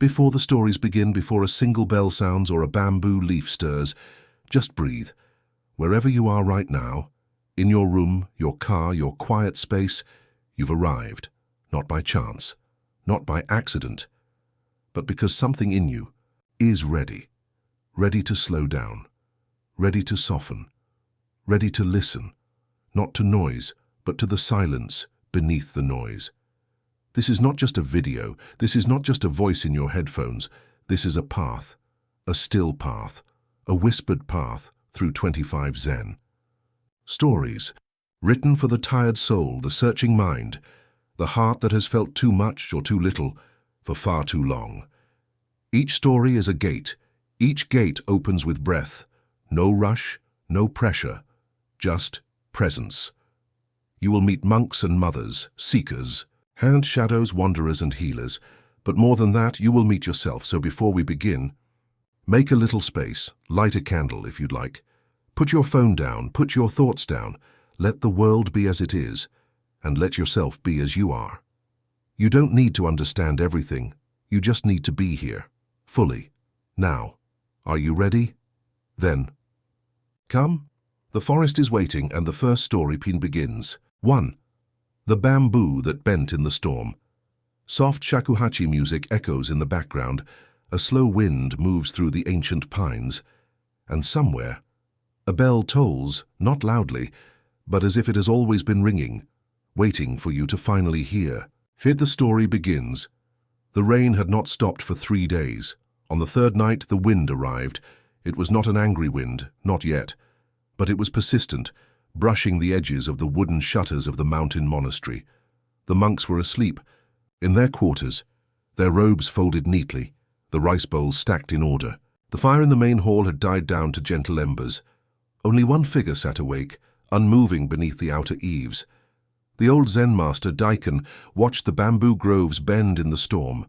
Before the stories begin, before a single bell sounds or a bamboo leaf stirs, just breathe. Wherever you are right now, in your room, your car, your quiet space, you've arrived, not by chance, not by accident, but because something in you is ready, ready to slow down, ready to soften, ready to listen, not to noise, but to the silence beneath the noise. This is not just a video, this is not just a voice in your headphones, this is a path, a still path, a whispered path through 25 Zen. Stories, written for the tired soul, the searching mind, the heart that has felt too much or too little for far too long. Each story is a gate. Each gate opens with breath. No rush, no pressure, just presence. You will meet monks and mothers, seekers, hand shadows, wanderers and healers. But more than that, you will meet yourself. So before we begin, make a little space, light a candle if you'd like. Put your phone down, put your thoughts down. Let the world be as it is, and let yourself be as you are. You don't need to understand everything. You just need to be here, fully. Now, are you ready? Then, come. The forest is waiting and the first story begins. 1. The bamboo that bent in the storm. Soft shakuhachi music echoes in the background. A slow wind moves through the ancient pines. And somewhere, a bell tolls, not loudly, but as if it has always been ringing, waiting for you to finally hear. Here the story begins. The rain had not stopped for 3 days. On the third night, the wind arrived. It was not an angry wind, not yet, but it was persistent, brushing the edges of the wooden shutters of the mountain monastery. The monks were asleep, in their quarters, their robes folded neatly, the rice bowls stacked in order. The fire in the main hall had died down to gentle embers. Only one figure sat awake, unmoving beneath the outer eaves. The old Zen master, Daiken, watched the bamboo groves bend in the storm.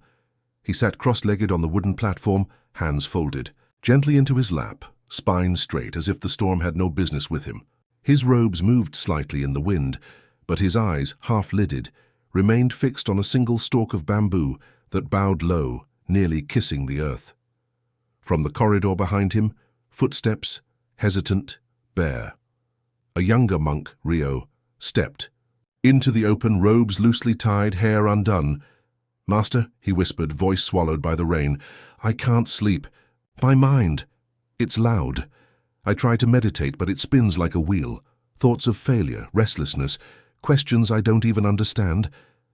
He sat cross-legged on the wooden platform, hands folded, gently into his lap, spine straight, as if the storm had no business with him. His robes moved slightly in the wind, but his eyes, half-lidded, remained fixed on a single stalk of bamboo that bowed low, nearly kissing the earth. From the corridor behind him, footsteps, hesitant, bare. A younger monk, Ryo, stepped. Into the open, robes loosely tied, hair undone. "Master," he whispered, voice swallowed by the rain, "I can't sleep. My mind, it's loud. I try to meditate, but it spins like a wheel. Thoughts of failure, restlessness, questions I don't even understand."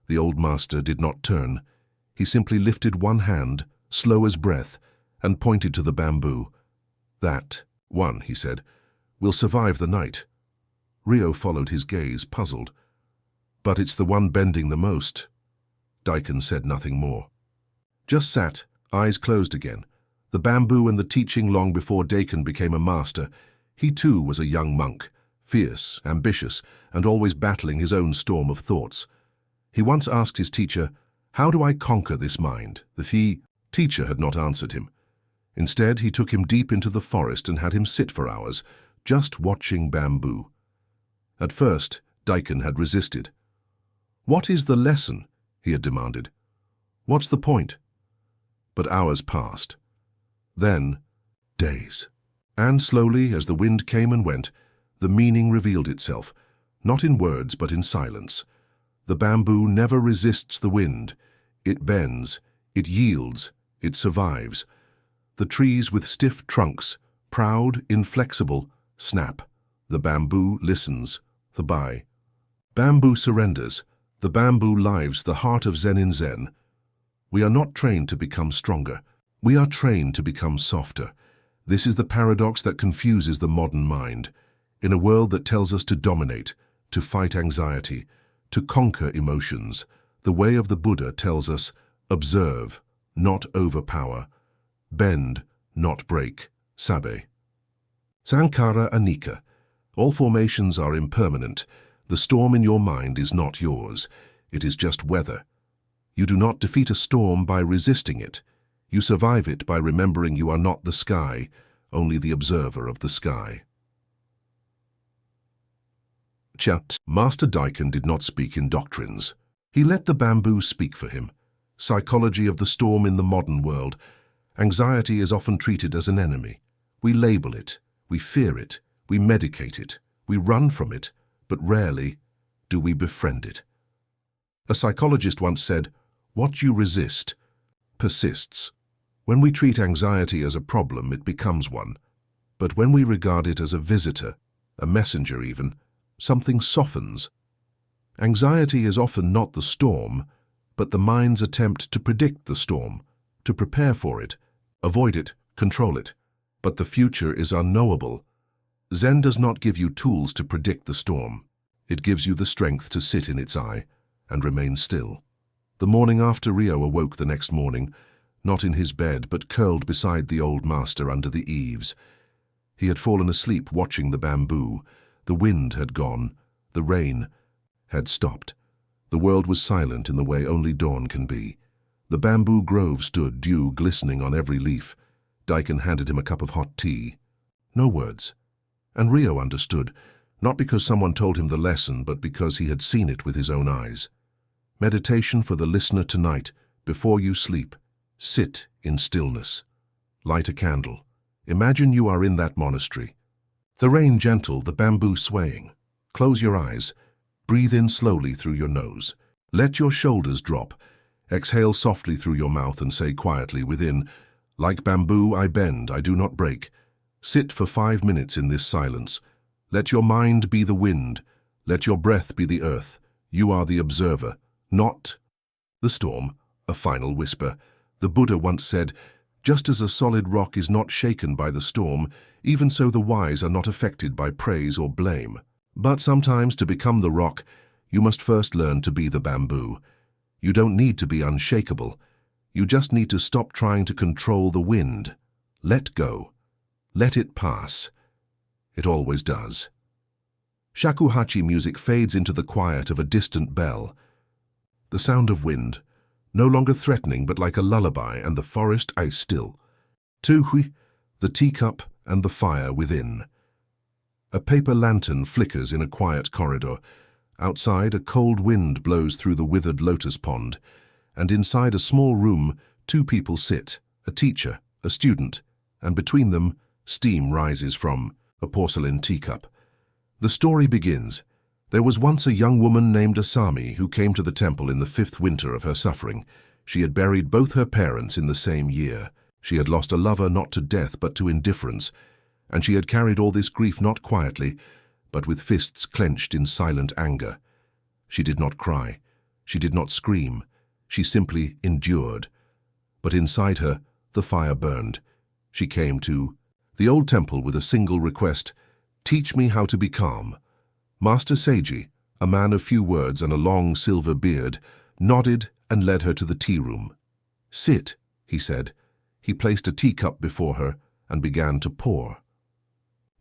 The old master did not turn. He simply lifted one hand, slow as breath, and pointed to the bamboo. "That one," he said, "will survive the night." Ryo followed his gaze, puzzled. "But it's the one bending the most." Daiken said nothing more. Just sat, eyes closed again. The bamboo and the teaching long before Daiken became a master. He too was a young monk, fierce, ambitious, and always battling his own storm of thoughts. He once asked his teacher, "How do I conquer this mind?" The teacher had not answered him. Instead, he took him deep into the forest and had him sit for hours, just watching bamboo. At first, Daiken had resisted. "What is the lesson?" he had demanded. "What's the point?" But hours passed. Then, days. And slowly, as the wind came and went, the meaning revealed itself, not in words but in silence. The bamboo never resists the wind. It bends, it yields, it survives. The trees with stiff trunks, proud, inflexible, snap. The bamboo listens, the bai. Bamboo surrenders. The bamboo lives the heart of Zen in Zen. We are not trained to become stronger. We are trained to become softer. This is the paradox that confuses the modern mind. In a world that tells us to dominate, to fight anxiety, to conquer emotions, the way of the Buddha tells us, observe, not overpower, bend, not break, sabe. Sankhara anicca. All formations are impermanent. The storm in your mind is not yours. It is just weather. You do not defeat a storm by resisting it. You survive it by remembering you are not the sky, only the observer of the sky. Master Daiken did not speak in doctrines. He let the bamboo speak for him. Psychology of the storm in the modern world. Anxiety is often treated as an enemy. We label it, we fear it, we medicate it, we run from it, but rarely do we befriend it. A psychologist once said, "What you resist persists." When we treat anxiety as a problem, it becomes one. But when we regard it as a visitor, a messenger even, something softens. Anxiety is often not the storm, but the mind's attempt to predict the storm, to prepare for it, avoid it, control it. But the future is unknowable. Zen does not give you tools to predict the storm. It gives you the strength to sit in its eye and remain still. The morning after Rio awoke the next morning, not in his bed but curled beside the old master under the eaves. He had fallen asleep watching the bamboo. The wind had gone. The rain had stopped. The world was silent in the way only dawn can be. The bamboo grove stood, dew glistening on every leaf. Daikin handed him a cup of hot tea. No words. And Rio understood, not because someone told him the lesson, but because he had seen it with his own eyes. Meditation for the listener tonight. Before you sleep, sit in stillness. Light a candle. Imagine you are in that monastery. The rain gentle, the bamboo swaying. Close your eyes. Breathe in slowly through your nose. Let your shoulders drop. Exhale softly through your mouth and say quietly within, "Like bamboo I bend, I do not break." Sit for 5 minutes in this silence. Let your mind be the wind. Let your breath be the earth. You are the observer, not the storm. A final whisper. The Buddha once said, "Just as a solid rock is not shaken by the storm, even so the wise are not affected by praise or blame." But sometimes to become the rock, you must first learn to be the bamboo. You don't need to be unshakable. You just need to stop trying to control the wind. Let go. Let it pass. It always does. Shakuhachi music fades into the quiet of a distant bell. The sound of wind, no longer threatening but like a lullaby, and the forest ice still. Tuhui, the teacup and the fire within. A paper lantern flickers in a quiet corridor. Outside, a cold wind blows through the withered lotus pond, and inside a small room, 2 people sit, a teacher, a student, and between them, steam rises from a porcelain teacup. The story begins. There was once a young woman named Asami who came to the temple in the 5th winter of her suffering. She had buried both her parents in the same year. She had lost a lover not to death but to indifference, and she had carried all this grief not quietly, but with fists clenched in silent anger. She did not cry. She did not scream. She simply endured. But inside her, the fire burned. She came to the old temple with a single request: "Teach me how to be calm." Master Seiji, a man of few words and a long silver beard, nodded and led her to the tea room. "Sit," he said. He placed a teacup before her and began to pour.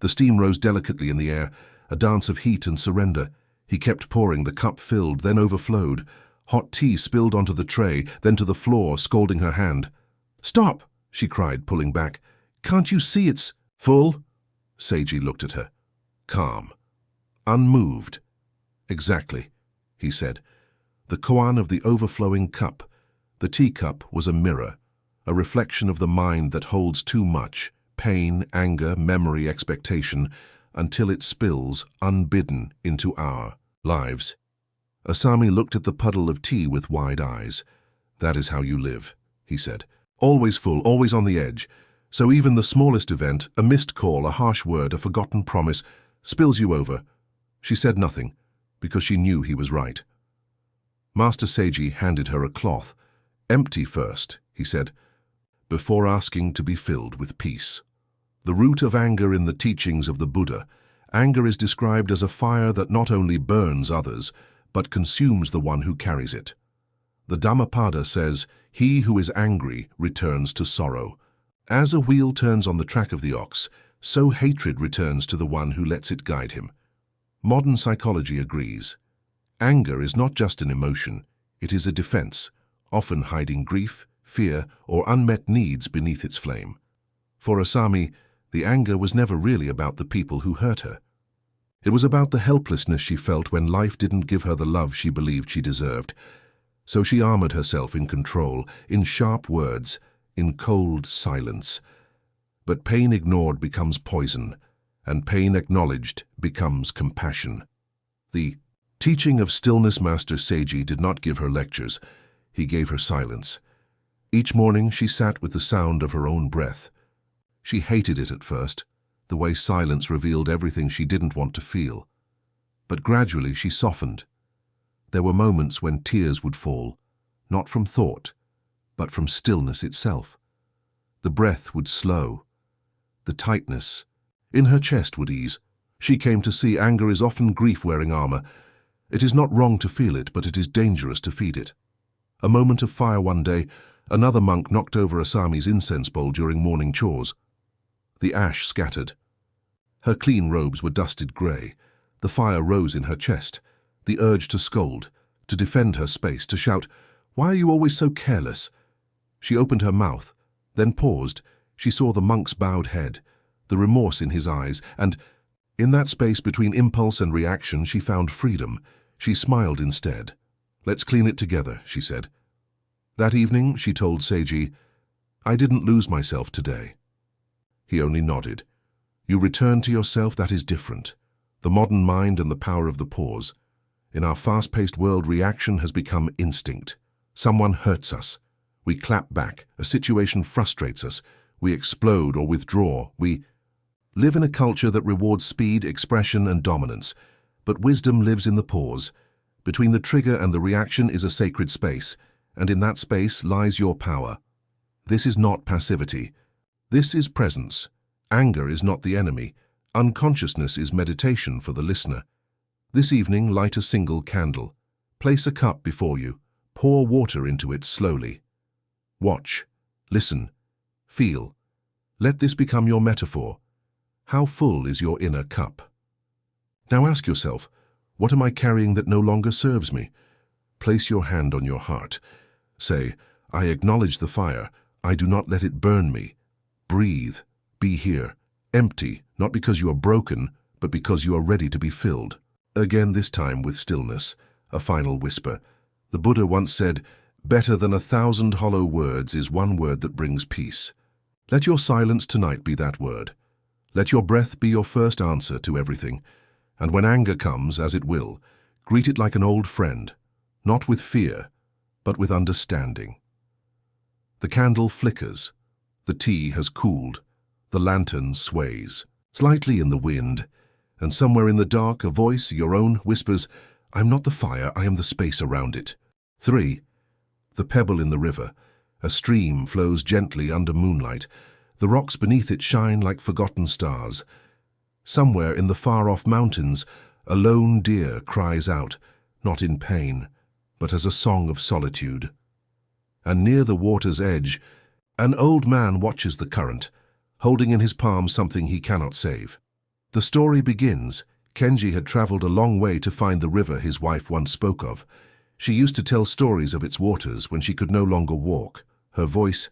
The steam rose delicately in the air, a dance of heat and surrender. He kept pouring, the cup filled, then overflowed. Hot tea spilled onto the tray, then to the floor, scalding her hand. "Stop!" she cried, pulling back. "Can't you see it's full?" Seiji looked at her. Calm. Unmoved. "Exactly," he said. The koan of the overflowing cup. The teacup was a mirror, a reflection of the mind that holds too much, pain, anger, memory, expectation, until it spills, unbidden, into our lives. Asami looked at the puddle of tea with wide eyes. "That is how you live," he said. "Always full, always on the edge. So even the smallest event, a missed call, a harsh word, a forgotten promise, spills you over." She said nothing, because she knew he was right. Master Seiji handed her a cloth. "Empty first," he said, "before asking to be filled with peace." The root of anger in the teachings of the Buddha. Anger is described as a fire that not only burns others, but consumes the one who carries it. The Dhammapada says, "He who is angry returns to sorrow." As a wheel turns on the track of the ox, so hatred returns to the one who lets it guide him. Modern psychology agrees. Anger is not just an emotion, it is a defense, often hiding grief, fear, or unmet needs beneath its flame. For Asami, the anger was never really about the people who hurt her. It was about the helplessness she felt when life didn't give her the love she believed she deserved. So she armored herself in control, in sharp words, in cold silence. But pain ignored becomes poison, and pain acknowledged becomes compassion. The teaching of stillness master Seiji did not give her lectures. He gave her silence. Each morning she sat with the sound of her own breath. She hated it at first, the way silence revealed everything she didn't want to feel. But gradually she softened. There were moments when tears would fall, not from thought, but from stillness itself. The breath would slow. The tightness in her chest would ease. She came to see anger is often grief wearing armor. It is not wrong to feel it, but it is dangerous to feed it. A moment of fire one day, another monk knocked over Asami's incense bowl during morning chores. The ash scattered. Her clean robes were dusted grey. The fire rose in her chest. The urge to scold, to defend her space, to shout, "Why are you always so careless?" She opened her mouth, then paused. She saw the monk's bowed head, the remorse in his eyes, and in that space between impulse and reaction she found freedom. She smiled instead. "Let's clean it together," she said. That evening she told Seiji, "I didn't lose myself today." He only nodded. "You return to yourself, that is different. The modern mind and the power of the pause. In our fast-paced world, reaction has become instinct. Someone hurts us. We clap back. A situation frustrates us. We explode or withdraw. We live in a culture that rewards speed, expression, and dominance. But wisdom lives in the pause. Between the trigger and the reaction is a sacred space, and in that space lies your power. This is not passivity. This is presence. Anger is not the enemy. Unconsciousness is meditation for the listener. This evening, light a single candle. Place a cup before you. Pour water into it slowly. Watch. Listen. Feel. Let this become your metaphor. How full is your inner cup? Now ask yourself, what am I carrying that no longer serves me? Place your hand on your heart. Say, I acknowledge the fire. I do not let it burn me. Breathe. Be here. Empty, not because you are broken, but because you are ready to be filled. Again, this time with stillness, a final whisper. The Buddha once said, "Better than 1,000 hollow words is one word that brings peace." Let your silence tonight be that word. Let your breath be your first answer to everything. And when anger comes, as it will, greet it like an old friend, not with fear, but with understanding. The candle flickers. The tea has cooled. The lantern sways, slightly in the wind, and somewhere in the dark a voice, your own, whispers, "I'm not the fire, I am the space around it." 3. The pebble in the river. A stream flows gently under moonlight. The rocks beneath it shine like forgotten stars. Somewhere in the far-off mountains, a lone deer cries out, not in pain, but as a song of solitude. And near the water's edge, an old man watches the current, holding in his palm something he cannot save. The story begins. Kenji had traveled a long way to find the river his wife once spoke of. She used to tell stories of its waters when she could no longer walk, her voice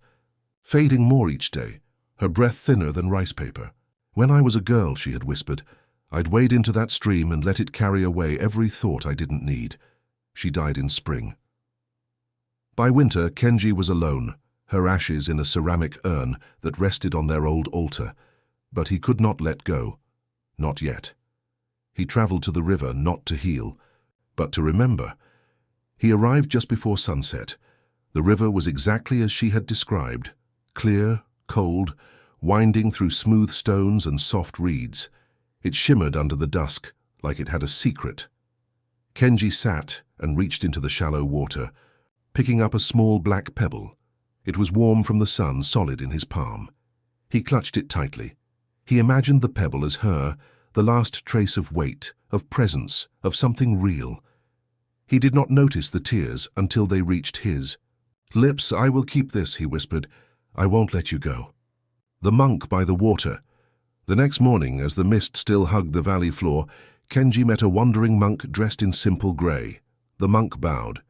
fading more each day, her breath thinner than rice paper. "When I was a girl," she had whispered, "I'd wade into that stream and let it carry away every thought I didn't need." She died in spring. By winter, Kenji was alone, her ashes in a ceramic urn that rested on their old altar. But he could not let go. Not yet. He traveled to the river not to heal, but to remember. He arrived just before sunset. The river was exactly as she had described, clear, cold, winding through smooth stones and soft reeds. It shimmered under the dusk, like it had a secret. Kenji sat and reached into the shallow water, picking up a small black pebble. It was warm from the sun, solid in his palm. He clutched it tightly. He imagined the pebble as her, the last trace of weight, of presence, of something real. He did not notice the tears until they reached his. "Lips, I will keep this," he whispered. "I won't let you go." The monk by the water. The next morning, as the mist still hugged the valley floor, Kenji met a wandering monk dressed in simple grey. The monk bowed.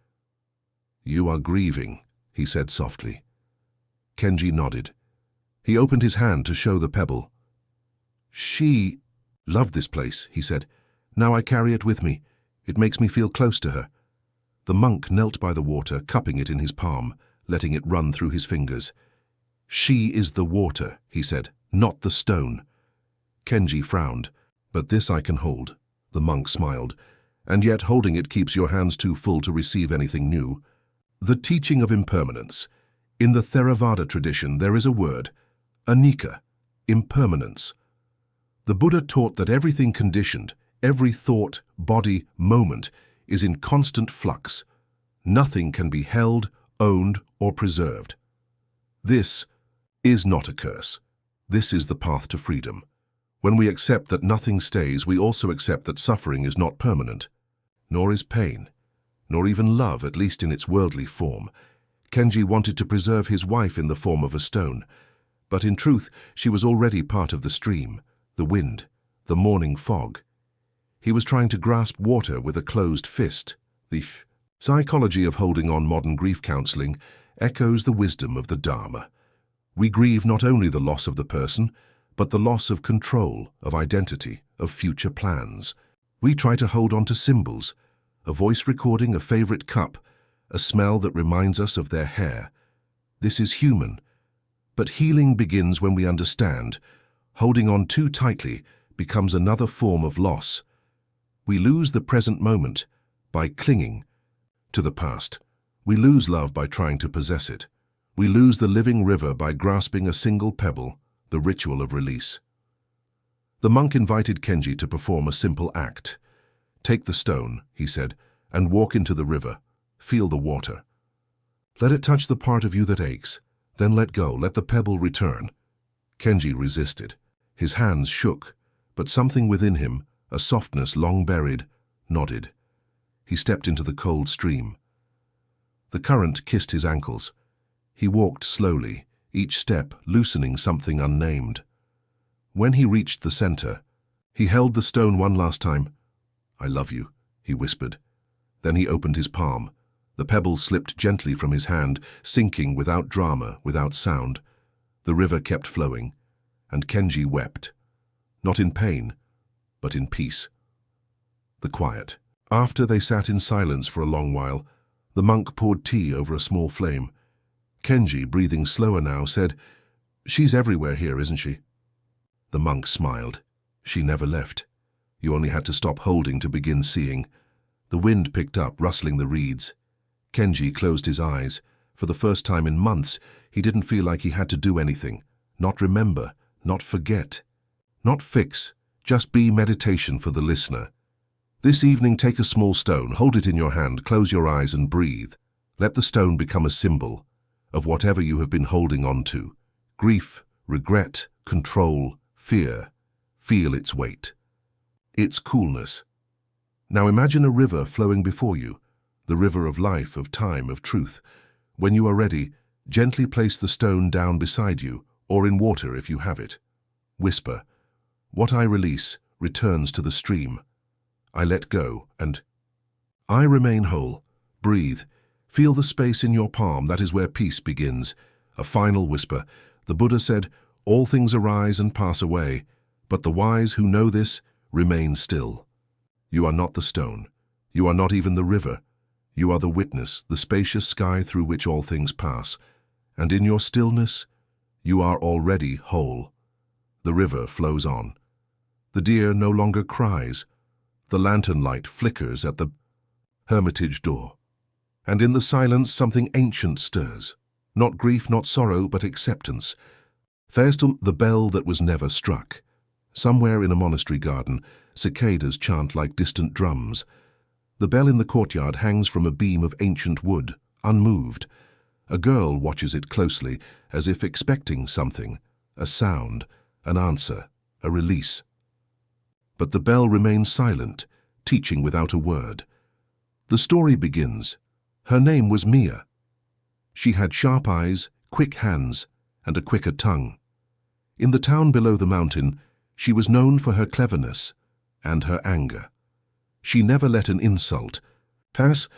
"You are grieving," he said softly. Kenji nodded. He opened his hand to show the pebble. "She loved this place," he said. "Now I carry it with me. It makes me feel close to her." The monk knelt by the water, cupping it in his palm, letting it run through his fingers. "She is the water," he said, "not the stone." Kenji frowned. "But this I can hold," the monk smiled. "And yet holding it keeps your hands too full to receive anything new." The teaching of impermanence. In the Theravada tradition there is a word, anicca, impermanence. The Buddha taught that everything conditioned, every thought, body, moment, is in constant flux. Nothing can be held, owned, or preserved. This is not a curse. This is the path to freedom. When we accept that nothing stays, we also accept that suffering is not permanent, nor is pain, nor even love, at least in its worldly form. Kenji wanted to preserve his wife in the form of a stone, but in truth she was already part of the stream, the wind, the morning fog. He was trying to grasp water with a closed fist. The psychology of holding on modern grief counseling echoes the wisdom of the Dharma. We grieve not only the loss of the person, but the loss of control, of identity, of future plans. We try to hold on to symbols, a voice recording, a favorite cup, a smell that reminds us of their hair. This is human. But healing begins when we understand. Holding on too tightly becomes another form of loss. We lose the present moment by clinging to the past. We lose love by trying to possess it. We lose the living river by grasping a single pebble, the ritual of release. The monk invited Kenji to perform a simple act. "Take the stone," he said, "and walk into the river. Feel the water. Let it touch the part of you that aches. Then let go, let the pebble return." Kenji resisted. His hands shook, but something within him, a softness long buried, nodded. He stepped into the cold stream. The current kissed his ankles. He walked slowly, each step loosening something unnamed. When he reached the center, he held the stone one last time. "I love you," he whispered. Then he opened his palm. The pebble slipped gently from his hand, sinking without drama, without sound. The river kept flowing, and Kenji wept. Not in pain, but in peace. The quiet. After they sat in silence for a long while, the monk poured tea over a small flame. Kenji, breathing slower now, said, "She's everywhere here, isn't she?" The monk smiled. "She never left. You only had to stop holding to begin seeing." The wind picked up, rustling the reeds. Kenji closed his eyes. For the first time in months, he didn't feel like he had to do anything. Not remember, not forget, not fix, just be meditation for the listener. This evening, take a small stone, hold it in your hand, close your eyes and breathe. Let the stone become a symbol of whatever you have been holding on to. Grief, regret, control, fear. Feel its weight, its coolness. Now imagine a river flowing before you, the river of life, of time, of truth. When you are ready, gently place the stone down beside you, or in water if you have it. Whisper, "What I release returns to the stream. I let go, and I remain whole." Breathe. Feel the space in your palm. That is where peace begins. A final whisper. The Buddha said, "All things arise and pass away, but the wise who know this remain still." You are not the stone. You are not even the river. You are the witness, the spacious sky through which all things pass. And in your stillness, you are already whole. The river flows on. The deer no longer cries. The lantern light flickers at the hermitage door. And in the silence, something ancient stirs. Not grief, not sorrow, but acceptance. There's the bell that was never struck. Somewhere in a monastery garden, cicadas chant like distant drums. The bell in the courtyard hangs from a beam of ancient wood, unmoved. A girl watches it closely, as if expecting something, a sound, an answer, a release. But the bell remains silent, teaching without a word. The story begins. Her name was Mia. She had sharp eyes, quick hands, and a quicker tongue. In the town below the mountain, she was known for her cleverness and her anger. She never let an insult pass.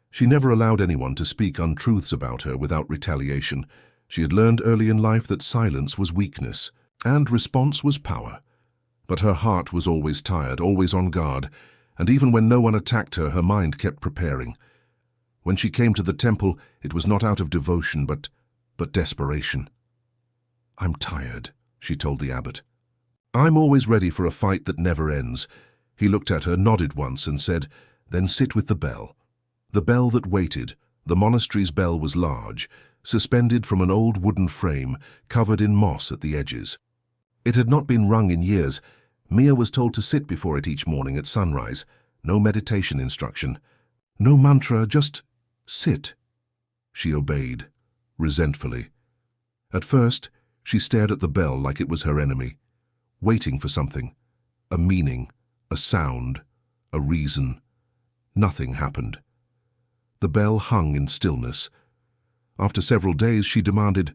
She never allowed anyone to speak untruths about her without retaliation. She had learned early in life that silence was weakness, and response was power. But her heart was always tired, always on guard, and even when no one attacked her, her mind kept preparing. When she came to the temple, it was not out of devotion, but desperation. "I'm tired," she told the abbot. "I'm always ready for a fight that never ends." He looked at her, nodded once, and said, "Then sit with the bell." The bell that waited. The monastery's bell was large, suspended from an old wooden frame, covered in moss at the edges. It had not been rung in years. Mia was told to sit before it each morning at sunrise. No meditation instruction. No mantra, just sit. She obeyed, resentfully. At first, she stared at the bell like it was her enemy, waiting for something, a meaning, a sound, a reason. Nothing happened. The bell hung in stillness. After several days, she demanded,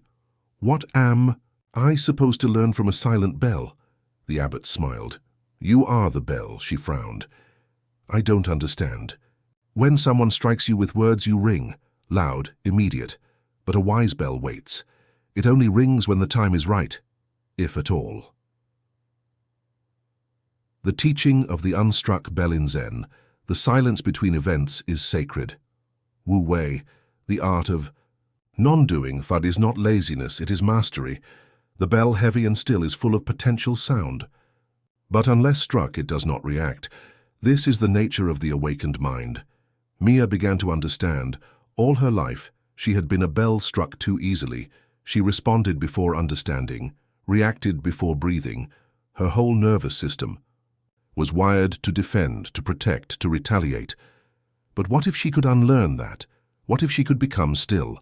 "What am I supposed to learn from a silent bell?" The abbot smiled. "You are the bell," she frowned. "I don't understand. When someone strikes you with words, you ring, loud, immediate. But a wise bell waits. It only rings when the time is right, if at all." The teaching of the unstruck bell in Zen, the silence between events, is sacred. Wu Wei, the art of non-doing, Fud, is not laziness, it is mastery. The bell, heavy and still, is full of potential sound. But unless struck, it does not react. This is the nature of the awakened mind. Mia began to understand. All her life, she had been a bell struck too easily. She responded before understanding, reacted before breathing. Her whole nervous system was wired to defend, to protect, to retaliate. But what if she could unlearn that? What if she could become still?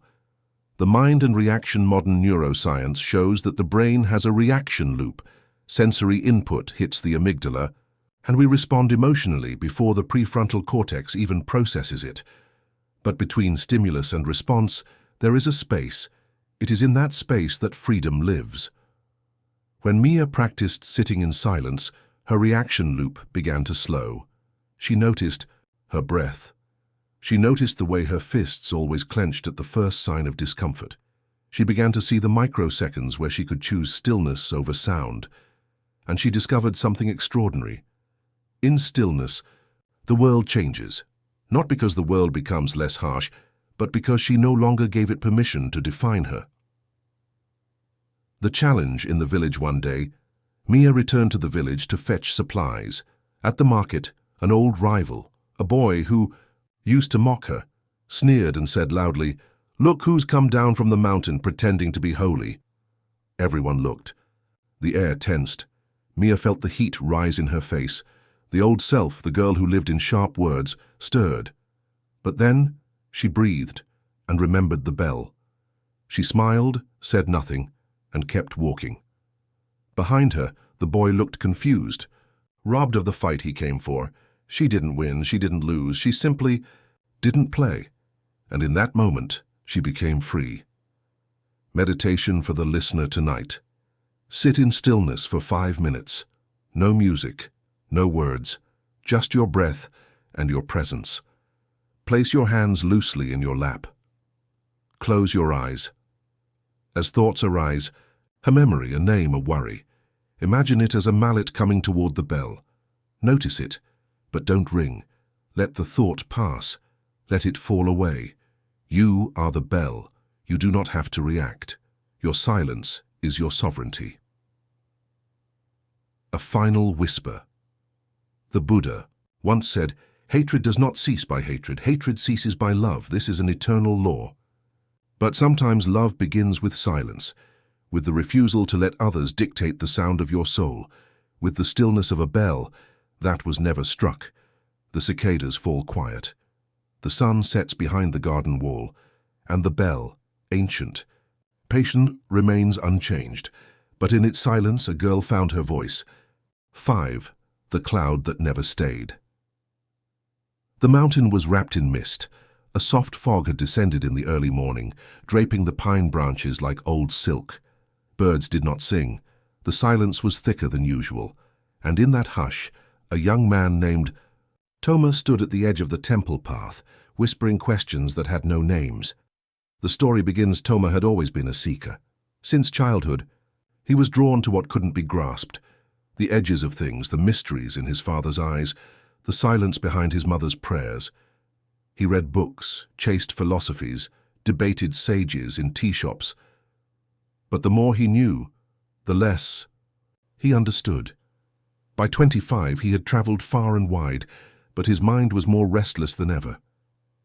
The mind and reaction modern neuroscience shows that the brain has a reaction loop. Sensory input hits the amygdala, and we respond emotionally before the prefrontal cortex even processes it. But between stimulus and response, there is a space. It is in that space that freedom lives. When Mia practiced sitting in silence, her reaction loop began to slow. She noticed her breath. She noticed the way her fists always clenched at the first sign of discomfort. She began to see the microseconds where she could choose stillness over sound. And she discovered something extraordinary. In stillness, the world changes. Not because the world becomes less harsh, but because she no longer gave it permission to define her. The challenge in the village one day, Mia returned to the village to fetch supplies. At the market, an old rival, a boy who used to mock her, sneered and said loudly, "Look who's come down from the mountain pretending to be holy." Everyone looked. The air tensed. Mia felt the heat rise in her face. The old self, the girl who lived in sharp words, stirred. But then she breathed and remembered the bell. She smiled, said nothing, and kept walking. Behind her, the boy looked confused, robbed of the fight he came for. She didn't win, she didn't lose, she simply didn't play. And in that moment, she became free. Meditation for the listener tonight. Sit in stillness for 5 minutes. No music, no words, just your breath and your presence. Place your hands loosely in your lap. Close your eyes. As thoughts arise, a memory, a name, a worry, imagine it as a mallet coming toward the bell. Notice it, but don't ring. Let the thought pass. Let it fall away. You are the bell. You do not have to react. Your silence is your sovereignty. A final whisper. The Buddha once said, "Hatred does not cease by hatred. Hatred ceases by love. This is an eternal law." But sometimes love begins with silence, with the refusal to let others dictate the sound of your soul, with the stillness of a bell that was never struck. The cicadas fall quiet. The sun sets behind the garden wall, and the bell, ancient, patient, remains unchanged. But in its silence, a girl found her voice. 5. The cloud that never stayed. The mountain was wrapped in mist. A soft fog had descended in the early morning, draping the pine branches like old silk. Birds did not sing. The silence was thicker than usual, and in that hush, a young man named Toma stood at the edge of the temple path, whispering questions that had no names. The story begins Toma had always been a seeker. Since childhood, he was drawn to what couldn't be grasped, the edges of things, the mysteries in his father's eyes, the silence behind his mother's prayers. He read books, chased philosophies, debated sages in tea shops. But the more he knew, the less he understood. By 25, he had traveled far and wide, but his mind was more restless than ever.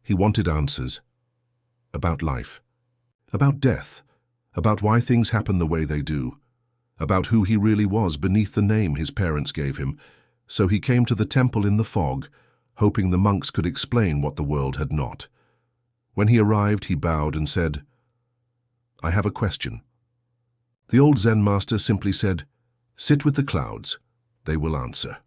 He wanted answers. About life. About death. About why things happen the way they do. About who he really was beneath the name his parents gave him. So he came to the temple in the fog, hoping the monks could explain what the world had not. When he arrived, he bowed and said, "I have a question." The old Zen master simply said, "Sit with the clouds. They will answer."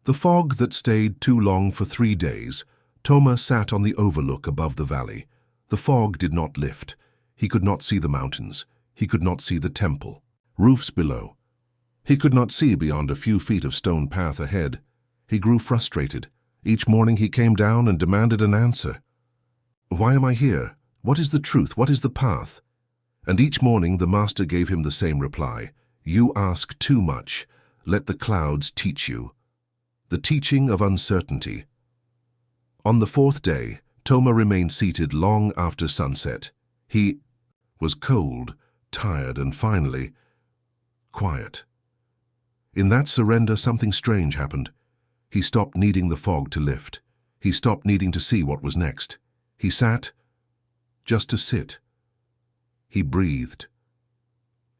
The fog that stayed too long for 3 days, Toma sat on the overlook above the valley. The fog did not lift. He could not see the mountains. He could not see the temple. Roofs below. He could not see beyond a few feet of stone path ahead. He grew frustrated. Each morning he came down and demanded an answer. "Why am I here? What is the truth? What is the path?" And each morning the master gave him the same reply. "You ask too much. Let the clouds teach you." The teaching of uncertainty. On the 4th day, Toma remained seated long after sunset. He was cold, tired, and finally, quiet. In that surrender, something strange happened. He stopped needing the fog to lift. He stopped needing to see what was next. He sat, just to sit. He breathed,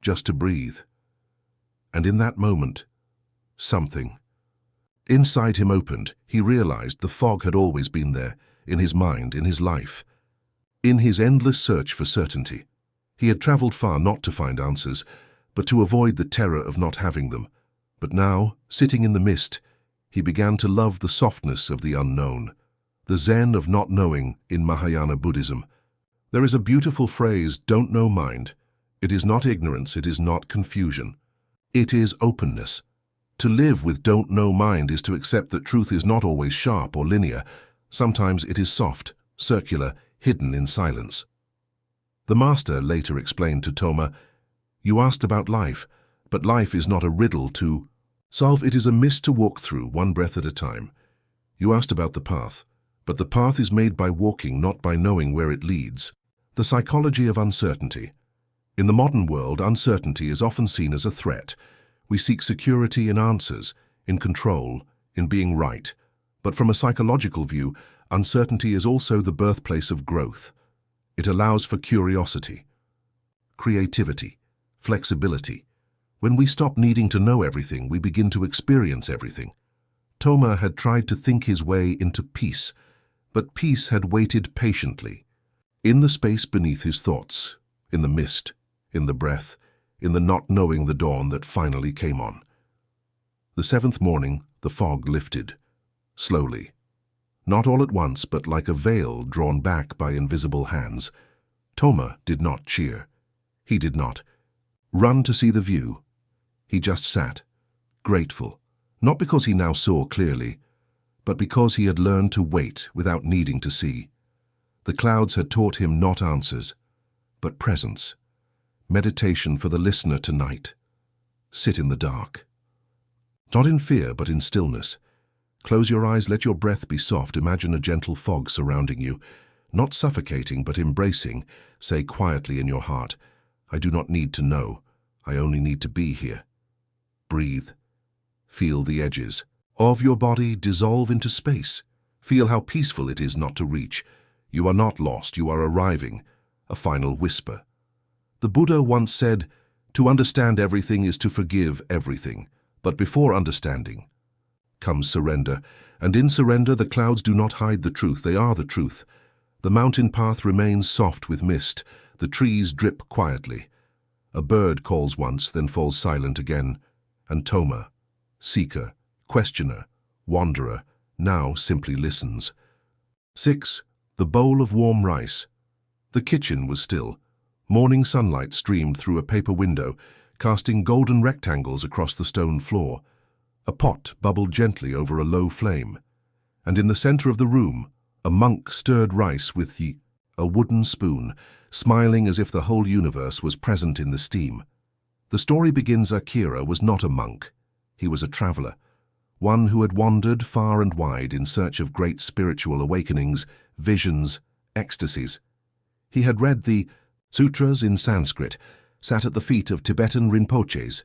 just to breathe. And in that moment, something inside him opened. He realized the fog had always been there, in his mind, in his life. In his endless search for certainty. He had traveled far not to find answers, but to avoid the terror of not having them. But now, sitting in the mist, he began to love the softness of the unknown, the zen of not knowing in Mahayana Buddhism. There is a beautiful phrase, "Don't know mind." It is not ignorance, it is not confusion. It is openness. To live with don't know mind is to accept that truth is not always sharp or linear. Sometimes it is soft, circular, hidden in silence. The master later explained to Toma, "You asked about life, but life is not a riddle to solve. It is a mist to walk through, one breath at a time. You asked about the path, but the path is made by walking, not by knowing where it leads." The psychology of uncertainty. In the modern world, uncertainty is often seen as a threat. We seek security in answers, in control, in being right. But from a psychological view, uncertainty is also the birthplace of growth. It allows for curiosity, creativity, flexibility. When we stop needing to know everything, we begin to experience everything. Toma had tried to think his way into peace, but peace had waited patiently. In the space beneath his thoughts, in the mist, in the breath, in the not knowing the dawn that finally came on. The 7th morning, the fog lifted, slowly. Not all at once, but like a veil drawn back by invisible hands. Toma did not cheer. He did not run to see the view. He just sat, grateful, not because he now saw clearly, but because he had learned to wait without needing to see. The clouds had taught him not answers, but presence. Meditation for the listener tonight. Sit in the dark. Not in fear, but in stillness. Close your eyes, let your breath be soft. Imagine a gentle fog surrounding you. Not suffocating, but embracing. Say quietly in your heart, "I do not need to know. I only need to be here." Breathe. Feel the edges of your body dissolve into space. Feel how peaceful it is not to reach. You are not lost, you are arriving. A final whisper. The Buddha once said, "To understand everything is to forgive everything." But before understanding comes surrender, and in surrender the clouds do not hide the truth, they are the truth. The mountain path remains soft with mist, the trees drip quietly. A bird calls once, then falls silent again, and Toma, seeker, questioner, wanderer, now simply listens. 6. The bowl of warm rice. The kitchen was still. Morning sunlight streamed through a paper window, casting golden rectangles across the stone floor. A pot bubbled gently over a low flame, and in the center of the room, a monk stirred rice with a wooden spoon, smiling as if the whole universe was present in the steam. The story begins. Akira was not a monk. He was a traveler. one who had wandered far and wide in search of great spiritual awakenings, visions, ecstasies. He had read the sutras in Sanskrit, sat at the feet of Tibetan Rinpoches,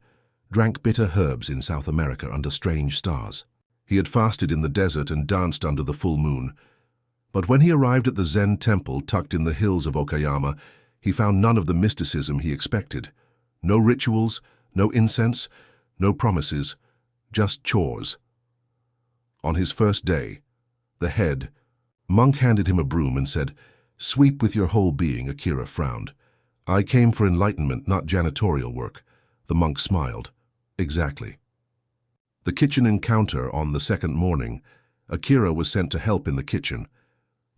drank bitter herbs in South America under strange stars. He had fasted in the desert and danced under the full moon. But when he arrived at the Zen temple tucked in the hills of Okayama, he found none of the mysticism he expected. No rituals, no incense, no promises, just chores. On his first day, the head monk handed him a broom and said, "Sweep with your whole being." Akira frowned. "I came for enlightenment, not janitorial work." The monk smiled. "Exactly." The kitchen encounter on the second morning, Akira was sent to help in the kitchen.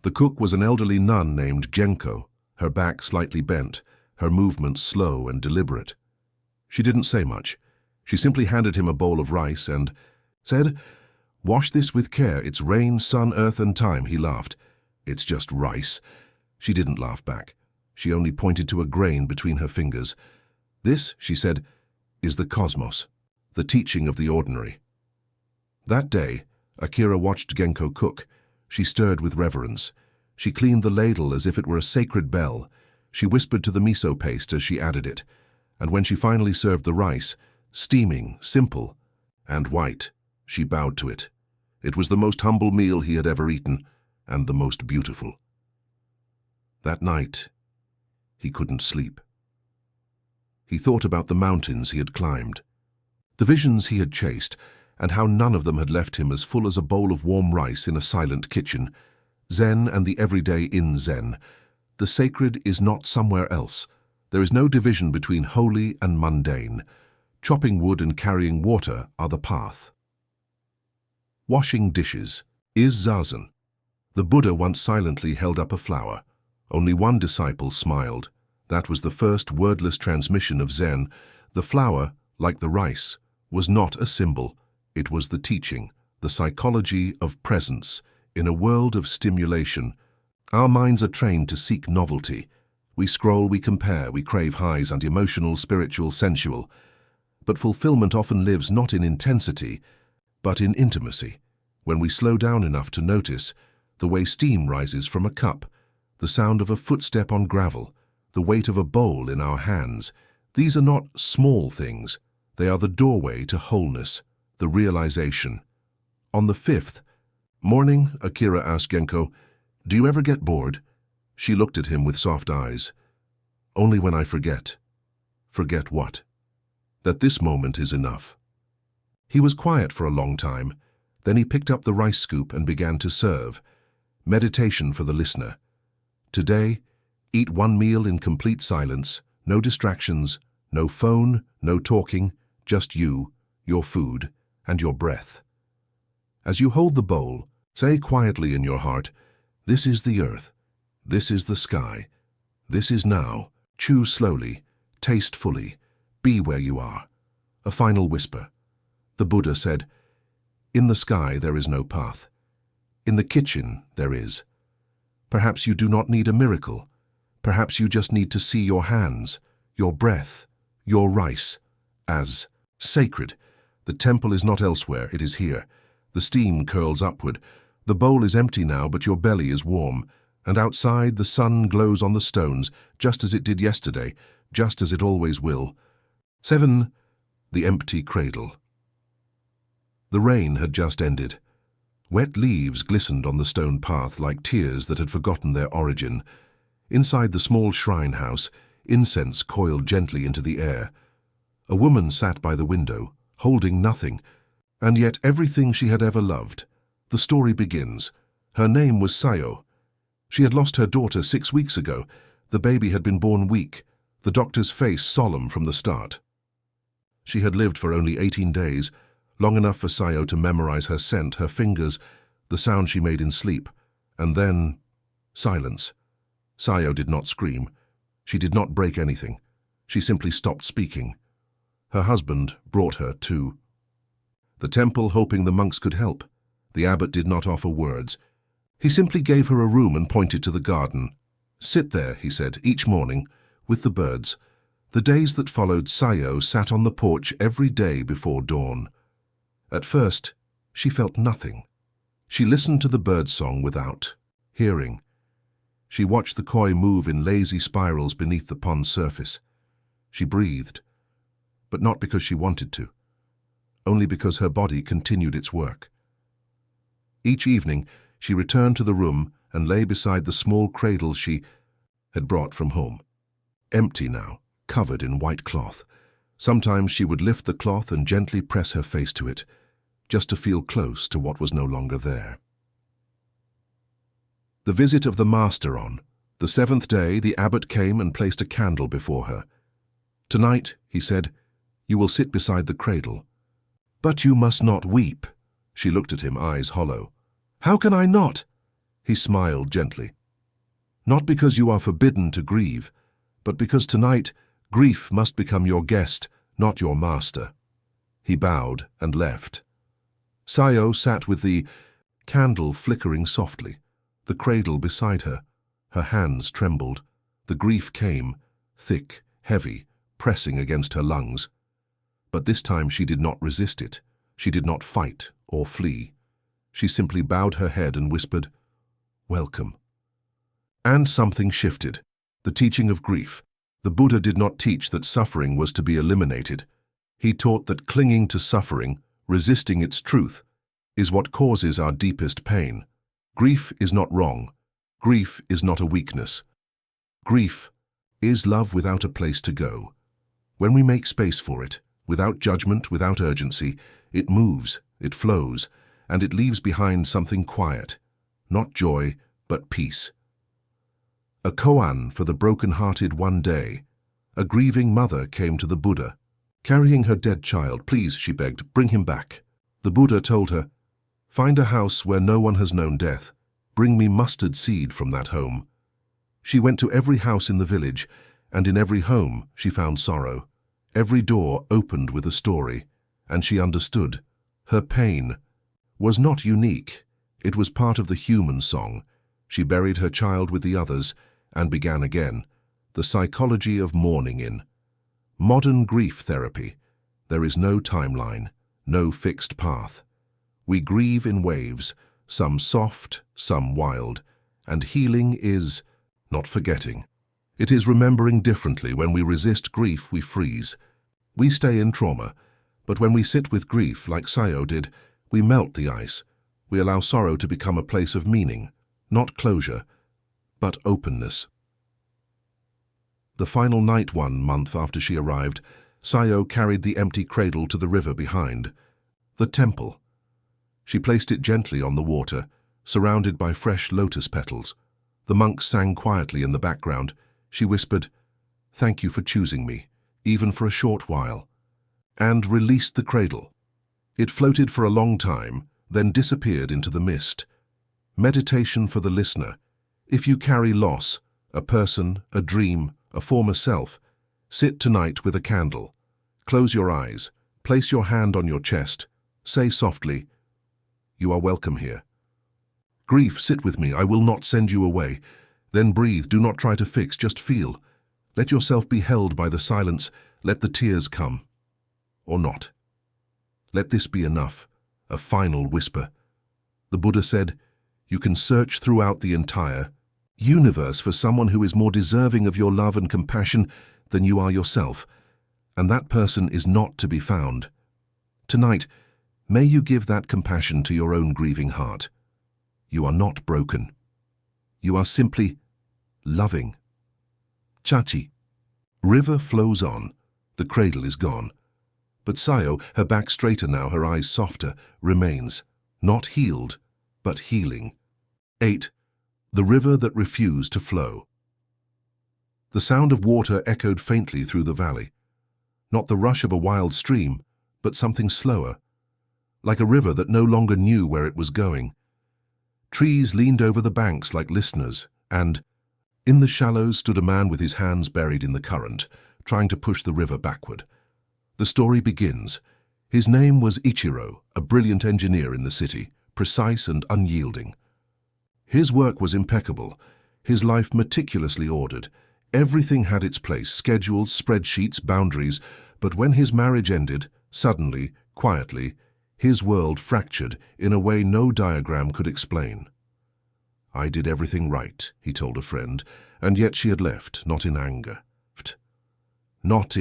The cook was an elderly nun named Genko, her back slightly bent, her movements slow and deliberate. She didn't say much. She simply handed him a bowl of rice and said, "Wash this with care. It's rain, sun, earth, and time." He laughed. "It's just rice." She didn't laugh back. She only pointed to a grain between her fingers. "This," she said, "is the cosmos, the teaching of the ordinary." That day, Akira watched Genko cook. She stirred with reverence. She cleaned the ladle as if it were a sacred bell. She whispered to the miso paste as she added it. And when she finally served the rice, steaming, simple, and white, she bowed to it. It was the most humble meal he had ever eaten, and the most beautiful. That night, he couldn't sleep. He thought about the mountains he had climbed, the visions he had chased, and how none of them had left him as full as a bowl of warm rice in a silent kitchen. Zen and the everyday in Zen. The sacred is not somewhere else. There is no division between holy and mundane. Chopping wood and carrying water are the path. Washing dishes is zazen. The Buddha once silently held up a flower. Only one disciple smiled. That was the first wordless transmission of Zen. The flower, like the rice, was not a symbol. It was the teaching, the psychology of presence. In a world of stimulation, our minds are trained to seek novelty. We scroll, we compare, we crave highs and emotional, spiritual, sensual. But fulfillment often lives not in intensity, but in intimacy. When we slow down enough to notice the way steam rises from a cup, the sound of a footstep on gravel, the weight of a bowl in our hands, these are not small things. They are the doorway to wholeness, the realization. On the fifth morning, Akira asked Genko, "Do you ever get bored?" She looked at him with soft eyes. "Only when I forget." "Forget what?" "That this moment is enough." He was quiet for a long time. Then he picked up the rice scoop and began to serve. Meditation for the listener. Today, eat one meal in complete silence, no distractions, no phone, no talking, just you, your food, and your breath. As you hold the bowl, say quietly in your heart, "This is the earth. This is the sky. This is now." Choose slowly, taste fully, be where you are. A final whisper. The Buddha said, "In the sky there is no path. In the kitchen there is." Perhaps you do not need a miracle. Perhaps you just need to see your hands, your breath, your rice, as sacred. The temple is not elsewhere, it is here. The steam curls upward. The bowl is empty now, but your belly is warm. And outside, the sun glows on the stones, just as it did yesterday, just as it always will. 7. The empty cradle. The rain had just ended. Wet leaves glistened on the stone path like tears that had forgotten their origin. Inside the small shrine house, incense coiled gently into the air. A woman sat by the window, holding nothing, and yet everything she had ever loved. The story begins. Her name was Sayo. She had lost her daughter 6 weeks ago. The baby had been born weak, the doctor's face solemn from the start. She had lived for only 18 days, long enough for Sayo to memorize her scent, her fingers, the sound she made in sleep, and then silence. Sayo did not scream. She did not break anything. She simply stopped speaking. Her husband brought her to the temple, hoping the monks could help. The abbot did not offer words. He simply gave her a room and pointed to the garden. "Sit there," he said, "each morning, with the birds." The days that followed, Sayo sat on the porch every day before dawn. At first, She felt nothing. She listened to the birdsong without hearing. She watched the koi move in lazy spirals beneath the pond's surface. She breathed, but not because she wanted to, only because her body continued its work. Each evening, she returned to the room and lay beside the small cradle she had brought from home. Empty now, covered in white cloth. Sometimes she would lift the cloth and gently press her face to it, just to feel close to what was no longer there. The visit of the master on. The 7th day, the abbot came and placed a candle before her. "Tonight," he said, "you will sit beside the cradle. But you must not weep." She looked at him, eyes hollow. "How can I not?" He smiled gently. "Not because you are forbidden to grieve, but because tonight grief must become your guest, not your master." He bowed and left. Sayo sat with the candle flickering softly, the cradle beside her. Her hands trembled. The grief came, thick, heavy, pressing against her lungs. But this time she did not resist it. She did not fight or flee. She simply bowed her head and whispered, "Welcome." And something shifted. The teaching of grief. The Buddha did not teach that suffering was to be eliminated. He taught that clinging to suffering, resisting its truth, is what causes our deepest pain. Grief is not wrong. Grief is not a weakness. Grief is love without a place to go. When we make space for it, without judgment, without urgency, it moves, it flows, and it leaves behind something quiet, not joy, but peace. A koan for the broken-hearted. One day, a grieving mother came to the Buddha. Carrying her dead child, "Please," she begged, "bring him back." The Buddha told her, "Find a house where no one has known death. Bring me mustard seed from that home." She went to every house in the village, and in every home she found sorrow. Every door opened with a story, and she understood. Her pain was not unique. It was part of the human song. She buried her child with the others and began again. The psychology of mourning in modern grief therapy. There is no timeline, no fixed path. We grieve in waves, some soft, some wild, and healing is not forgetting. It is remembering differently. When we resist grief, we freeze. We stay in trauma, but when we sit with grief, like Sayo did, we melt the ice. We allow sorrow to become a place of meaning, not closure, but openness. The final night, 1 month after she arrived, Sayo carried the empty cradle to the river behind. The temple. She placed it gently on the water, surrounded by fresh lotus petals. The monks sang quietly in the background. She whispered, "Thank you for choosing me, even for a short while," and released the cradle. It floated for a long time, then disappeared into the mist. Meditation for the listener. If you carry loss, a person, a dream, a former self, sit tonight with a candle. Close your eyes, place your hand on your chest, say softly, "You are welcome here." Grief, sit with me, I will not send you away. Then breathe, do not try to fix, just feel. Let yourself be held by the silence, let the tears come. Or not. Let this be enough, a final whisper. The Buddha said, you can search throughout the entire universe for someone who is more deserving of your love and compassion than you are yourself, and that person is not to be found. Tonight, may you give that compassion to your own grieving heart. You are not broken. You are simply loving. Chachi. River flows on. The cradle is gone. But Sayo, her back straighter now, her eyes softer, remains, not healed, but healing. 8. The river that refused to flow. The sound of water echoed faintly through the valley. Not the rush of a wild stream, but something slower, like a river that no longer knew where it was going. Trees leaned over the banks like listeners, and in the shallows stood a man with his hands buried in the current, trying to push the river backward. The story begins. His name was Ichiro, a brilliant engineer in the city, precise and unyielding. His work was impeccable, his life meticulously ordered. Everything had its place, schedules, spreadsheets, boundaries, but when his marriage ended, suddenly, quietly, his world fractured in a way no diagram could explain. "I did everything right," he told a friend, and yet she had left, not in anger. Not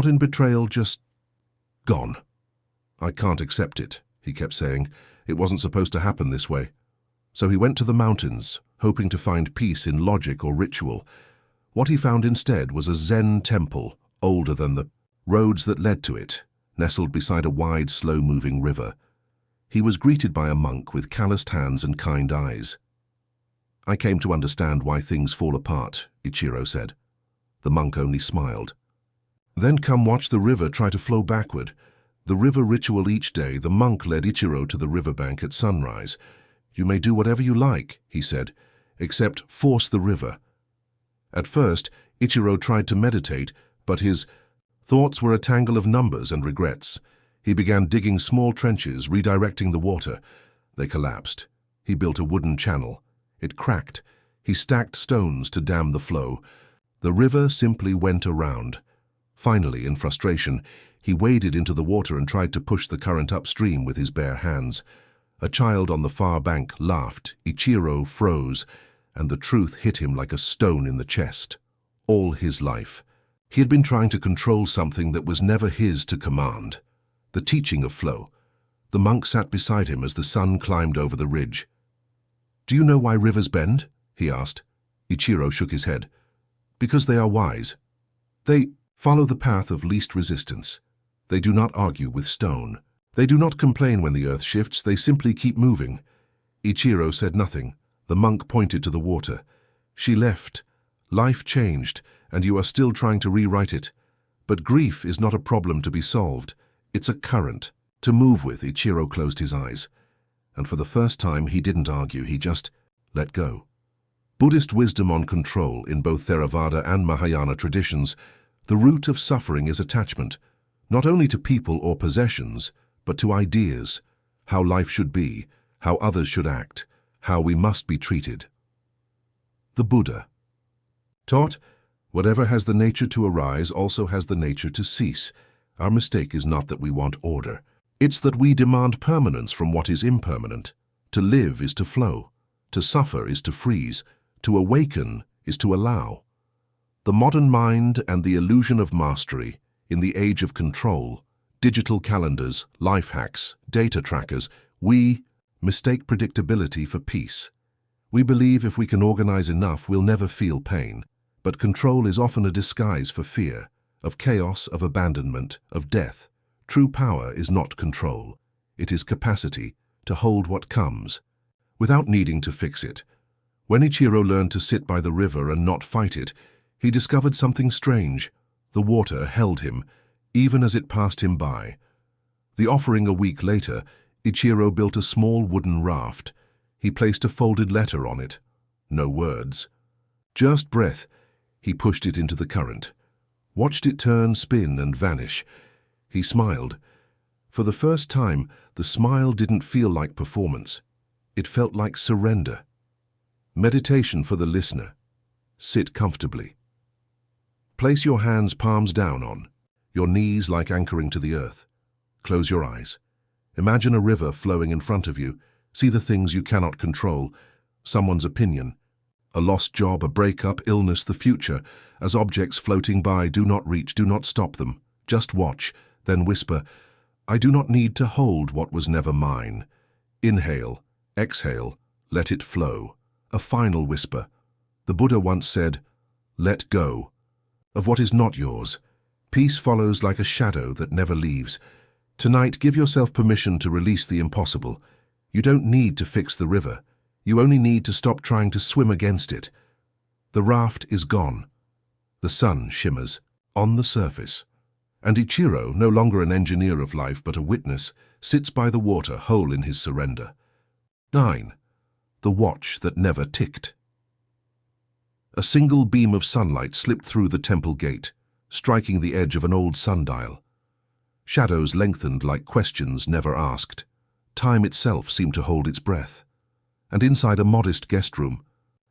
in betrayal, just gone. "I can't accept it," he kept saying. "It wasn't supposed to happen this way." So he went to the mountains, hoping to find peace in logic or ritual. What he found instead was a Zen temple, older than the roads that led to it, nestled beside a wide, slow-moving river. He was greeted by a monk with calloused hands and kind eyes. "I came to understand why things fall apart," Ichiro said. The monk only smiled. "Then come watch the river try to flow backward." The river ritual each day, the monk led Ichiro to the riverbank at sunrise. "You may do whatever you like," he said, "except force the river." At first, Ichiro tried to meditate, but his thoughts were a tangle of numbers and regrets. He began digging small trenches, redirecting the water. They collapsed. He built a wooden channel. It cracked. He stacked stones to dam the flow. The river simply went around. Finally, in frustration, he waded into the water and tried to push the current upstream with his bare hands. A child on the far bank laughed. Ichiro froze, and the truth hit him like a stone in the chest. All his life, he had been trying to control something that was never his to command. The teaching of flow. The monk sat beside him as the sun climbed over the ridge. "Do you know why rivers bend?" he asked. Ichiro shook his head. "Because they are wise. They follow the path of least resistance. They do not argue with stone. They do not complain when the earth shifts, they simply keep moving." Ichiro said nothing. The monk pointed to the water. "She left. Life changed, and you are still trying to rewrite it. But grief is not a problem to be solved. It's a current to move with." Ichiro closed his eyes. And for the first time, he didn't argue, he just let go. Buddhist wisdom on control in both Theravada and Mahayana traditions, the root of suffering is attachment, not only to people or possessions, but to ideas, how life should be, how others should act, how we must be treated. The Buddha taught, whatever has the nature to arise also has the nature to cease. Our mistake is not that we want order. It's that we demand permanence from what is impermanent. To live is to flow. To suffer is to freeze. To awaken is to allow. The modern mind and the illusion of mastery, in the age of control, digital calendars, life hacks, data trackers, we mistake predictability for peace. We believe if we can organize enough, we'll never feel pain. But control is often a disguise for fear, of chaos, of abandonment, of death. True power is not control. It is capacity to hold what comes, without needing to fix it. When Ichiro learned to sit by the river and not fight it, he discovered something strange. The water held him, even as it passed him by. The offering a week later, Ichiro built a small wooden raft. He placed a folded letter on it. No words. Just breath. He pushed it into the current. Watched it turn, spin, and vanish. He smiled. For the first time, the smile didn't feel like performance. It felt like surrender. Meditation for the listener. Sit comfortably. Place your hands palms down on, your knees like anchoring to the earth. Close your eyes. Imagine a river flowing in front of you. See the things you cannot control, someone's opinion, a lost job, a breakup, illness, the future, as objects floating by. Do not reach, do not stop them. Just watch, then whisper, "I do not need to hold what was never mine." Inhale, exhale, let it flow. A final whisper. The Buddha once said, "Let go of what is not yours." Peace follows like a shadow that never leaves. Tonight, give yourself permission to release the impossible. You don't need to fix the river. You only need to stop trying to swim against it. The raft is gone. The sun shimmers on the surface. And Ichiro, no longer an engineer of life but a witness, sits by the water, whole in his surrender. 9. The watch that never ticked. A single beam of sunlight slipped through the temple gate, striking the edge of an old sundial. Shadows lengthened like questions never asked. Time itself seemed to hold its breath. And inside a modest guest room,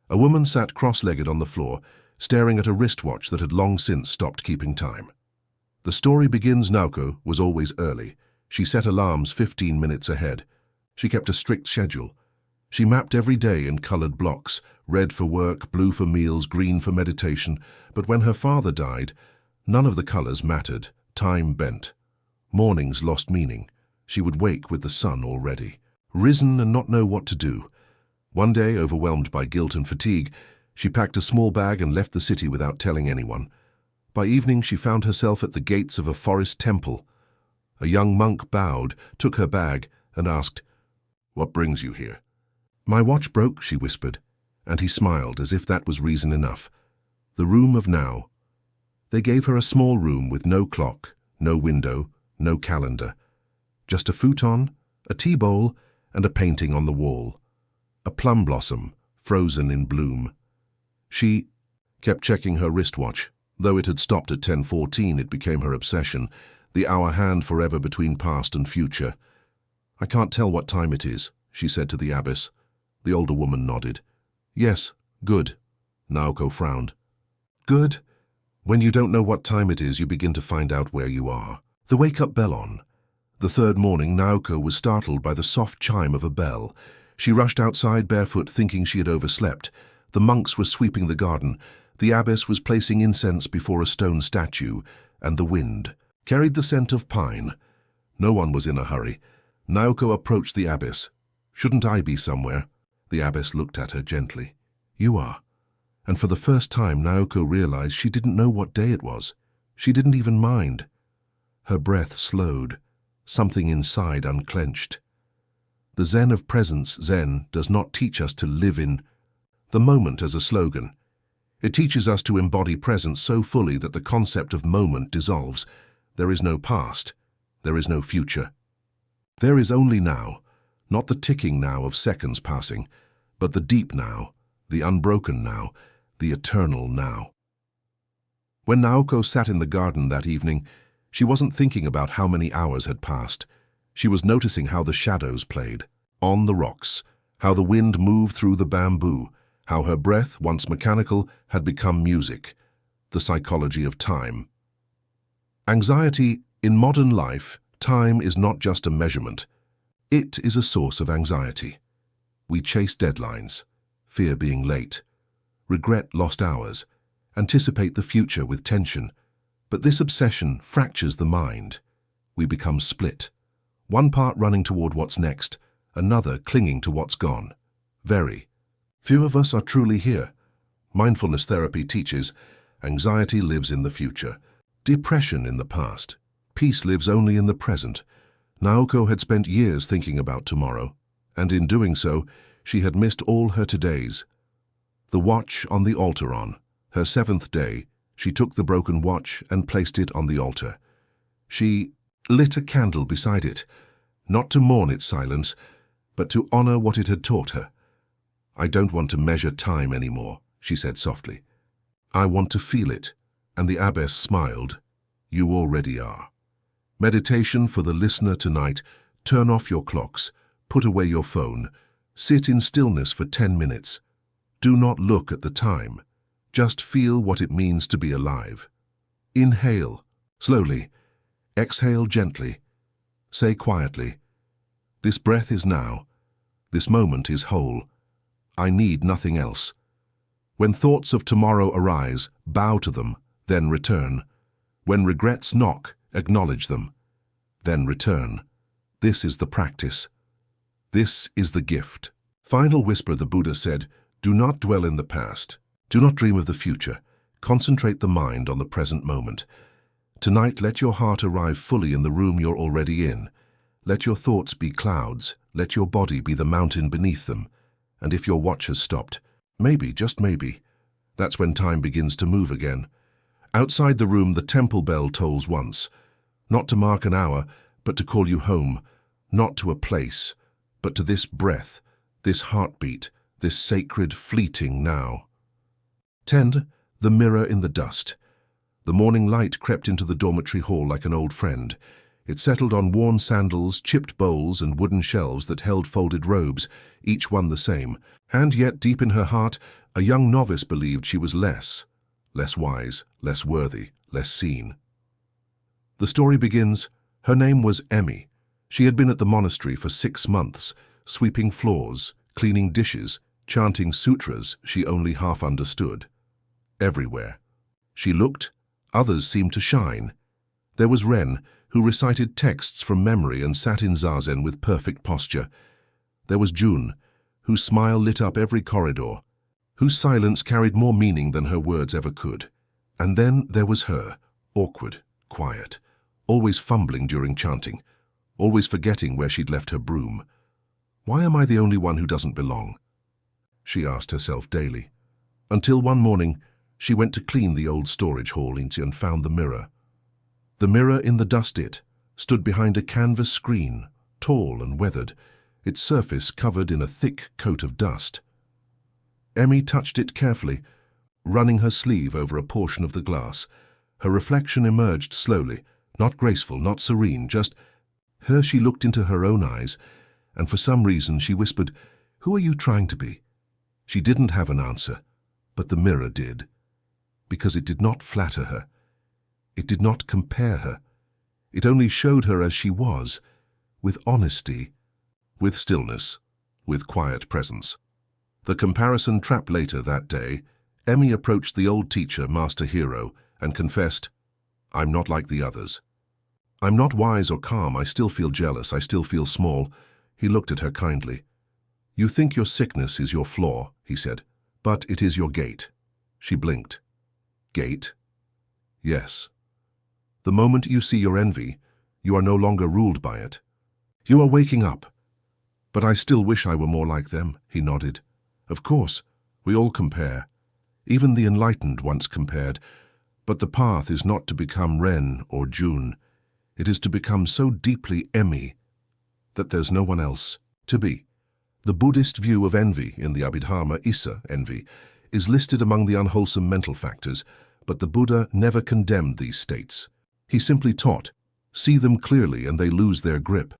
a woman sat cross-legged on the floor, staring at a wristwatch that had long since stopped keeping time. The story begins. Naoko was always early. She set alarms 15 minutes ahead. She kept a strict schedule. She mapped every day in colored blocks, red for work, blue for meals, green for meditation. But when her father died, none of the colors mattered. Time bent. Mornings lost meaning. She would wake with the sun already, risen and not know what to do. One day, overwhelmed by guilt and fatigue, she packed a small bag and left the city without telling anyone. By evening, she found herself at the gates of a forest temple. A young monk bowed, took her bag, and asked, "What brings you here?" "My watch broke," she whispered, and he smiled as if that was reason enough. The room of now. They gave her a small room with no clock, no window, no calendar. Just a futon, a tea bowl, and a painting on the wall. A plum blossom, frozen in bloom. She kept checking her wristwatch. Though it had stopped at 10:14, it became her obsession, the hour hand forever between past and future. "I can't tell what time it is," she said to the abbess. The older woman nodded. "Yes, good." Naoko frowned. "Good? When you don't know what time it is, you begin to find out where you are." The wake-up bell on. The third morning, Naoko was startled by the soft chime of a bell. She rushed outside barefoot, thinking she had overslept. The monks were sweeping the garden. The abbess was placing incense before a stone statue, and the wind carried the scent of pine. No one was in a hurry. Naoko approached the abbess. "Shouldn't I be somewhere?" The abbess looked at her gently. "You are." And for the first time, Naoko realized she didn't know what day it was. She didn't even mind. Her breath slowed. Something inside unclenched. The Zen of presence, Zen, does not teach us to live in the moment as a slogan. It teaches us to embody presence so fully that the concept of moment dissolves. There is no past. There is no future. There is only now, not the ticking now of seconds passing, but the deep now, the unbroken now, the eternal now. When Naoko sat in the garden that evening, she wasn't thinking about how many hours had passed. She was noticing how the shadows played on the rocks, how the wind moved through the bamboo, how her breath, once mechanical, had become music, the psychology of time. Anxiety in modern life, time is not just a measurement. It is a source of anxiety. We chase deadlines, fear being late, regret lost hours, anticipate the future with tension. But this obsession fractures the mind. We become split. One part running toward what's next, another clinging to what's gone. Very few of us are truly here. Mindfulness therapy teaches anxiety lives in the future, depression in the past. Peace lives only in the present. Naoko had spent years thinking about tomorrow, and in doing so, she had missed all her todays. The watch on the altar on, her 7th day, she took the broken watch and placed it on the altar. She lit a candle beside it, not to mourn its silence, but to honor what it had taught her. "I don't want to measure time anymore," she said softly. "I want to feel it." And the abbess smiled. "You already are." Meditation for the listener tonight. Turn off your clocks, put away your phone, sit in stillness for 10 minutes. Do not look at the time. Just feel what it means to be alive. Inhale, slowly. Exhale gently. Say quietly, "This breath is now. This moment is whole. I need nothing else." When thoughts of tomorrow arise, bow to them, then return. When regrets knock, acknowledge them, then return. This is the practice. This is the gift. Final whisper, the Buddha said, do not dwell in the past. Do not dream of the future. Concentrate the mind on the present moment. Tonight, let your heart arrive fully in the room you're already in. Let your thoughts be clouds. Let your body be the mountain beneath them. And if your watch has stopped, maybe, just maybe, that's when time begins to move again. Outside the room, the temple bell tolls once, not to mark an hour, but to call you home, not to a place, but to this breath, this heartbeat, this sacred, fleeting now. 10. The mirror in the dust. The morning light crept into the dormitory hall like an old friend. It settled on worn sandals, chipped bowls, and wooden shelves that held folded robes, each one the same. And yet, deep in her heart, a young novice believed she was less wise, less worthy, less seen. The story begins, her name was Emmy. She had been at the monastery for 6 months, sweeping floors, cleaning dishes, chanting sutras she only half understood. Everywhere. She looked, others seemed to shine. There was Ren, who recited texts from memory and sat in zazen with perfect posture. There was June, whose smile lit up every corridor, whose silence carried more meaning than her words ever could. And then there was her, awkward, quiet, always fumbling during chanting, always forgetting where she'd left her broom. Why am I the only one who doesn't belong? She asked herself daily. Until one morning, she went to clean the old storage hall and found the mirror. The mirror in the dust-it stood behind a canvas screen, tall and weathered, its surface covered in a thick coat of dust. Emmy touched it carefully, running her sleeve over a portion of the glass. Her reflection emerged slowly, not graceful, not serene, just her. She looked into her own eyes, and for some reason she whispered, "Who are you trying to be?" She didn't have an answer, but the mirror did, because it did not flatter her. It did not compare her. It only showed her as she was, with honesty, with stillness, with quiet presence. The comparison trap. Later that day, Emmy approached the old teacher, Master Hero, and confessed, "I'm not like the others. I'm not wise or calm. I still feel jealous. I still feel small." He looked at her kindly. "You think your sickness is your flaw," he said, "but it is your gate." She blinked. Gate? Yes. The moment you see your envy, you are no longer ruled by it. You are waking up. "But I still wish I were more like them," he nodded. "Of course, we all compare. Even the enlightened once compared. But the path is not to become Ren or June. It is to become so deeply Emmy that there's no one else to be." The Buddhist view of envy in the Abhidharma, Issa, envy, is listed among the unwholesome mental factors, but the Buddha never condemned these states. He simply taught, see them clearly and they lose their grip.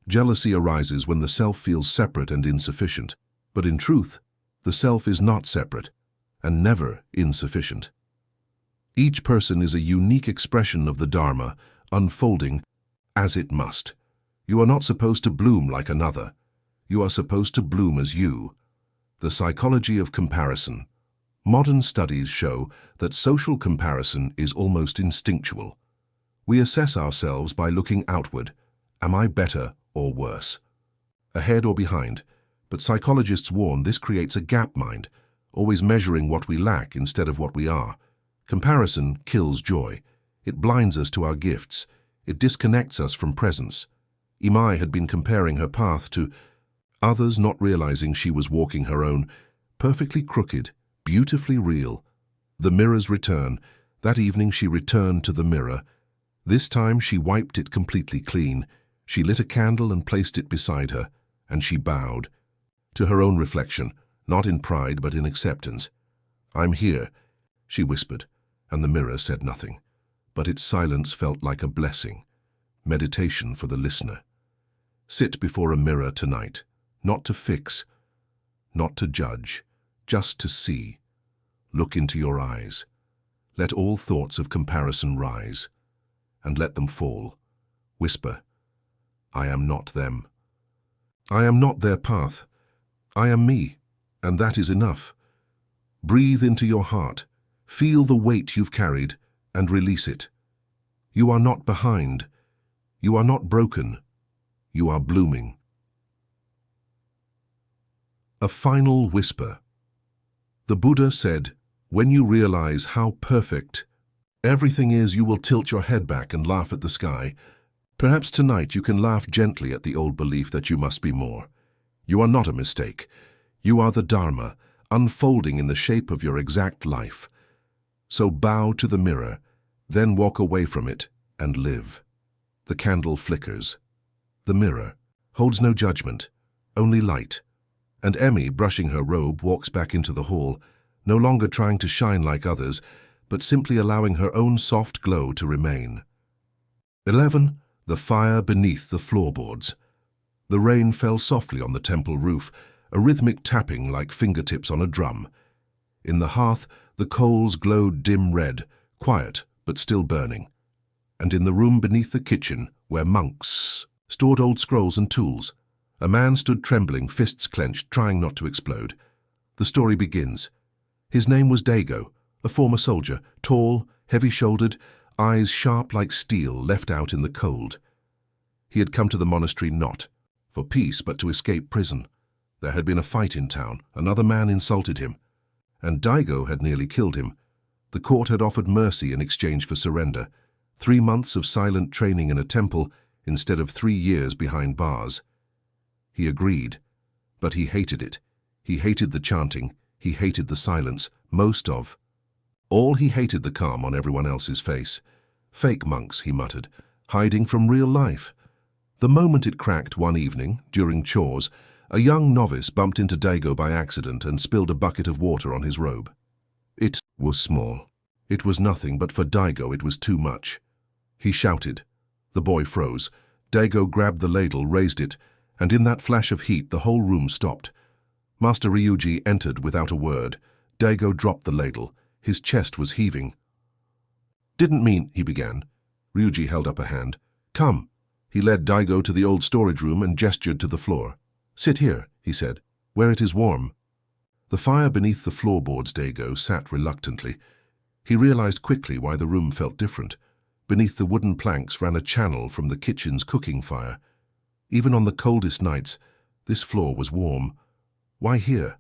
Jealousy arises when the self feels separate and insufficient, but in truth, the self is not separate and never insufficient. Each person is a unique expression of the Dharma, unfolding as it must. You are not supposed to bloom like another. You are supposed to bloom as you. The psychology of comparison. Modern studies show that social comparison is almost instinctual. We assess ourselves by looking outward. Am I better or worse? Ahead or behind? But psychologists warn this creates a gap mind, always measuring what we lack instead of what we are. Comparison kills joy. It blinds us to our gifts. It disconnects us from presence. Imai had been comparing her path to others, not realizing she was walking her own, perfectly crooked, beautifully real. The mirror's return. That evening she returned to the mirror. This time she wiped it completely clean. She lit a candle and placed it beside her, and she bowed. To her own reflection, not in pride but in acceptance. "I'm here," she whispered, and the mirror said nothing. But its silence felt like a blessing. Meditation for the listener. Sit before a mirror tonight, not to fix, not to judge, just to see. Look into your eyes. Let all thoughts of comparison rise, and let them fall. Whisper, "I am not them. I am not their path. I am me, and that is enough." Breathe into your heart. Feel the weight you've carried, and release it. You are not behind. You are not broken. You are blooming. A final whisper. The Buddha said, when you realize how perfect everything is, you will tilt your head back and laugh at the sky. Perhaps tonight you can laugh gently at the old belief that you must be more. You are not a mistake. You are the Dharma, unfolding in the shape of your exact life. So bow to the mirror, then walk away from it and live. The candle flickers. The mirror holds no judgment, only light. And Emmy, brushing her robe, walks back into the hall, no longer trying to shine like others, but simply allowing her own soft glow to remain. 11. The fire beneath the floorboards. The rain fell softly on the temple roof, a rhythmic tapping like fingertips on a drum. In the hearth, the coals glowed dim red, quiet but still burning. And in the room beneath the kitchen, where monks stored old scrolls and tools. A man stood trembling, fists clenched, trying not to explode. The story begins. His name was Dago, a former soldier, tall, heavy-shouldered, eyes sharp like steel, left out in the cold. He had come to the monastery not for peace, but to escape prison. There had been a fight in town. Another man insulted him, and Dago had nearly killed him. The court had offered mercy in exchange for surrender. 3 months of silent training in a temple instead of 3 years behind bars. He agreed, but he hated it. He hated the chanting. He hated the silence. Most of all, he hated the calm on everyone else's face. Fake monks, he muttered, hiding from real life. The moment it cracked one evening, during chores, a young novice bumped into Dago by accident and spilled a bucket of water on his robe. It was small. It was nothing, but for Dago it was too much. He shouted. The boy froze. Dago grabbed the ladle, raised it, and in that flash of heat the whole room stopped. Master Ryuji entered without a word. Dago dropped the ladle. His chest was heaving. "Didn't mean," he began. Ryuji held up a hand. "Come." He led Dago to the old storage room and gestured to the floor. "Sit here," he said, "where it is warm." The fire beneath the floorboards. Dago sat reluctantly. He realized quickly why the room felt different. Beneath the wooden planks ran a channel from the kitchen's cooking fire. Even on the coldest nights, this floor was warm. "Why here?"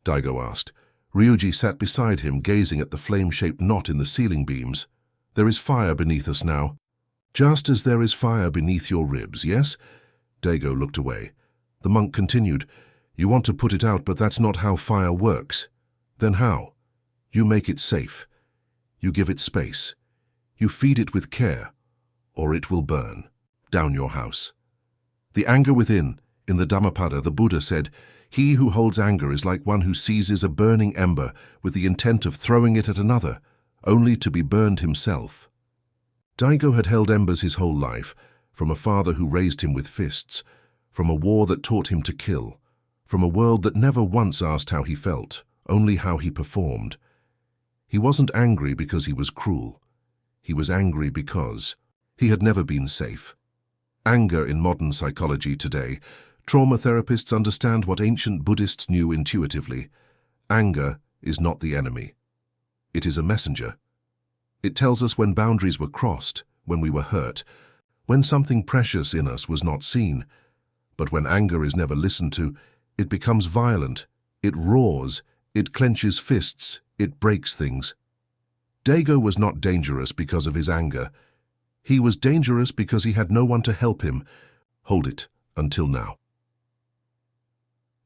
Dago asked. Ryuji sat beside him, gazing at the flame-shaped knot in the ceiling beams. "There is fire beneath us now. Just as there is fire beneath your ribs, yes?" Dago looked away. The monk continued. "You want to put it out, but that's not how fire works." "Then how?" "You make it safe. You give it space. You feed it with care, or it will burn down your house." The anger within. In the Dhammapada, the Buddha said, "He who holds anger is like one who seizes a burning ember with the intent of throwing it at another, only to be burned himself." Dago had held embers his whole life, from a father who raised him with fists, from a war that taught him to kill, from a world that never once asked how he felt, only how he performed. He wasn't angry because he was cruel. He was angry because he had never been safe. Anger in modern psychology today. Trauma therapists understand what ancient Buddhists knew intuitively. Anger is not the enemy. It is a messenger. It tells us when boundaries were crossed, when we were hurt, when something precious in us was not seen. But when anger is never listened to, it becomes violent. It roars. It clenches fists. It breaks things. Dago was not dangerous because of his anger. He was dangerous because he had no one to help him hold it until now.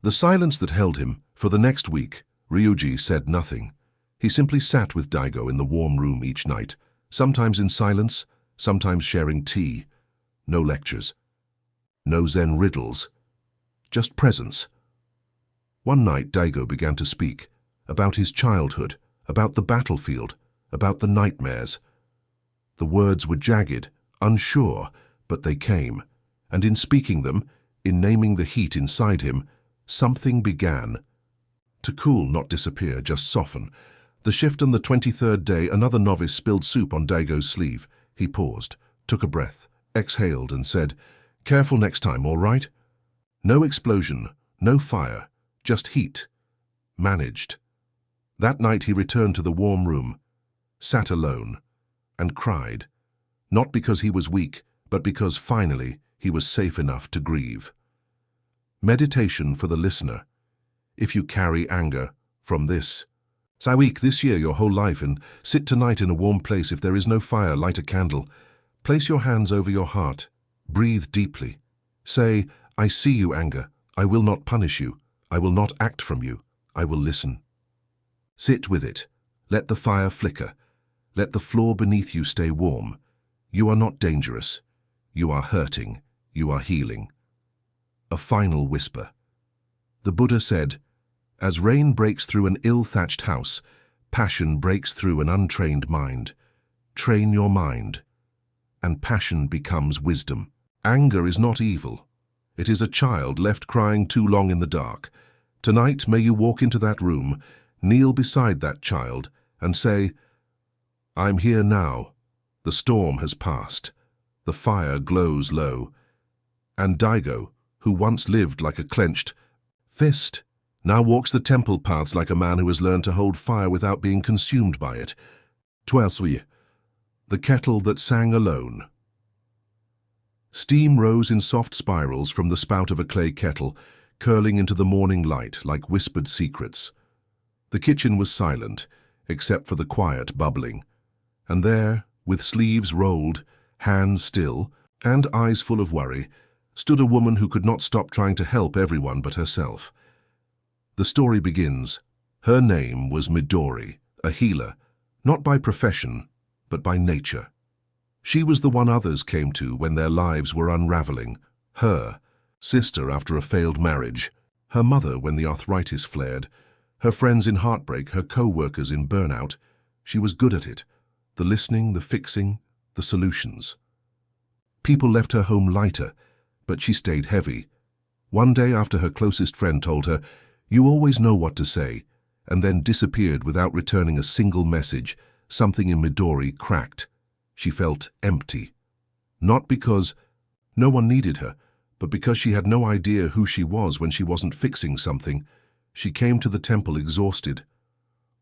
The silence that held him. For the next week, Ryuji said nothing. He simply sat with Dago in the warm room each night, sometimes in silence, sometimes sharing tea. No lectures. No Zen riddles. Just presence. One night Dago began to speak, about his childhood, about the battlefield, about the nightmares. The words were jagged, unsure, but they came, and in speaking them, in naming the heat inside him, something began. To cool, not disappear, just soften. The shift on the 23rd day, another novice spilled soup on Dago's sleeve. He paused, took a breath, exhaled and said, "Careful next time, all right?" No explosion, no fire, just heat. Managed. That night he returned to the warm room, sat alone, and cried. Not because he was weak, but because finally he was safe enough to grieve. Meditation for the listener. If you carry anger from this, say week this year your whole life and sit tonight in a warm place. If there is no fire, light a candle. Place your hands over your heart. Breathe deeply. Say, "I see you, anger. I will not punish you. I will not act from you. I will listen." Sit with it. Let the fire flicker. Let the floor beneath you stay warm. You are not dangerous. You are hurting. You are healing. A final whisper. The Buddha said, "As rain breaks through an ill-thatched house, passion breaks through an untrained mind. Train your mind, and passion becomes wisdom." Anger is not evil. It is a child left crying too long in the dark. Tonight, may you walk into that room, kneel beside that child, and say, "I'm here now. The storm has passed. The fire glows low. And Daigo, who once lived like a clenched fist, now walks the temple paths like a man who has learned to hold fire without being consumed by it. 12. The kettle that sang alone. Steam rose in soft spirals from the spout of a clay kettle, curling into the morning light like whispered secrets. The kitchen was silent, except for the quiet bubbling. And there, with sleeves rolled, hands still, and eyes full of worry, stood a woman who could not stop trying to help everyone but herself. The story begins. Her name was Midori, a healer, not by profession, but by nature. She was the one others came to when their lives were unraveling. Her sister after a failed marriage, her mother when the arthritis flared, her friends in heartbreak, her co-workers in burnout. She was good at it. The listening, the fixing, the solutions. People left her home lighter, but she stayed heavy. One day after her closest friend told her, "You always know what to say," and then disappeared without returning a single message, something in Midori cracked. She felt empty. Not because no one needed her, but because she had no idea who she was when she wasn't fixing something. She came to the temple exhausted.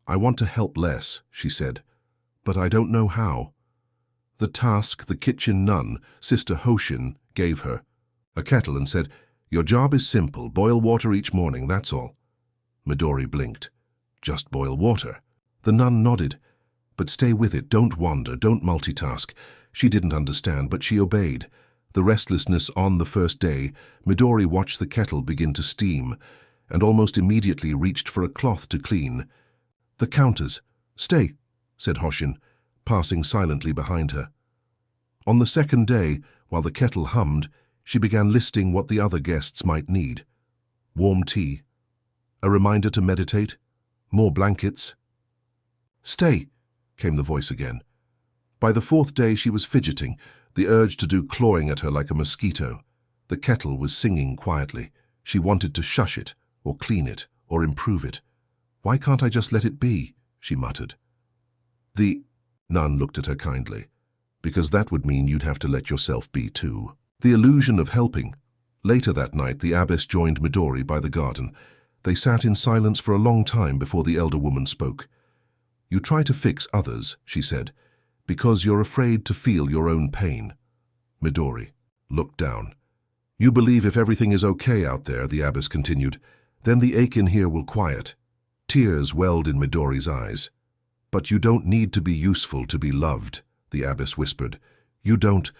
"I want to help less," she said, "but I don't know how." The task the kitchen nun, Sister Hoshin, gave her, a kettle, and said, "Your job is simple, boil water each morning, that's all." Midori blinked. "Just boil water?" The nun nodded. "But stay with it, don't wander, don't multitask." She didn't understand, but she obeyed. The restlessness on the first day, Midori watched the kettle begin to steam, and almost immediately reached for a cloth to clean. "The counters. Stay," said Hoshin, passing silently behind her. On the second day, while the kettle hummed, she began listing what the other guests might need. Warm tea. A reminder to meditate. More blankets. "Stay," came the voice again. By the fourth day she was fidgeting, the urge to do clawing at her like a mosquito. The kettle was singing quietly. She wanted to shush it, or clean it, or improve it. "Why can't I just let it be?" she muttered. The nun looked at her kindly. "Because that would mean you'd have to let yourself be too." The illusion of helping. Later that night, the abbess joined Midori by the garden. They sat in silence for a long time before the elder woman spoke. "You try to fix others," she said, "because you're afraid to feel your own pain." Midori looked down. "You believe if everything is okay out there," the abbess continued, "then the ache in here will quiet." Tears welled in Midori's eyes. "But you don't need to be useful to be loved," the abbess whispered. "You don't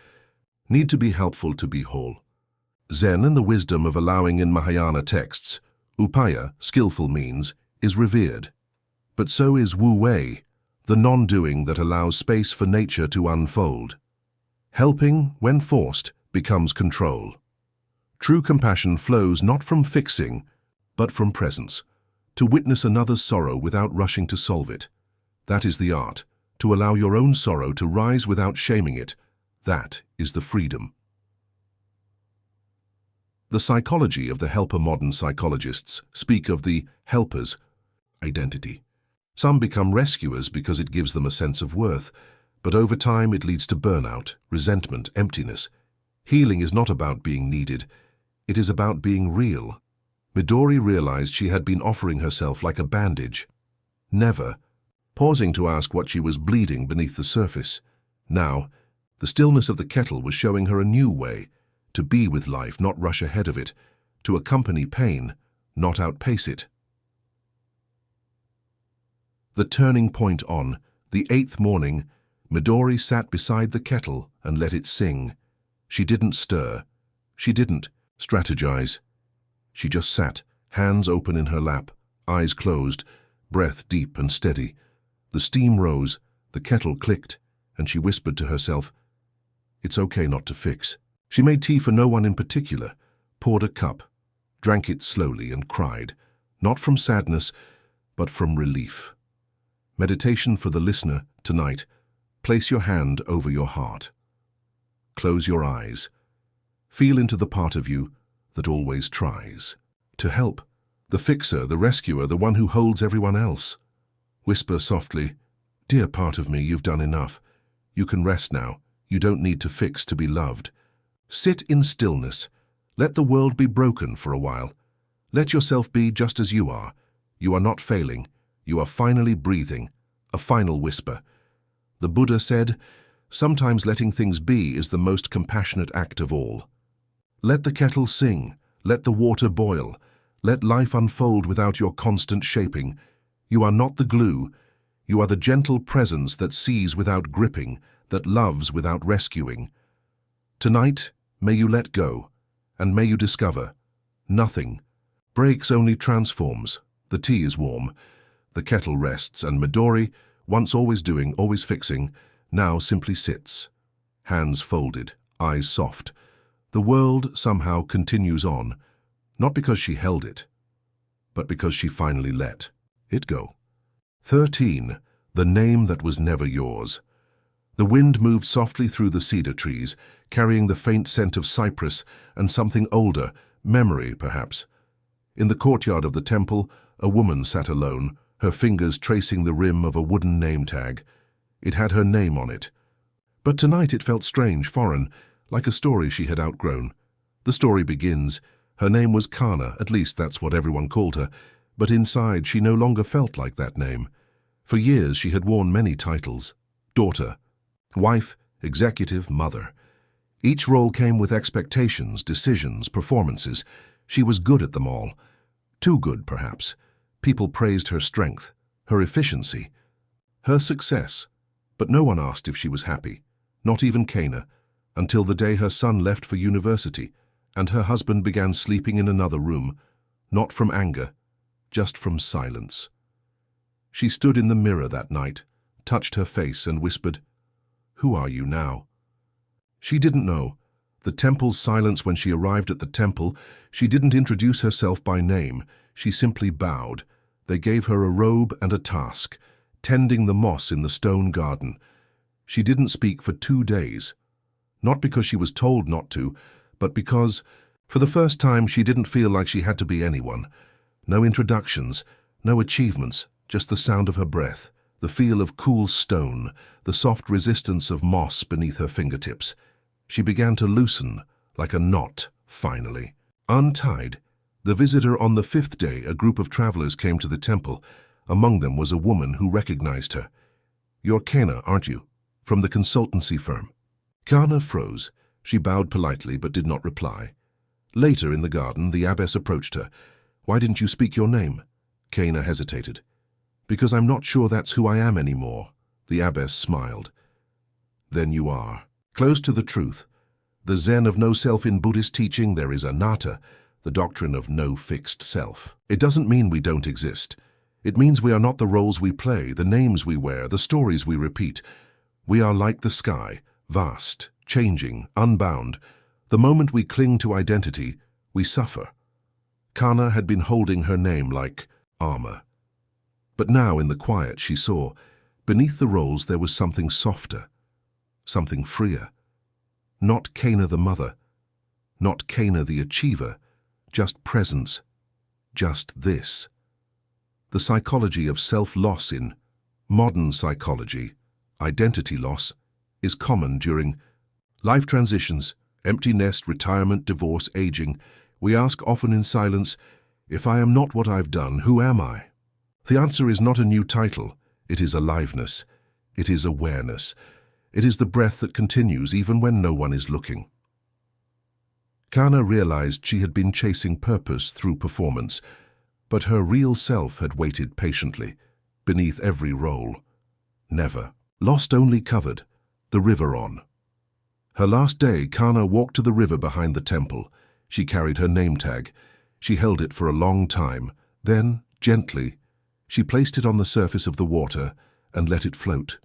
need to be helpful to be whole." Zen and the wisdom of allowing in Mahayana texts, upaya, skillful means, is revered. But so is wu-wei, the non-doing that allows space for nature to unfold. Helping, when forced, becomes control. True compassion flows not from fixing, but from presence, to witness another's sorrow without rushing to solve it. That is the art, to allow your own sorrow to rise without shaming it. That is the freedom. The psychology of the helper modern psychologists speak of the helper's identity. Some become rescuers because it gives them a sense of worth, but over time it leads to burnout, resentment, emptiness. Healing is not about being needed, it is about being real. Midori realized she had been offering herself like a bandage. Never, pausing to ask what she was bleeding beneath the surface. Now, the stillness of the kettle was showing her a new way, to be with life, not rush ahead of it, to accompany pain, not outpace it. The turning point on, the 8th morning, Midori sat beside the kettle and let it sing. She didn't stir. She didn't strategize. She just sat, hands open in her lap, eyes closed, breath deep and steady. The steam rose, the kettle clicked, and she whispered to herself, "It's okay not to fix." She made tea for no one in particular, poured a cup, drank it slowly and cried, not from sadness, but from relief. Meditation for the listener tonight. Place your hand over your heart. Close your eyes. Feel into the part of you that always tries to help, the fixer, the rescuer, the one who holds everyone else. Whisper softly, "Dear part of me, you've done enough. You can rest now. You don't need to fix to be loved." Sit in stillness, Let the world be broken for a while. Let yourself be just as you are. You are not failing. You are finally breathing. A final whisper. The Buddha said, "Sometimes letting things be is the most compassionate act of all." Let the kettle sing. Let the water boil. Let life unfold without your constant shaping. You are not the glue. You are the gentle presence that sees without gripping, that loves without rescuing. Tonight, may you let go, and may you discover nothing breaks, only transforms. The tea is warm, the kettle rests, and Midori, once always doing, always fixing, now simply sits, hands folded, eyes soft. The world somehow continues on, not because she held it, but because she finally let it go. 13. The name that was never yours. The wind moved softly through the cedar trees, carrying the faint scent of cypress and something older, memory perhaps. In the courtyard of the temple, a woman sat alone, her fingers tracing the rim of a wooden name tag. It had her name on it. But tonight it felt strange, foreign, like a story she had outgrown. The story begins. Her name was Kana, at least that's what everyone called her, but inside she no longer felt like that name. For years she had worn many titles. Daughter, wife, executive, mother. Each role came with expectations, decisions, performances. She was good at them all. Too good, perhaps. People praised her strength, her efficiency, her success. But no one asked if she was happy, not even Kana, until the day her son left for university and her husband began sleeping in another room, not from anger, just from silence. She stood in the mirror that night, touched her face and whispered, "Who are you now?" She didn't know. The temple's silence when she arrived at the temple, she didn't introduce herself by name. She simply bowed. They gave her a robe and a task, tending the moss in the stone garden. She didn't speak for 2 days. Not because she was told not to, but because, for the first time, she didn't feel like she had to be anyone. No introductions, no achievements, just the sound of her breath, the feel of cool stone, the soft resistance of moss beneath her fingertips. She began to loosen, like a knot, finally. Untied, the visitor on the 5th day, a group of travelers came to the temple. Among them was a woman who recognized her. "You're Kana, aren't you? From the consultancy firm." Kana froze. She bowed politely but did not reply. Later in the garden, the abbess approached her. "Why didn't you speak your name?" Kana hesitated. "Because I'm not sure that's who I am anymore." The abbess smiled. "Then you are. Close to the truth. The Zen of no self in Buddhist teaching, there is anatta, the doctrine of no fixed self. It doesn't mean we don't exist. It means we are not the roles we play, the names we wear, the stories we repeat. We are like the sky, vast, changing, unbound. The moment we cling to identity, we suffer. Kana had been holding her name like armor. But now in the quiet she saw, beneath the roles there was something softer, something freer. Not Kana the mother, not Kana the achiever, just presence, just this. The psychology of self-loss in modern psychology, identity loss, is common during life transitions, empty nest, retirement, divorce, aging. We ask often in silence, if I am not what I've done, who am I? The answer is not a new title. It is aliveness. It is awareness. It is the breath that continues even when no one is looking. Kana realized she had been chasing purpose through performance, but her real self had waited patiently, beneath every role. Never. Lost only covered. The river on. Her last day, Kana walked to the river behind the temple. She carried her name tag. She held it for a long time. Then, gently, she placed it on the surface of the water and let it float.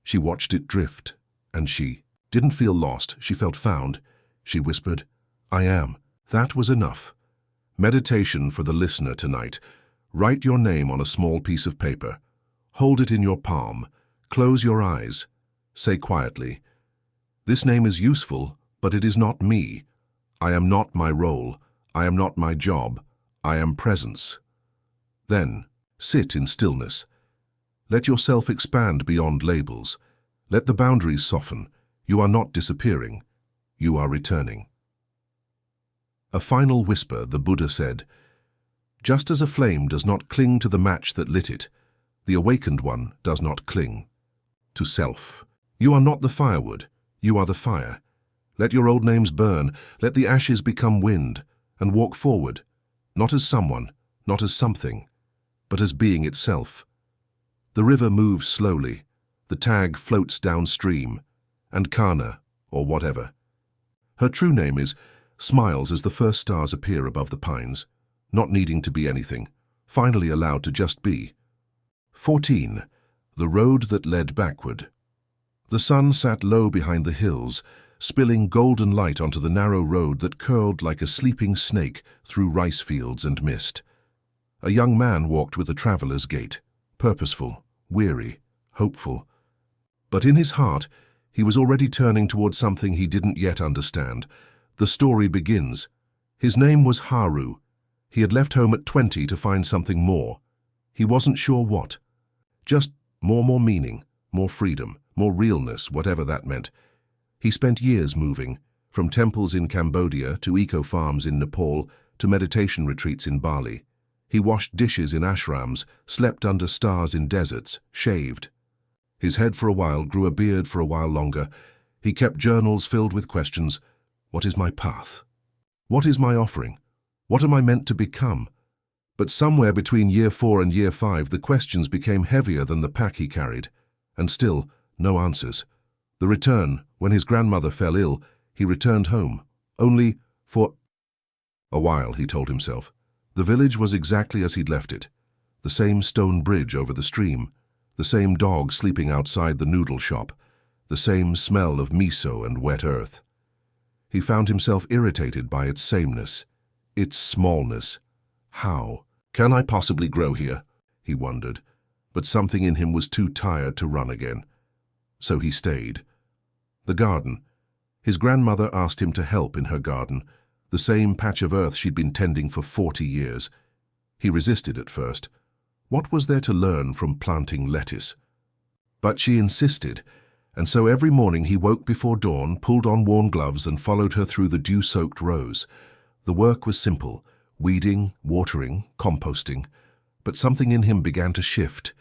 She watched it drift, and she didn't feel lost. She felt found. She whispered, "I am." That was enough. Meditation for the listener tonight. Write your name on a small piece of paper. Hold it in your palm. Close your eyes. Say quietly, "This name is useful, but it is not me. I am not my role. I am not my job. I am presence." Then, sit in stillness. Let yourself expand beyond labels. Let the boundaries soften. You are not disappearing. You are returning. A final whisper, the Buddha said, "Just as a flame does not cling to the match that lit it, the awakened one does not cling to self. You are not the firewood, you are the fire. Let your old names burn, let the ashes become wind, and walk forward, not as someone, not as something, but as being itself." The river moves slowly, the tag floats downstream, and Kana, or whatever. Her true name is, smiles as the first stars appear above the pines, not needing to be anything, finally allowed to just be. 14. The road that led backward. The sun sat low behind the hills, spilling golden light onto the narrow road that curled like a sleeping snake through rice fields and mist. A young man walked with a traveler's gait, purposeful, weary, hopeful. But in his heart, he was already turning towards something he didn't yet understand. The story begins. His name was Haru. He had left home at 20 to find something more. He wasn't sure what. Just more meaning, more freedom, more realness, whatever that meant. He spent years moving, from temples in Cambodia to eco-farms in Nepal to meditation retreats in Bali. He washed dishes in ashrams, slept under stars in deserts, shaved. His head for a while grew a beard for a while longer. He kept journals filled with questions. What is my path? What is my offering? What am I meant to become? But somewhere between year 4 and year 5, the questions became heavier than the pack he carried. And still, no answers. The return, when his grandmother fell ill, he returned home. Only for a while, he told himself. The village was exactly as he'd left it. The same stone bridge over the stream. The same dog sleeping outside the noodle shop. The same smell of miso and wet earth. He found himself irritated by its sameness, its smallness. How can I possibly grow here? He wondered, but something in him was too tired to run again. So he stayed. The garden. His grandmother asked him to help in her garden, the same patch of earth she'd been tending for 40 years. He resisted at first. What was there to learn from planting lettuce? But she insisted, and so every morning he woke before dawn, pulled on worn gloves and followed her through the dew-soaked rows. The work was simple, weeding, watering, composting, but something in him began to shift.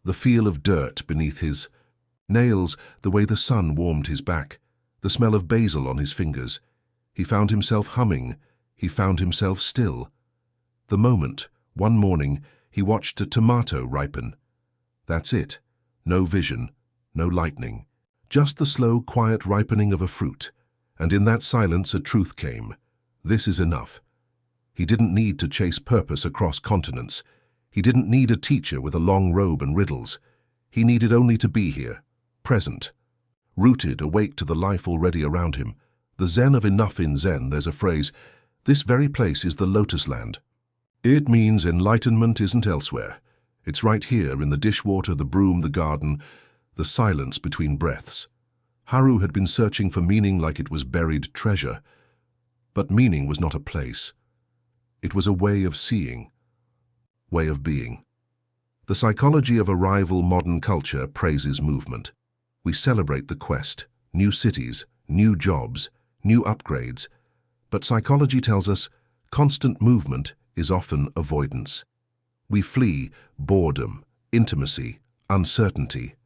The feel of dirt beneath his nails, the way the sun warmed his back, the smell of basil on his fingers. He found himself humming, he found himself still. The moment, one morning, he watched a tomato ripen. That's it. No vision, no lightning. Just the slow, quiet ripening of a fruit. And in that silence a truth came. This is enough. He didn't need to chase purpose across continents. He didn't need a teacher with a long robe and riddles. He needed only to be here, present, rooted, awake to the life already around him. The Zen of enough in Zen, there's a phrase, this very place is the lotus land. It means enlightenment isn't elsewhere. It's right here in the dishwater, the broom, the garden, the silence between breaths. Haru had been searching for meaning like it was buried treasure. But meaning was not a place. It was a way of seeing, way of being. The psychology of arrival modern culture praises movement. We celebrate the quest, new cities, new jobs, new upgrades. But psychology tells us constant movement is often avoidance. We flee boredom, intimacy, uncertainty.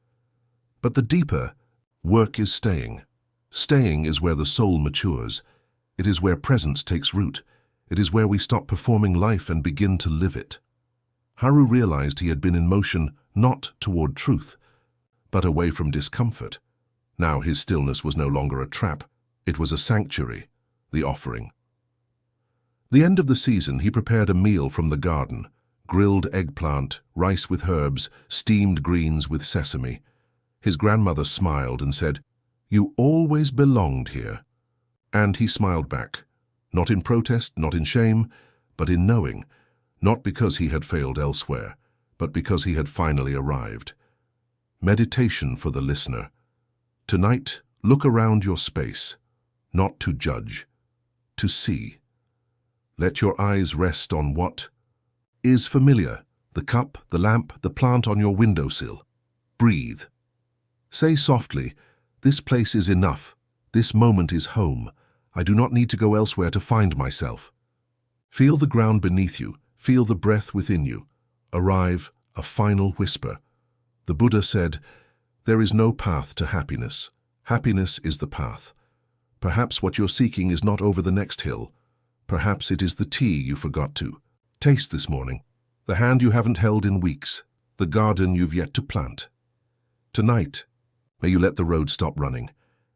But the deeper work is staying. Staying is where the soul matures. It is where presence takes root. It is where we stop performing life and begin to live it. Haru realized he had been in motion not toward truth, but away from discomfort. Now his stillness was no longer a trap. It was a sanctuary, the offering. The end of the season, he prepared a meal from the garden, grilled eggplant, rice with herbs, steamed greens with sesame. His grandmother smiled and said, "You always belonged here." And he smiled back, not in protest, not in shame, but in knowing, not because he had failed elsewhere, but because he had finally arrived. Meditation for the listener. Tonight, look around your space, not to judge, to see. Let your eyes rest on what is familiar, the cup, the lamp, the plant on your windowsill. Breathe. Say softly, "This place is enough. This moment is home. I do not need to go elsewhere to find myself." Feel the ground beneath you, feel the breath within you. Arrive, a final whisper. The Buddha said, "There is no path to happiness. Happiness is the path. Perhaps what you're seeking is not over the next hill. Perhaps it is the tea you forgot to taste this morning, the hand you haven't held in weeks, the garden you've yet to plant. Tonight, may you let the road stop running.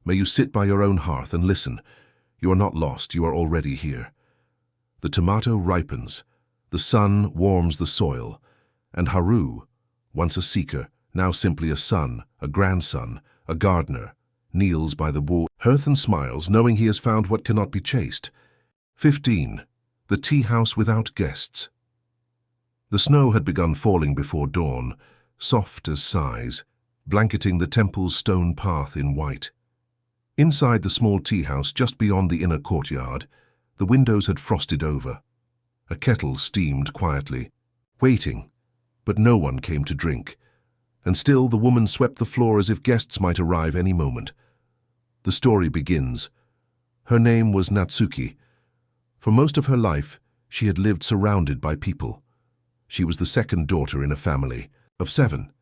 May you sit by your own hearth and listen. You are not lost, you are already here. The tomato ripens, the sun warms the soil, and Haru, once a seeker, now simply a son, a grandson, a gardener, kneels by the hearth and smiles, knowing he has found what cannot be chased. 15. The tea house without guests. The snow had begun falling before dawn, soft as sighs, blanketing the temple's stone path in white. Inside the small tea house just beyond the inner courtyard, the windows had frosted over. A kettle steamed quietly, waiting, but no one came to drink. And still the woman swept the floor as if guests might arrive any moment. The story begins. Her name was Natsuki. For most of her life, she had lived surrounded by people. She was the second daughter in a family of 7,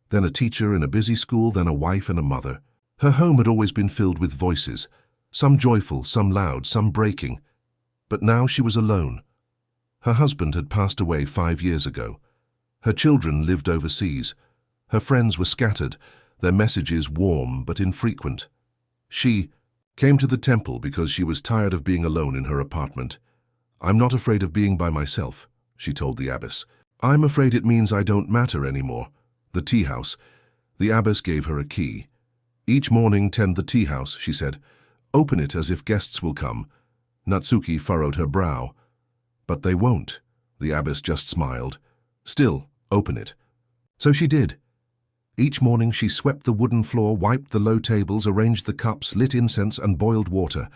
then a teacher in a busy school, then a wife and a mother. Her home had always been filled with voices, some joyful, some loud, some breaking. But now she was alone. Her husband had passed away 5 years ago. Her children lived overseas. Her friends were scattered, their messages warm but infrequent. She came to the temple because she was tired of being alone in her apartment. "I'm not afraid of being by myself," she told the abbess. "I'm afraid it means I don't matter anymore." The tea house. The abbess gave her a key. "Each morning tend the tea house," she said. "Open it as if guests will come." Natsuki furrowed her brow. "But they won't," the abbess just smiled. "Still, open it." So she did. Each morning she swept the wooden floor, wiped the low tables, arranged the cups, lit incense and boiled water.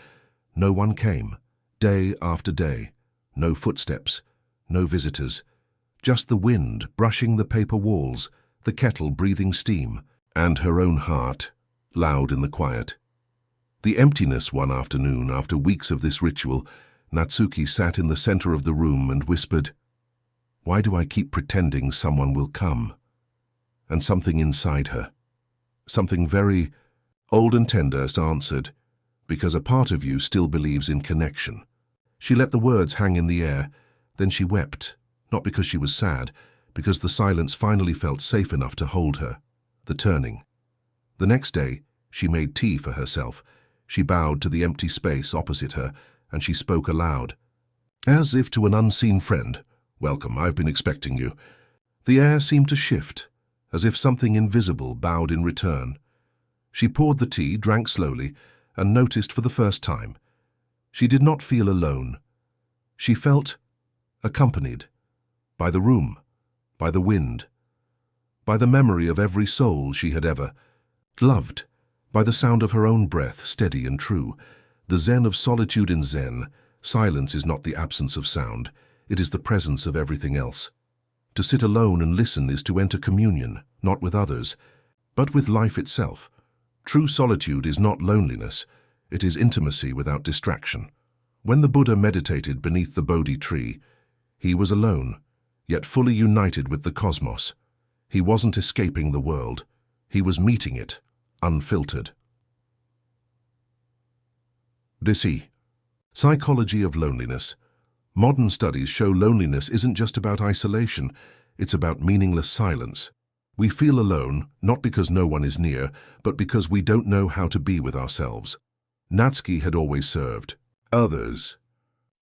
No one came. Day after day. No footsteps. No visitors. Just the wind brushing the paper walls, the kettle breathing steam, and her own heart, loud in the quiet. The emptiness one afternoon, after weeks of this ritual, Natsuki sat in the center of the room and whispered, "Why do I keep pretending someone will come?" And something inside her, something very old and tender, answered, "Because a part of you still believes in connection." She let the words hang in the air, then she wept, not because she was sad, because the silence finally felt safe enough to hold her. The turning. The next day, she made tea for herself. She bowed to the empty space opposite her, and she spoke aloud. As if to an unseen friend, "Welcome, I've been expecting you." The air seemed to shift, as if something invisible bowed in return. She poured the tea, drank slowly, and noticed for the first time. She did not feel alone. She felt accompanied by the room, by the wind, by the memory of every soul she had ever loved, by the sound of her own breath, steady and true. The zen of solitude in Zen, silence is not the absence of sound, it is the presence of everything else. To sit alone and listen is to enter communion, not with others, but with life itself. True solitude is not loneliness, it is intimacy without distraction. When the Buddha meditated beneath the Bodhi tree, he was alone, yet fully united with the cosmos. He wasn't escaping the world, he was meeting it, unfiltered. Disi. Psychology of loneliness. Modern studies show loneliness isn't just about isolation, it's about meaningless silence. We feel alone, not because no one is near, but because we don't know how to be with ourselves. Natsuki had always served others.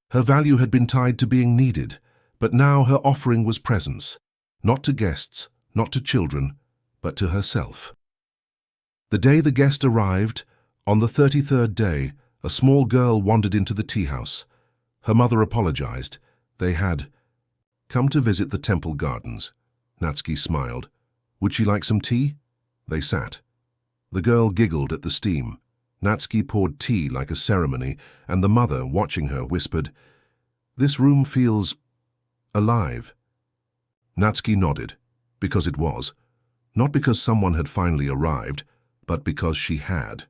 Her value had been tied to being needed, but now her offering was presence, not to guests, not to children, but to herself. The day the guest arrived, on the 33rd day, a small girl wandered into the tea house. Her mother apologized. They had come to visit the temple gardens. Natsuki smiled. Would she like some tea? They sat. The girl giggled at the steam. Natsuki poured tea like a ceremony, and the mother, watching her, whispered, "This room feels alive." Natsuki nodded, because it was. Not because someone had finally arrived, but because she had.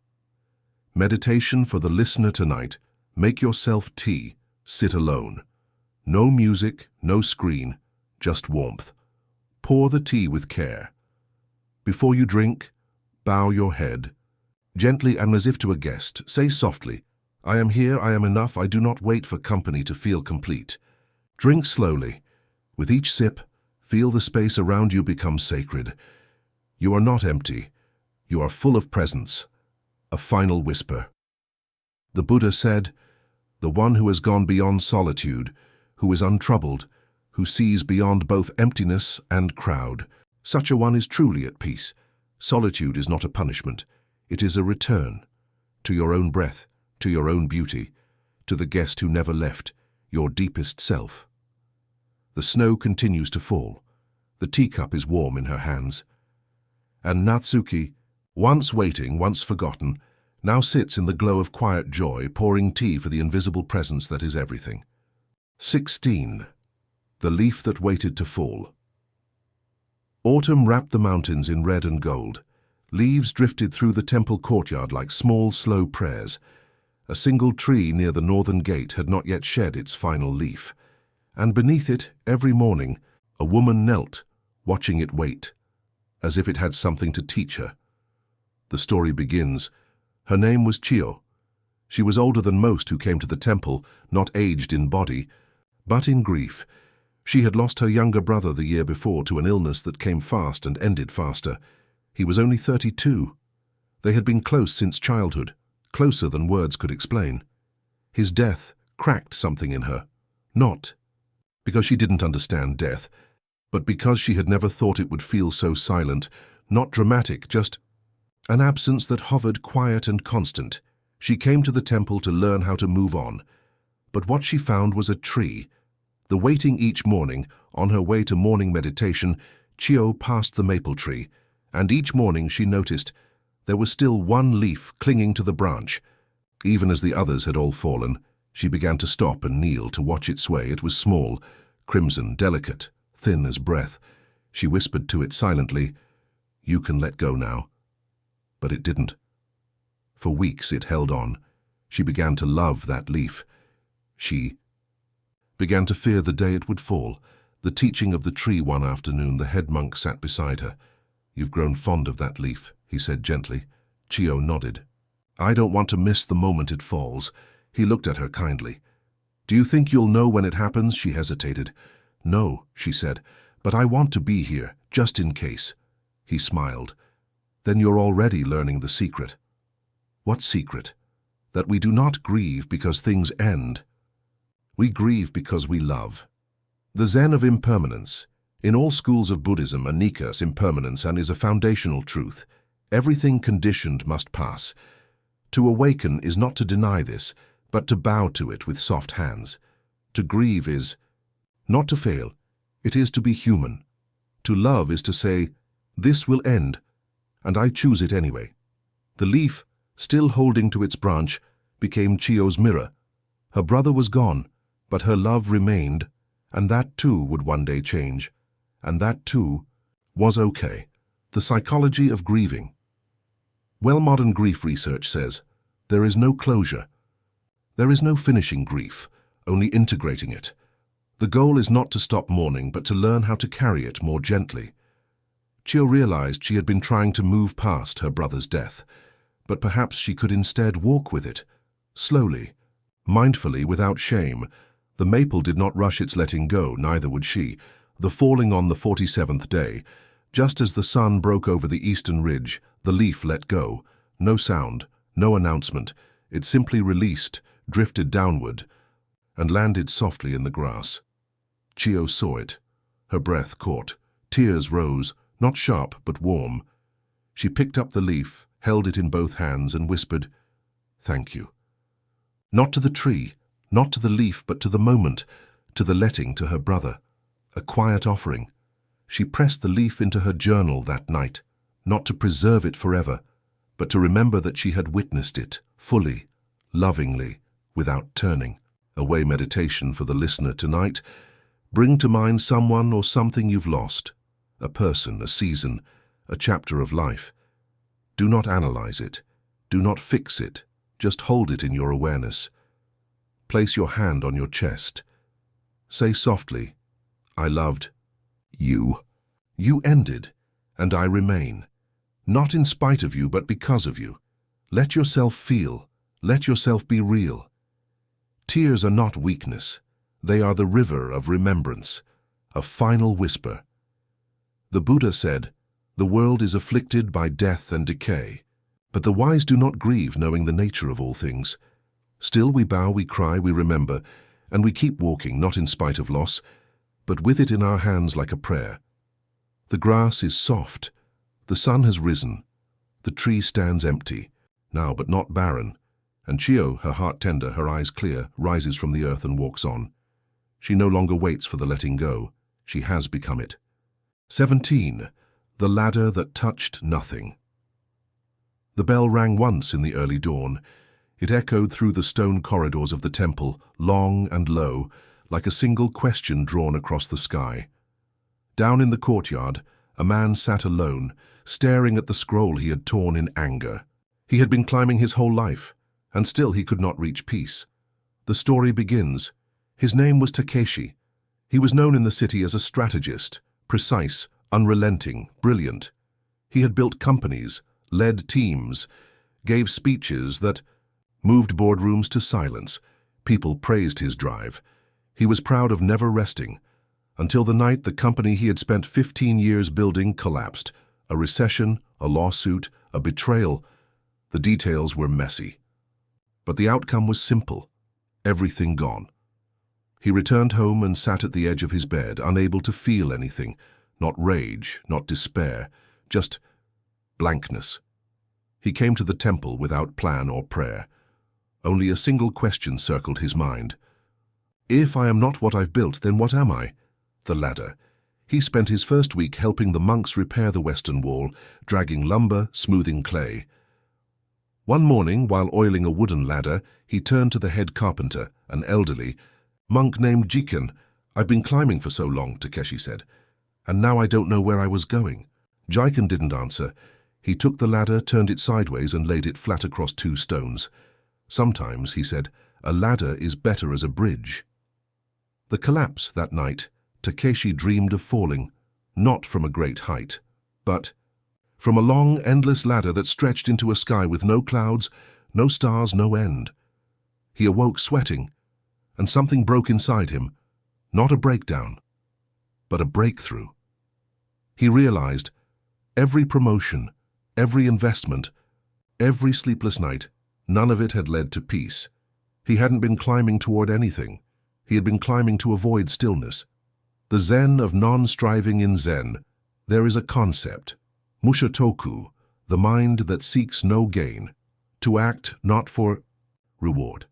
Meditation for the listener tonight. Make yourself tea. Sit alone. No music, no screen, just warmth. Pour the tea with care. Before you drink, bow your head. Gently and as if to a guest, say softly, "I am here, I am enough, I do not wait for company to feel complete." Drink slowly. With each sip, feel the space around you become sacred. You are not empty. You are full of presence. A final whisper. The Buddha said, "The one who has gone beyond solitude, who is untroubled, who sees beyond both emptiness and crowd, such a one is truly at peace. Solitude is not a punishment. It is a return to your own breath, to your own beauty, to the guest who never left, your deepest self." The snow continues to fall. The teacup is warm in her hands. And Natsuki, once waiting, once forgotten, now sits in the glow of quiet joy, pouring tea for the invisible presence that is everything. 16. The leaf that waited to fall. Autumn wrapped the mountains in red and gold. Leaves drifted through the temple courtyard like small, slow prayers. A single tree near the northern gate had not yet shed its final leaf. And beneath it, every morning, a woman knelt, watching it wait, as if it had something to teach her. The story begins. Her name was Chio. She was older than most who came to the temple, not aged in body, but in grief. She had lost her younger brother the year before to an illness that came fast and ended faster. He was only 32. They had been close since childhood, closer than words could explain. His death cracked something in her, not because she didn't understand death, but because she had never thought it would feel so silent, not dramatic, just an absence that hovered quiet and constant. She came to the temple to learn how to move on, but what she found was a tree. The waiting each morning, on her way to morning meditation, Chio passed the maple tree, and each morning she noticed there was still one leaf clinging to the branch. Even as the others had all fallen, she began to stop and kneel to watch it sway. It was small, crimson, delicate, thin as breath. She whispered to it silently, "You can let go now." But it didn't. For weeks it held on. She began to love that leaf. She began to fear the day it would fall. The teaching of the tree one afternoon, the head monk sat beside her. "You've grown fond of that leaf," he said gently. Chio nodded. "I don't want to miss the moment it falls." He looked at her kindly. "Do you think you'll know when it happens?" She hesitated. "No," she said, "but I want to be here, just in case." He smiled. "Then you're already learning the secret." "What secret?" "That we do not grieve because things end. We grieve because we love." The Zen of impermanence. In all schools of Buddhism, anicca, impermanence, and is a foundational truth. Everything conditioned must pass. To awaken is not to deny this, but to bow to it with soft hands. To grieve is not to fail, it is to be human. To love is to say, "This will end, and I choose it anyway." The leaf, still holding to its branch, became Chio's mirror. Her brother was gone, but her love remained, and that too would one day change. And that too was okay. The psychology of grieving. Well, modern grief research says there is no closure. There is no finishing grief, only integrating it. The goal is not to stop mourning, but to learn how to carry it more gently. Chio realized she had been trying to move past her brother's death, but perhaps she could instead walk with it, slowly, mindfully, without shame. The maple did not rush its letting go, neither would she. The falling on the 47th day, just as the sun broke over the eastern ridge, the leaf let go. No sound, no announcement. It simply released, drifted downward, and landed softly in the grass. Chio saw it. Her breath caught. Tears rose, not sharp but warm. She picked up the leaf, held it in both hands, and whispered, "Thank you." Not to the tree, not to the leaf, but to the moment, to the letting, to her brother. A quiet offering. She pressed the leaf into her journal that night, not to preserve it forever, but to remember that she had witnessed it, fully, lovingly, without turning. Away meditation for the listener tonight. Bring to mind someone or something you've lost, a person, a season, a chapter of life. Do not analyze it. Do not fix it. Just hold it in your awareness. Place your hand on your chest. Say softly, I loved you. You ended, and I remain. Not in spite of you, but because of you. Let yourself feel. Let yourself be real. Tears are not weakness. They are the river of remembrance, a final whisper. The Buddha said, the world is afflicted by death and decay, but the wise do not grieve, knowing the nature of all things. Still we bow, we cry, we remember, and we keep walking, not in spite of loss, but with it in our hands like a prayer. The grass is soft. The sun has risen. The tree stands empty, now but not barren, and Chio, her heart tender, her eyes clear, rises from the earth and walks on. She no longer waits for the letting go. She has become it. 17. The ladder that touched nothing. The bell rang once in the early dawn. It echoed through the stone corridors of the temple, long and low, like a single question drawn across the sky. Down in the courtyard, a man sat alone, staring at the scroll he had torn in anger. He had been climbing his whole life, and still he could not reach peace. The story begins. His name was Takeshi. He was known in the city as a strategist, precise, unrelenting, brilliant. He had built companies, led teams, gave speeches that moved boardrooms to silence. People praised his drive. He was proud of never resting, until the night the company he had spent 15 years building collapsed. A recession, a lawsuit, a betrayal. The details were messy. But the outcome was simple. Everything gone. He returned home and sat at the edge of his bed, unable to feel anything. Not rage, not despair, just blankness. He came to the temple without plan or prayer. Only a single question circled his mind. If I am not what I've built, then what am I? The ladder. He spent his first week helping the monks repair the western wall, dragging lumber, smoothing clay. One morning, while oiling a wooden ladder, he turned to the head carpenter, an elderly monk named Jiken. I've been climbing for so long, Takeshi said, and now I don't know where I was going. Jiken didn't answer. He took the ladder, turned it sideways, and laid it flat across 2 stones. Sometimes, he said, a ladder is better as a bridge. The collapse that night, Takeshi dreamed of falling, not from a great height, but from a long, endless ladder that stretched into a sky with no clouds, no stars, no end. He awoke sweating, and something broke inside him, not a breakdown, but a breakthrough. He realized every promotion, every investment, every sleepless night, none of it had led to peace. He hadn't been climbing toward anything. He had been climbing to avoid stillness. The Zen of non-striving in Zen. There is a concept, Mushotoku, the mind that seeks no gain, to act not for reward,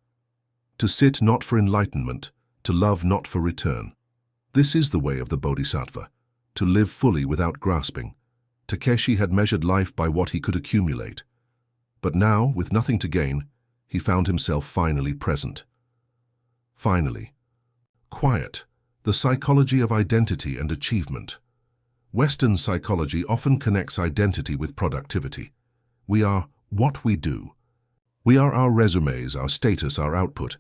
to sit not for enlightenment, to love not for return. This is the way of the Bodhisattva, to live fully without grasping. Takeshi had measured life by what he could accumulate. But now, with nothing to gain, he found himself finally present. Finally. Quiet, the psychology of identity and achievement. Western psychology often connects identity with productivity. We are what we do. We are our resumes, our status, our output.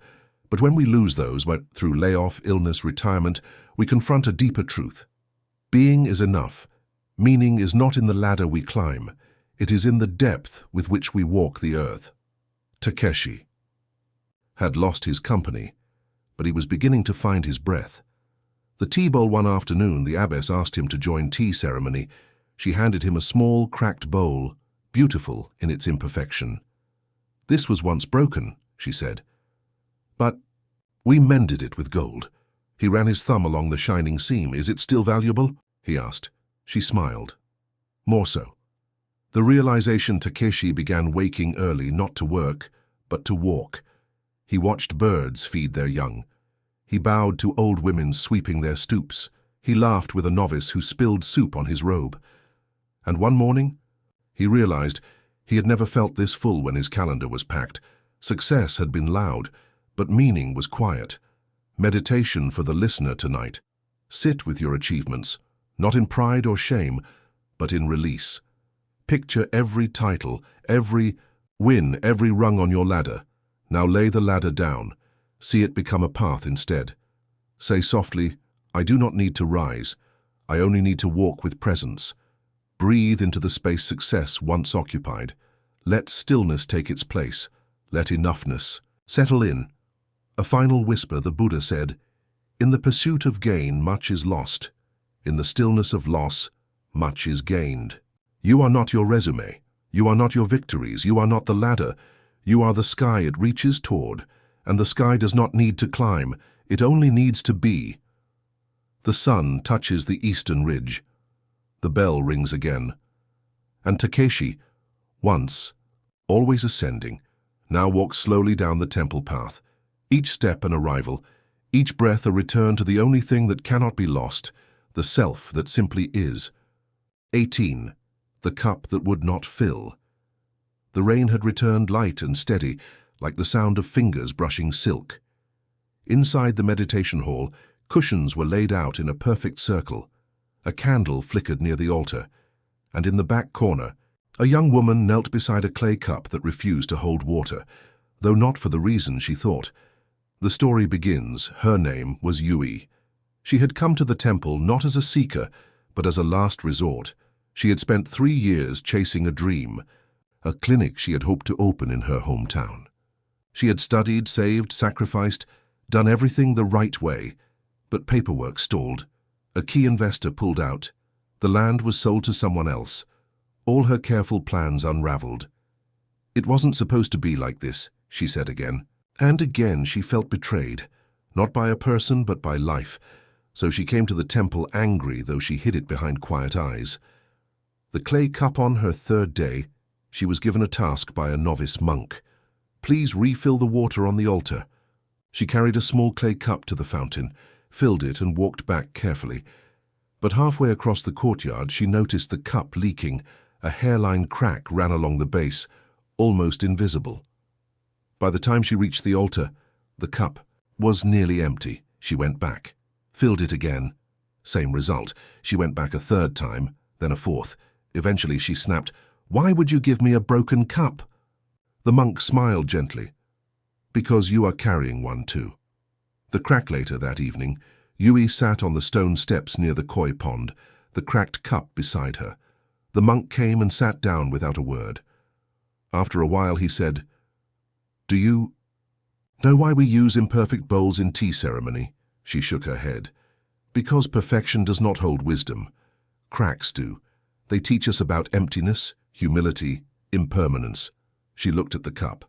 But when we lose those, through layoff, illness, retirement, we confront a deeper truth. Being is enough. Meaning is not in the ladder we climb. It is in the depth with which we walk the earth. Takeshi had lost his company, but he was beginning to find his breath. The tea bowl one afternoon, the abbess asked him to join tea ceremony. She handed him a small, cracked bowl, beautiful in its imperfection. This was once broken, she said. But we mended it with gold. He ran his thumb along the shining seam. Is it still valuable? He asked. She smiled. More so. The realization Takeshi began waking early, not to work, but to walk. He watched birds feed their young. He bowed to old women sweeping their stoops. He laughed with a novice who spilled soup on his robe. And one morning, he realized he had never felt this full when his calendar was packed. Success had been loud, but meaning was quiet. Meditation for the listener tonight. Sit with your achievements, not in pride or shame, but in release. Picture every title, every win, every rung on your ladder. Now lay the ladder down. See it become a path instead. Say softly, I do not need to rise. I only need to walk with presence. Breathe into the space success once occupied. Let stillness take its place. Let enoughness settle in. A final whisper, the Buddha said, in the pursuit of gain, much is lost. In the stillness of loss, much is gained. You are not your resume. You are not your victories. You are not the ladder. You are the sky it reaches toward, and the sky does not need to climb. It only needs to be. The sun touches the eastern ridge. The bell rings again. And Takeshi, once, always ascending, now walks slowly down the temple path, each step an arrival, each breath a return to the only thing that cannot be lost, the self that simply is. 18. The cup that would not fill. The rain had returned light and steady, like the sound of fingers brushing silk. Inside the meditation hall, cushions were laid out in a perfect circle. A candle flickered near the altar, and in the back corner, a young woman knelt beside a clay cup that refused to hold water, though not for the reason she thought. The story begins. Her name was Yui. She had come to the temple not as a seeker, but as a last resort. She had spent 3 years chasing a dream, a clinic she had hoped to open in her hometown. She had studied, saved, sacrificed, done everything the right way, but paperwork stalled. A key investor pulled out. The land was sold to someone else. All her careful plans unraveled. It wasn't supposed to be like this, she said again. And again she felt betrayed, not by a person but by life, so she came to the temple angry, though she hid it behind quiet eyes. The clay cup on her 3rd day, she was given a task by a novice monk. Please refill the water on the altar. She carried a small clay cup to the fountain, filled it and walked back carefully. But halfway across the courtyard she noticed the cup leaking. A hairline crack ran along the base, almost invisible. By the time she reached the altar, the cup was nearly empty. She went back, filled it again. Same result. She went back a 3rd time, then a 4th. Eventually she snapped, "Why would you give me a broken cup?" The monk smiled gently. "Because you are carrying one too." The crack later that evening, Yui sat on the stone steps near the koi pond, the cracked cup beside her. The monk came and sat down without a word. After a while he said, "Do you know why we use imperfect bowls in tea ceremony?" She shook her head. "Because perfection does not hold wisdom. Cracks do. They teach us about emptiness, humility, impermanence." She looked at the cup.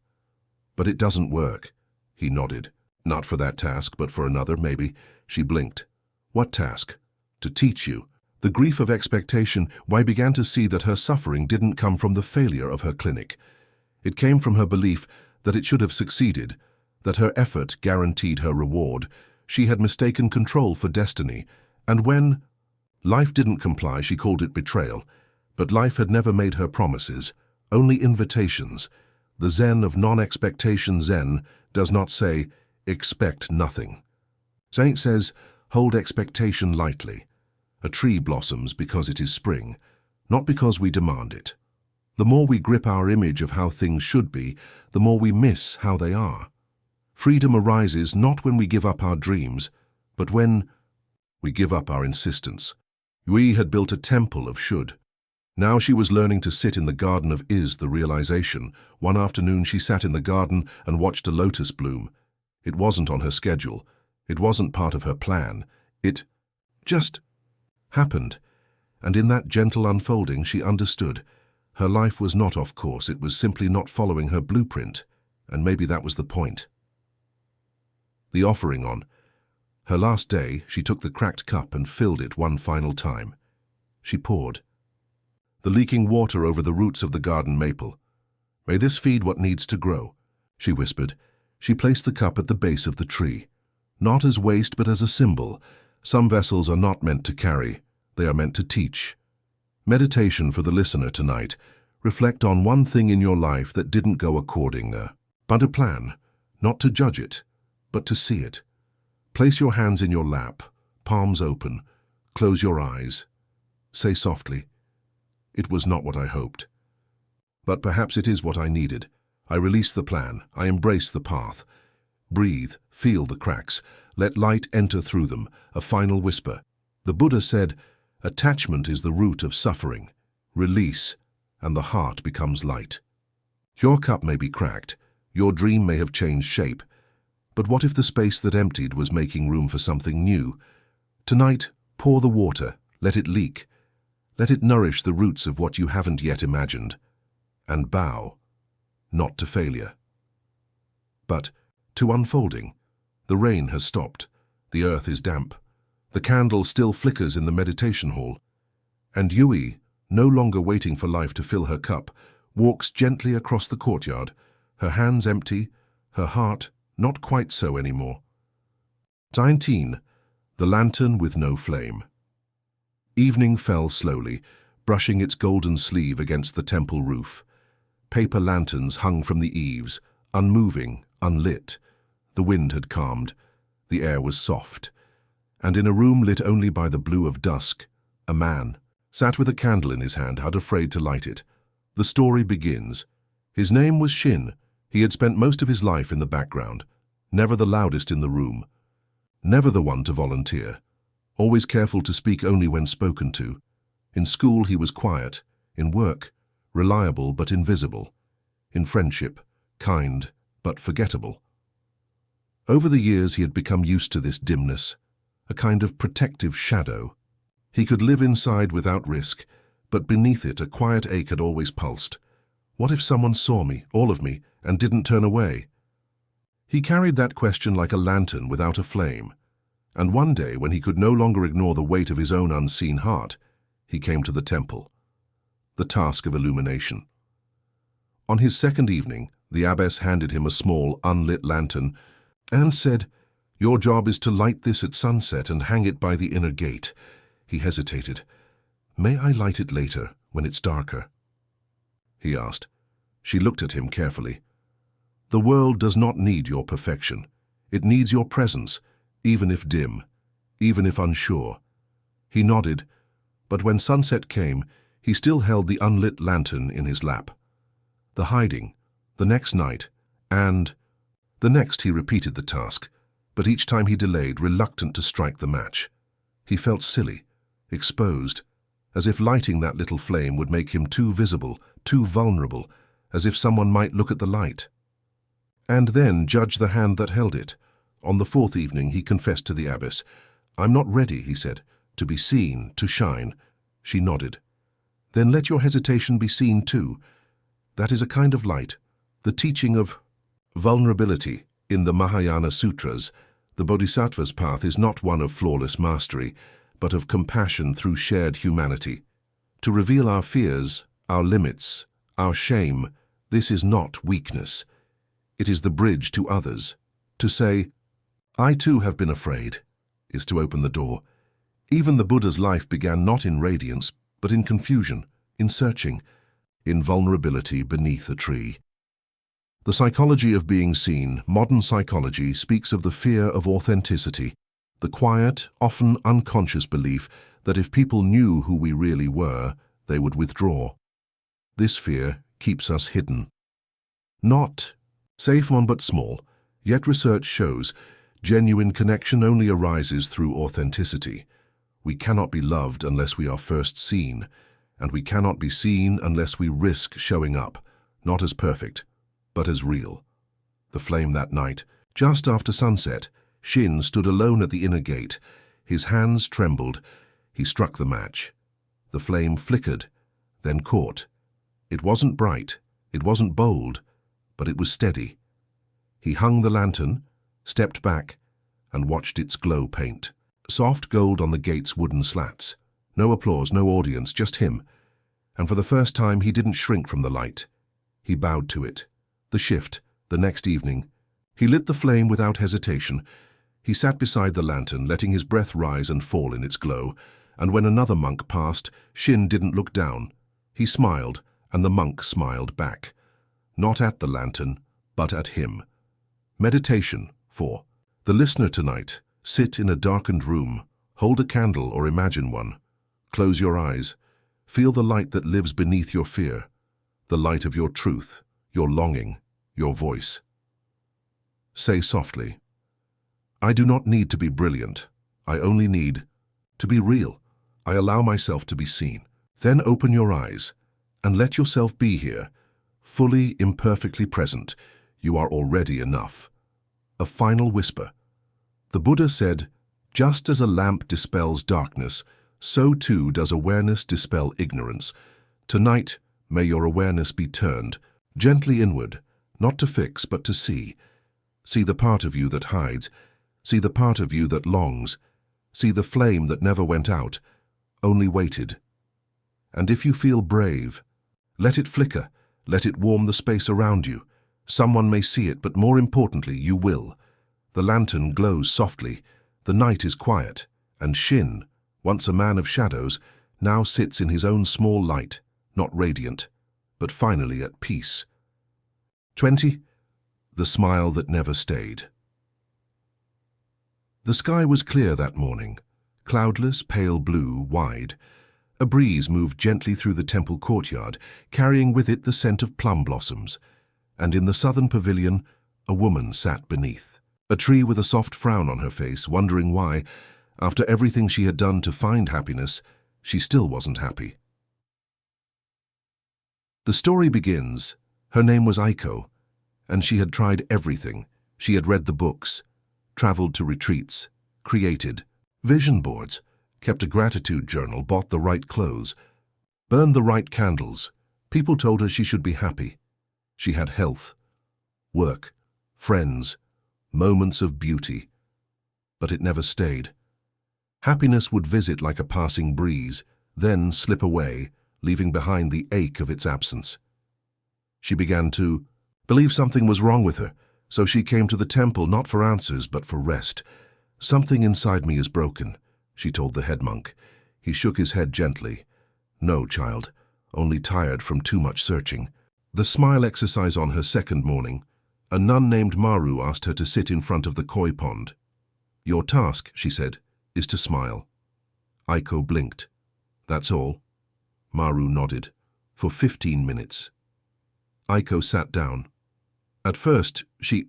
"But it doesn't work." He nodded. "Not for that task, but for another, maybe." She blinked. "What task?" "To teach you." The grief of expectation, I began to see that her suffering didn't come from the failure of her clinic. It came from her belief that it should have succeeded, that her effort guaranteed her reward. She had mistaken control for destiny, and when life didn't comply, she called it betrayal. But life had never made her promises, only invitations. The Zen of non-expectation Zen does not say, expect nothing. Saint says, hold expectation lightly. A tree blossoms because it is spring, not because we demand it. The more we grip our image of how things should be, the more we miss how they are. Freedom arises not when we give up our dreams, but when we give up our insistence. We had built a temple of should. Now she was learning to sit in the garden of is, the realization. One afternoon she sat in the garden and watched a lotus bloom. It wasn't on her schedule. It wasn't part of her plan. It just happened. And in that gentle unfolding she understood. Her life was not off course, it was simply not following her blueprint. And maybe that was the point. The offering on. Her last day, she took the cracked cup and filled it one final time. She poured. The leaking water over the roots of the garden maple. May this feed what needs to grow, she whispered. She placed the cup at the base of the tree. Not as waste, but as a symbol. Some vessels are not meant to carry. They are meant to teach. Meditation for the listener tonight. Reflect on one thing in your life that didn't go according, but a plan, not to judge it, but to see it. Place your hands in your lap, palms open. Close your eyes. Say softly, "It was not what I hoped. But perhaps it is what I needed. I release the plan. I embrace the path." Breathe, feel the cracks, let light enter through them, a final whisper. The Buddha said, attachment is the root of suffering. Release, and the heart becomes light. Your cup may be cracked, your dream may have changed shape, but what if the space that emptied was making room for something new? Tonight, pour the water, let it leak. Let it nourish the roots of what you haven't yet imagined. And bow, not to failure, but to unfolding. The rain has stopped, the earth is damp, the candle still flickers in the meditation hall, and Yui, no longer waiting for life to fill her cup, walks gently across the courtyard, her hands empty, her heart not quite so anymore. 19. The lantern with no flame. Evening fell slowly, brushing its golden sleeve against the temple roof. Paper lanterns hung from the eaves, unmoving, unlit. The wind had calmed, the air was soft, and in a room lit only by the blue of dusk, a man sat with a candle in his hand, hard afraid to light it. The story begins. His name was Shin. He had spent most of his life in the background, never the loudest in the room, never the one to volunteer, always careful to speak only when spoken to. In school he was quiet, in work, reliable but invisible, in friendship, kind but forgettable. Over the years he had become used to this dimness, a kind of protective shadow. He could live inside without risk, but beneath it a quiet ache had always pulsed. What if someone saw me, all of me, and didn't turn away? He carried that question like a lantern without a flame, and one day, when he could no longer ignore the weight of his own unseen heart, he came to the temple. The task of illumination. On his second evening, the abbess handed him a small, unlit lantern and said, "Your job is to light this at sunset and hang it by the inner gate." He hesitated. "May I light it later, when it's darker?" he asked. She looked at him carefully. "The world does not need your perfection. It needs your presence, even if dim, even if unsure." He nodded, but when sunset came, he still held the unlit lantern in his lap. The hiding, the next night, and the next he repeated the task, but each time he delayed, reluctant to strike the match. He felt silly, exposed, as if lighting that little flame would make him too visible, too vulnerable, as if someone might look at the light and then judge the hand that held it. On the fourth evening he confessed to the abbess. "I'm not ready," he said, "to be seen, to shine." She nodded. "Then let your hesitation be seen too. That is a kind of light, the teaching of vulnerability. In the Mahayana Sutras, the Bodhisattva's path is not one of flawless mastery, but of compassion through shared humanity. To reveal our fears, our limits, our shame, this is not weakness. It is the bridge to others. To say, "I too have been afraid," is to open the door. Even the Buddha's life began not in radiance, but in confusion, in searching, in vulnerability beneath a tree. The psychology of being seen, modern psychology, speaks of the fear of authenticity, the quiet, often unconscious belief that if people knew who we really were, they would withdraw. This fear keeps us hidden. Not safe one but small, yet research shows genuine connection only arises through authenticity. We cannot be loved unless we are first seen, and we cannot be seen unless we risk showing up, not as perfect, but as real. The flame that night, just after sunset, Shin stood alone at the inner gate. His hands trembled. He struck the match. The flame flickered, then caught. It wasn't bright, it wasn't bold, but it was steady. He hung the lantern, stepped back, and watched its glow paint. Soft gold on the gate's wooden slats. No applause, no audience, just him. And for the first time he didn't shrink from the light. He bowed to it. The shift, the next evening. He lit the flame without hesitation. He sat beside the lantern, letting his breath rise and fall in its glow, and when another monk passed, Shin didn't look down. He smiled, and the monk smiled back. Not at the lantern, but at him. Meditation 4. The listener tonight, sit in a darkened room, hold a candle or imagine one. Close your eyes. Feel the light that lives beneath your fear, the light of your truth, your longing, your voice. Say softly, I do not need to be brilliant. I only need to be real. I allow myself to be seen. Then open your eyes and let yourself be here, fully, imperfectly present. You are already enough. A final whisper. The Buddha said, just as a lamp dispels darkness, so too does awareness dispel ignorance. Tonight, may your awareness be turned gently inward, not to fix, but to see. See the part of you that hides. See the part of you that longs. See the flame that never went out, only waited. And if you feel brave, let it flicker, let it warm the space around you. Someone may see it, but more importantly, you will. The lantern glows softly, the night is quiet, and Shin, once a man of shadows, now sits in his own small light, not radiant, but finally at peace. 20. The smile that never stayed. The sky was clear that morning, cloudless, pale blue, wide. A breeze moved gently through the temple courtyard, carrying with it the scent of plum blossoms. And in the southern pavilion, a woman sat beneath. A tree with a soft frown on her face, wondering why, after everything she had done to find happiness, she still wasn't happy. The story begins. Her name was Aiko, and she had tried everything. She had read the books, traveled to retreats, created vision boards, kept a gratitude journal, bought the right clothes, burned the right candles. People told her she should be happy. She had health, work, friends, moments of beauty. But it never stayed. Happiness would visit like a passing breeze, then slip away, leaving behind the ache of its absence. She began to believe something was wrong with her, so she came to the temple not for answers but for rest. Something inside me is broken, she told the head monk. He shook his head gently. No, child, only tired from too much searching. The smile exercise on her second morning. A nun named Maru asked her to sit in front of the koi pond. Your task, she said, is to smile. Aiko blinked. That's all? Maru nodded. For 15 minutes. Aiko sat down. At first, she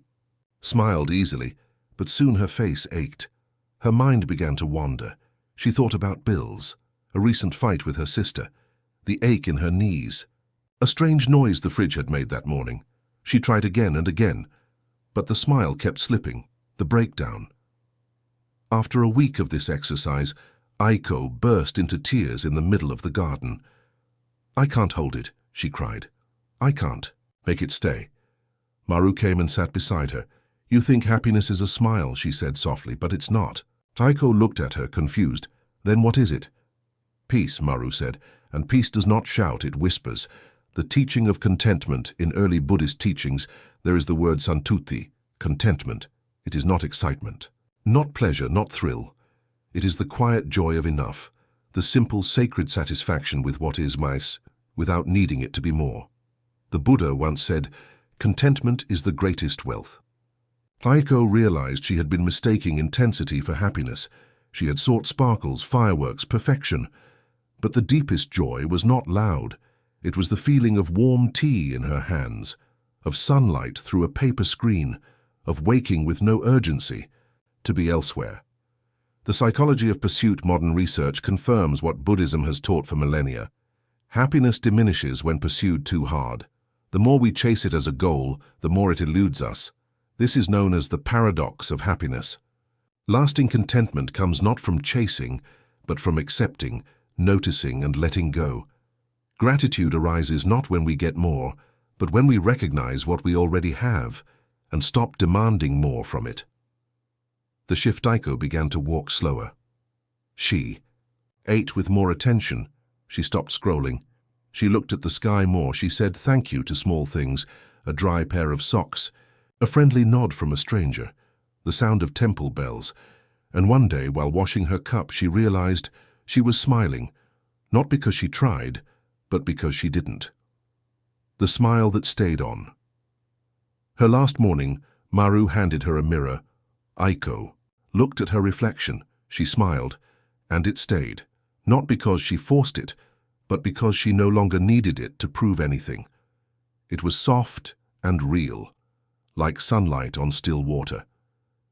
smiled easily, but soon her face ached. Her mind began to wander. She thought about bills, a recent fight with her sister, the ache in her knees, a strange noise the fridge had made that morning. She tried again and again, but the smile kept slipping, the breakdown. After a week of this exercise, Aiko burst into tears in the middle of the garden. I can't hold it, she cried. I can't. Make it stay. Maru came and sat beside her. You think happiness is a smile, she said softly, but it's not. Aiko looked at her, confused. Then what is it? Peace, Maru said, and peace does not shout, it whispers. The teaching of contentment, in early Buddhist teachings, there is the word santuti, contentment. It is not excitement, not pleasure, not thrill. It is the quiet joy of enough, the simple sacred satisfaction with what is mice, without needing it to be more. The Buddha once said, contentment is the greatest wealth. Aiko realized she had been mistaking intensity for happiness. She had sought sparkles, fireworks, perfection. But the deepest joy was not loud. It was the feeling of warm tea in her hands, of sunlight through a paper screen, of waking with no urgency, to be elsewhere. The psychology of pursuit modern research confirms what Buddhism has taught for millennia. Happiness diminishes when pursued too hard. The more we chase it as a goal, the more it eludes us. This is known as the paradox of happiness. Lasting contentment comes not from chasing, but from accepting, noticing, and letting go. Gratitude arises not when we get more, but when we recognize what we already have and stop demanding more from it. The shift Aiko began to walk slower. She ate with more attention. She stopped scrolling. She looked at the sky more. She said thank you to small things, a dry pair of socks, a friendly nod from a stranger, the sound of temple bells. And one day, while washing her cup, she realized she was smiling, not because she tried, but because she didn't. The smile that stayed on. Her last morning, Maru handed her a mirror. Aiko looked at her reflection. She smiled, and it stayed, not because she forced it, but because she no longer needed it to prove anything. It was soft and real, like sunlight on still water.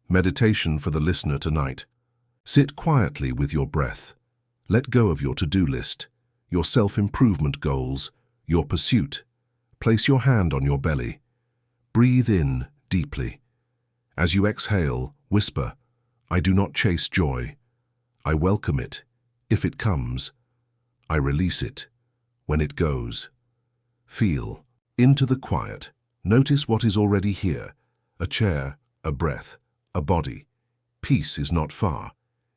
Meditation for the listener tonight. Sit quietly with your breath. Let go of your to-do list, your self-improvement goals, your pursuit. Place your hand on your belly. Breathe in deeply. As you exhale, whisper, "I do not chase joy. I welcome it, if it comes. I release it, when it goes." Feel into the quiet. Notice what is already here. A chair, a breath, a body. Peace is not far.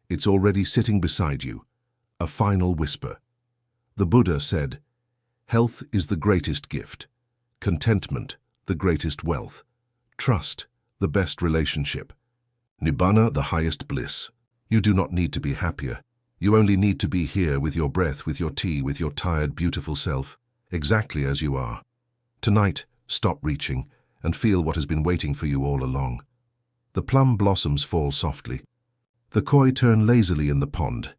It's already sitting beside you. A final whisper. The Buddha said, "Health is the greatest gift. Contentment, the greatest wealth. Trust, the best relationship. Nibbana, the highest bliss." You do not need to be happier. You only need to be here with your breath, with your tea, with your tired, beautiful self, exactly as you are. Tonight, stop reaching and feel what has been waiting for you all along. The plum blossoms fall softly. The koi turn lazily in the pond,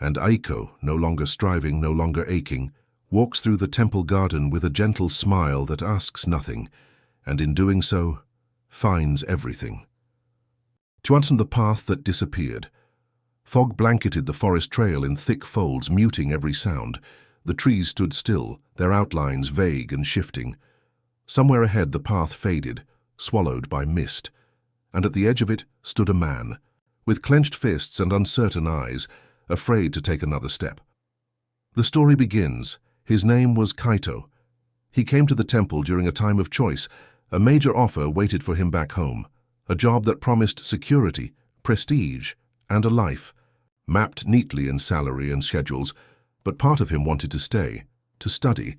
and Aiko, no longer striving, no longer aching, walks through the temple garden with a gentle smile that asks nothing, and in doing so, finds everything. To unto the path that disappeared. Fog blanketed the forest trail in thick folds, muting every sound. The trees stood still, their outlines vague and shifting. Somewhere ahead the path faded, swallowed by mist, and at the edge of it stood a man, with clenched fists and uncertain eyes, afraid to take another step. The story begins. His name was Kaito. He came to the temple during a time of choice. A major offer waited for him back home, a job that promised security, prestige, and a life, mapped neatly in salary and schedules, but part of him wanted to stay, to study,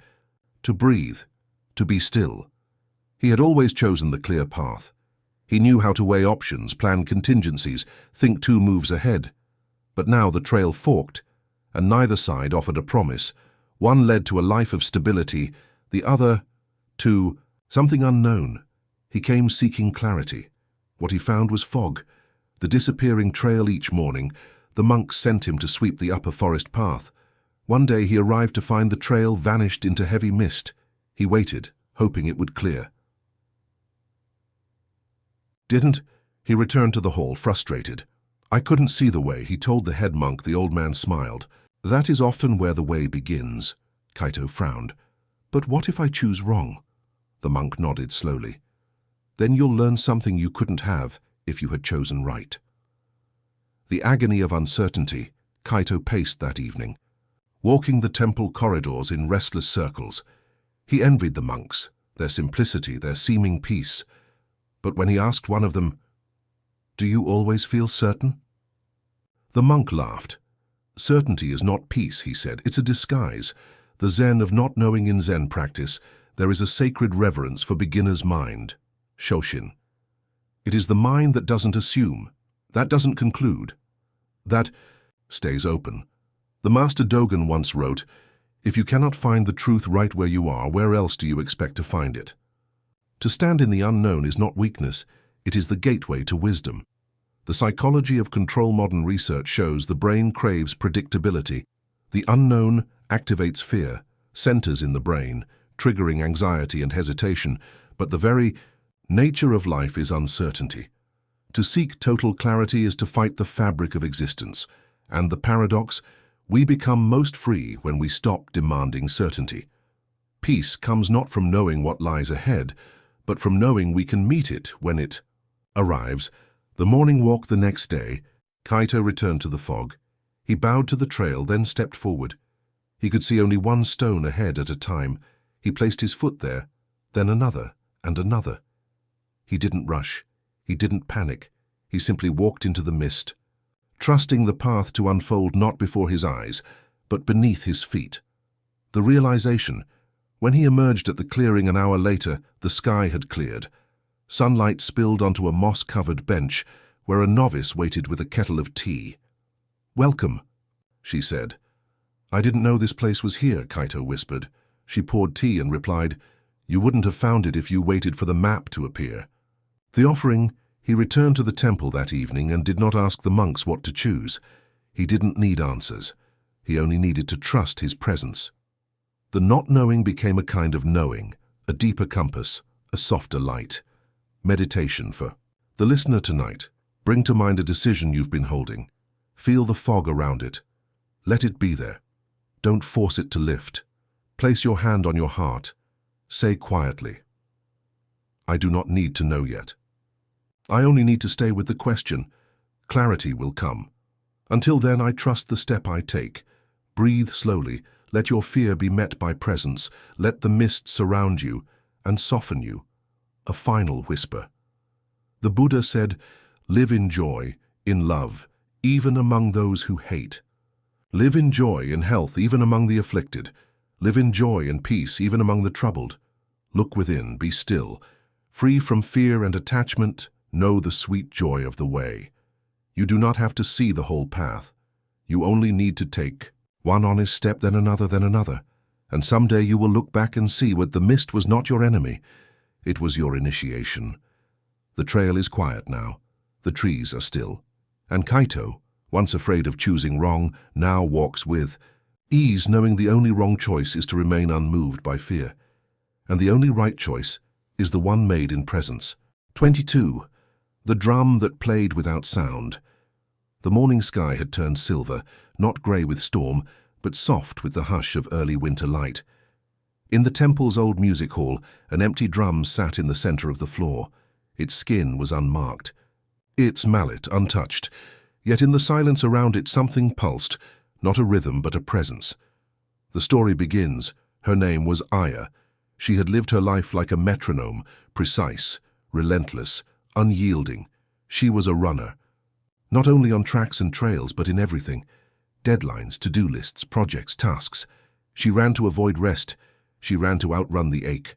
to breathe, to be still. He had always chosen the clear path. He knew how to weigh options, plan contingencies, think 2 moves ahead. But now the trail forked, and neither side offered a promise. One led to a life of stability, the other to something unknown. He came seeking clarity. What he found was fog, the disappearing trail each morning. The monks sent him to sweep the upper forest path. One day he arrived to find the trail vanished into heavy mist. He waited, hoping it would clear. Didn't. He returned to the hall, frustrated. "I couldn't see the way," he told the head monk. The old man smiled. "That is often where the way begins." Kaito frowned. "But what if I choose wrong?" The monk nodded slowly. "Then you'll learn something you couldn't have if you had chosen right." The agony of uncertainty, Kaito paced that evening, walking the temple corridors in restless circles. He envied the monks, their simplicity, their seeming peace. But when he asked one of them, "Do you always feel certain?" The monk laughed. "Certainty is not peace," he said. "It's a disguise. The Zen of not knowing. In Zen practice, there is a sacred reverence for beginner's mind, Shoshin. It is the mind that doesn't assume, that doesn't conclude, that stays open. The Master Dogen once wrote, "If you cannot find the truth right where you are, where else do you expect to find it?" To stand in the unknown is not weakness, it is the gateway to wisdom. The psychology of control. Modern research shows the brain craves predictability. The unknown activates fear, centers in the brain, triggering anxiety and hesitation, but the very nature of life is uncertainty. To seek total clarity is to fight the fabric of existence, and the paradox, we become most free when we stop demanding certainty. Peace comes not from knowing what lies ahead, but from knowing we can meet it when it arrives. The morning walk the next day, Kaito returned to the fog. He bowed to the trail, then stepped forward. He could see only one stone ahead at a time. He placed his foot there, then another and another. He didn't rush. He didn't panic. He simply walked into the mist, trusting the path to unfold not before his eyes, but beneath his feet. The realization, when he emerged at the clearing an hour later, the sky had cleared. Sunlight spilled onto a moss-covered bench where a novice waited with a kettle of tea. "Welcome," she said. "I didn't know this place was here," Kaito whispered. She poured tea and replied, "You wouldn't have found it if you waited for the map to appear." The offering, he returned to the temple that evening and did not ask the monks what to choose. He didn't need answers. He only needed to trust his presence. The not knowing became a kind of knowing, a deeper compass, a softer light. Meditation for the listener tonight. Bring to mind a decision you've been holding. Feel the fog around it. Let it be there. Don't force it to lift. Place your hand on your heart. Say quietly, I do not need to know yet. I only need to stay with the question. Clarity will come. Until then, I trust the step I take. Breathe slowly. Let your fear be met by presence. Let the mist surround you and soften you. A final whisper. The Buddha said, live in joy, in love, even among those who hate. Live in joy and health even among the afflicted. Live in joy and peace even among the troubled. Look within, be still. Free from fear and attachment, know the sweet joy of the way. You do not have to see the whole path. You only need to take one honest step, then another, and someday you will look back and see what the mist was not your enemy. It was your initiation. The trail is quiet now. The trees are still. And Kaito, once afraid of choosing wrong, now walks with ease, knowing the only wrong choice is to remain unmoved by fear. And the only right choice is the one made in presence. 22. The drum that played without sound. The morning sky had turned silver, not grey with storm, but soft with the hush of early winter light. In the temple's old music hall, an empty drum sat in the centre of the floor. Its skin was unmarked, its mallet untouched, yet in the silence around it something pulsed, not a rhythm but a presence. The story begins. Her name was Aya. She had lived her life like a metronome, precise, relentless, unyielding. She was a runner. Not only on tracks and trails, but in everything. Deadlines, to-do lists, projects, tasks. She ran to avoid rest. She ran to outrun the ache.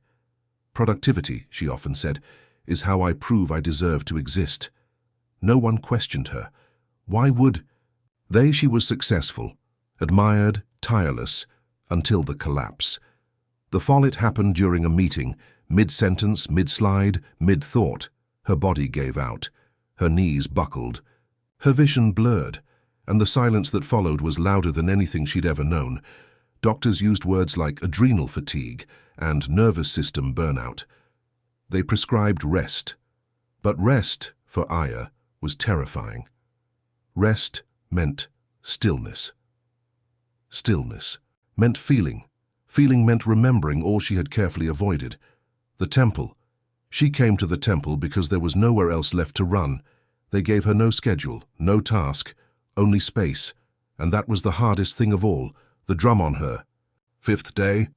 Productivity, she often said, is how I prove I deserve to exist. No one questioned her. Why would they? She was successful, admired, tireless, until the collapse. The fall happened during a meeting, mid-sentence, mid-slide, mid-thought. Her body gave out. Her knees buckled. Her vision blurred, and the silence that followed was louder than anything she'd ever known. Doctors used words like adrenal fatigue and nervous system burnout. They prescribed rest. But rest, for Aya, was terrifying. Rest meant stillness. Stillness meant feeling. Feeling meant remembering all she had carefully avoided. The temple. She came to the temple because there was nowhere else left to run. They gave her no schedule, no task, only space. And that was the hardest thing of all, the drum on her. 5th day,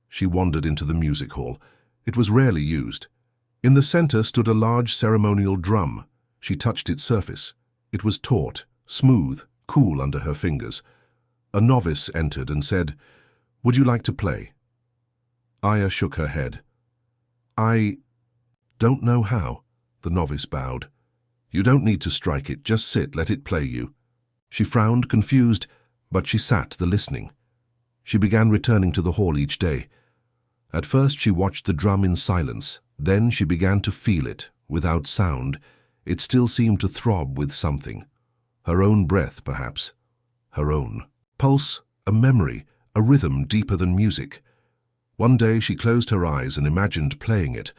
she wandered into the music hall. It was rarely used. In the center stood a large ceremonial drum. She touched its surface. It was taut, smooth, cool under her fingers. A novice entered and said, "Would you like to play?" Aya shook her head. "I don't know how," the novice bowed. "You don't need to strike it, just sit, let it play you." She frowned, confused, but she sat the listening. She began returning to the hall each day. At first she watched the drum in silence, then she began to feel it, without sound. It still seemed to throb with something. Her own breath, perhaps. Her own pulse, a memory, a rhythm deeper than music. One day she closed her eyes and imagined playing it,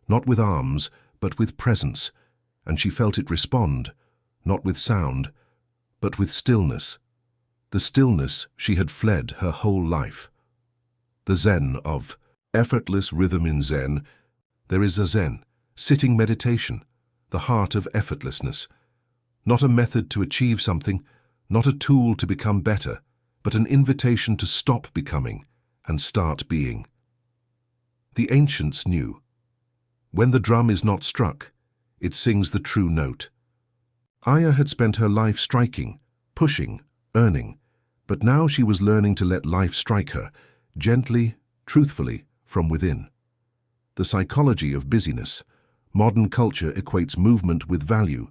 not with arms, but with presence, and she felt it respond, not with sound, but with stillness. The stillness she had fled her whole life. The Zen of effortless rhythm. In Zen, there is a Zen, sitting meditation, the heart of effortlessness. Not a method to achieve something, not a tool to become better, but an invitation to stop becoming and start being. The ancients knew. When the drum is not struck, it sings the true note. Aya had spent her life striking, pushing, earning, but now she was learning to let life strike her, gently, truthfully, from within. The psychology of busyness. Modern culture equates movement with value.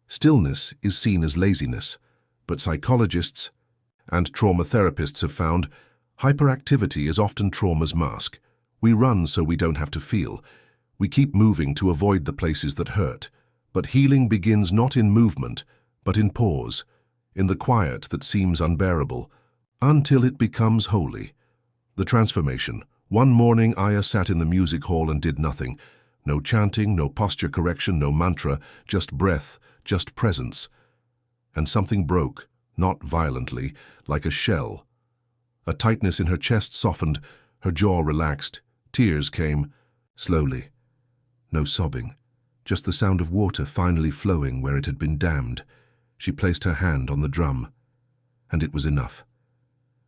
Stillness is seen as laziness, but psychologists and trauma therapists have found hyperactivity is often trauma's mask. We run so we don't have to feel. We keep moving to avoid the places that hurt. But healing begins not in movement, but in pause, in the quiet that seems unbearable, until it becomes holy. The transformation. One morning, Aya sat in the music hall and did nothing. No chanting, no posture correction, no mantra, just breath, just presence. And something broke, not violently, like a shell. A tightness in her chest softened, her jaw relaxed, tears came, slowly. No sobbing, just the sound of water finally flowing where it had been dammed. She placed her hand on the drum, and it was enough.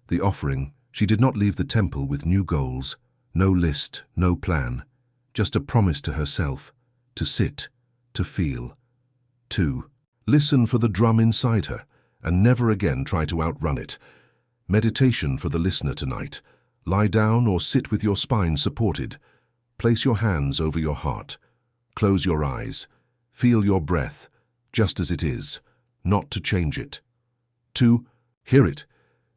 The offering, she did not leave the temple with new goals, no list, no plan, just a promise to herself, to sit, to feel, to listen for the drum inside her, and never again try to outrun it. Meditation for the listener tonight. Lie down or sit with your spine supported. Place your hands over your heart. Close your eyes. Feel your breath, just as it is, not to change it. 2. Hear it.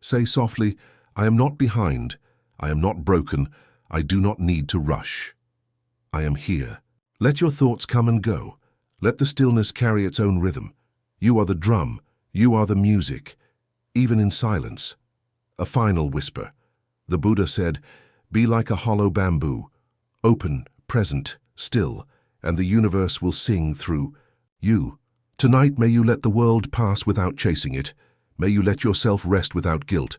Say softly, I am not behind. I am not broken. I do not need to rush. I am here. Let your thoughts come and go. Let the stillness carry its own rhythm. You are the drum. You are the music. Even in silence. A final whisper. The Buddha said, be like a hollow bamboo, open, present, still, and the universe will sing through you. Tonight may you let the world pass without chasing it. May you let yourself rest without guilt.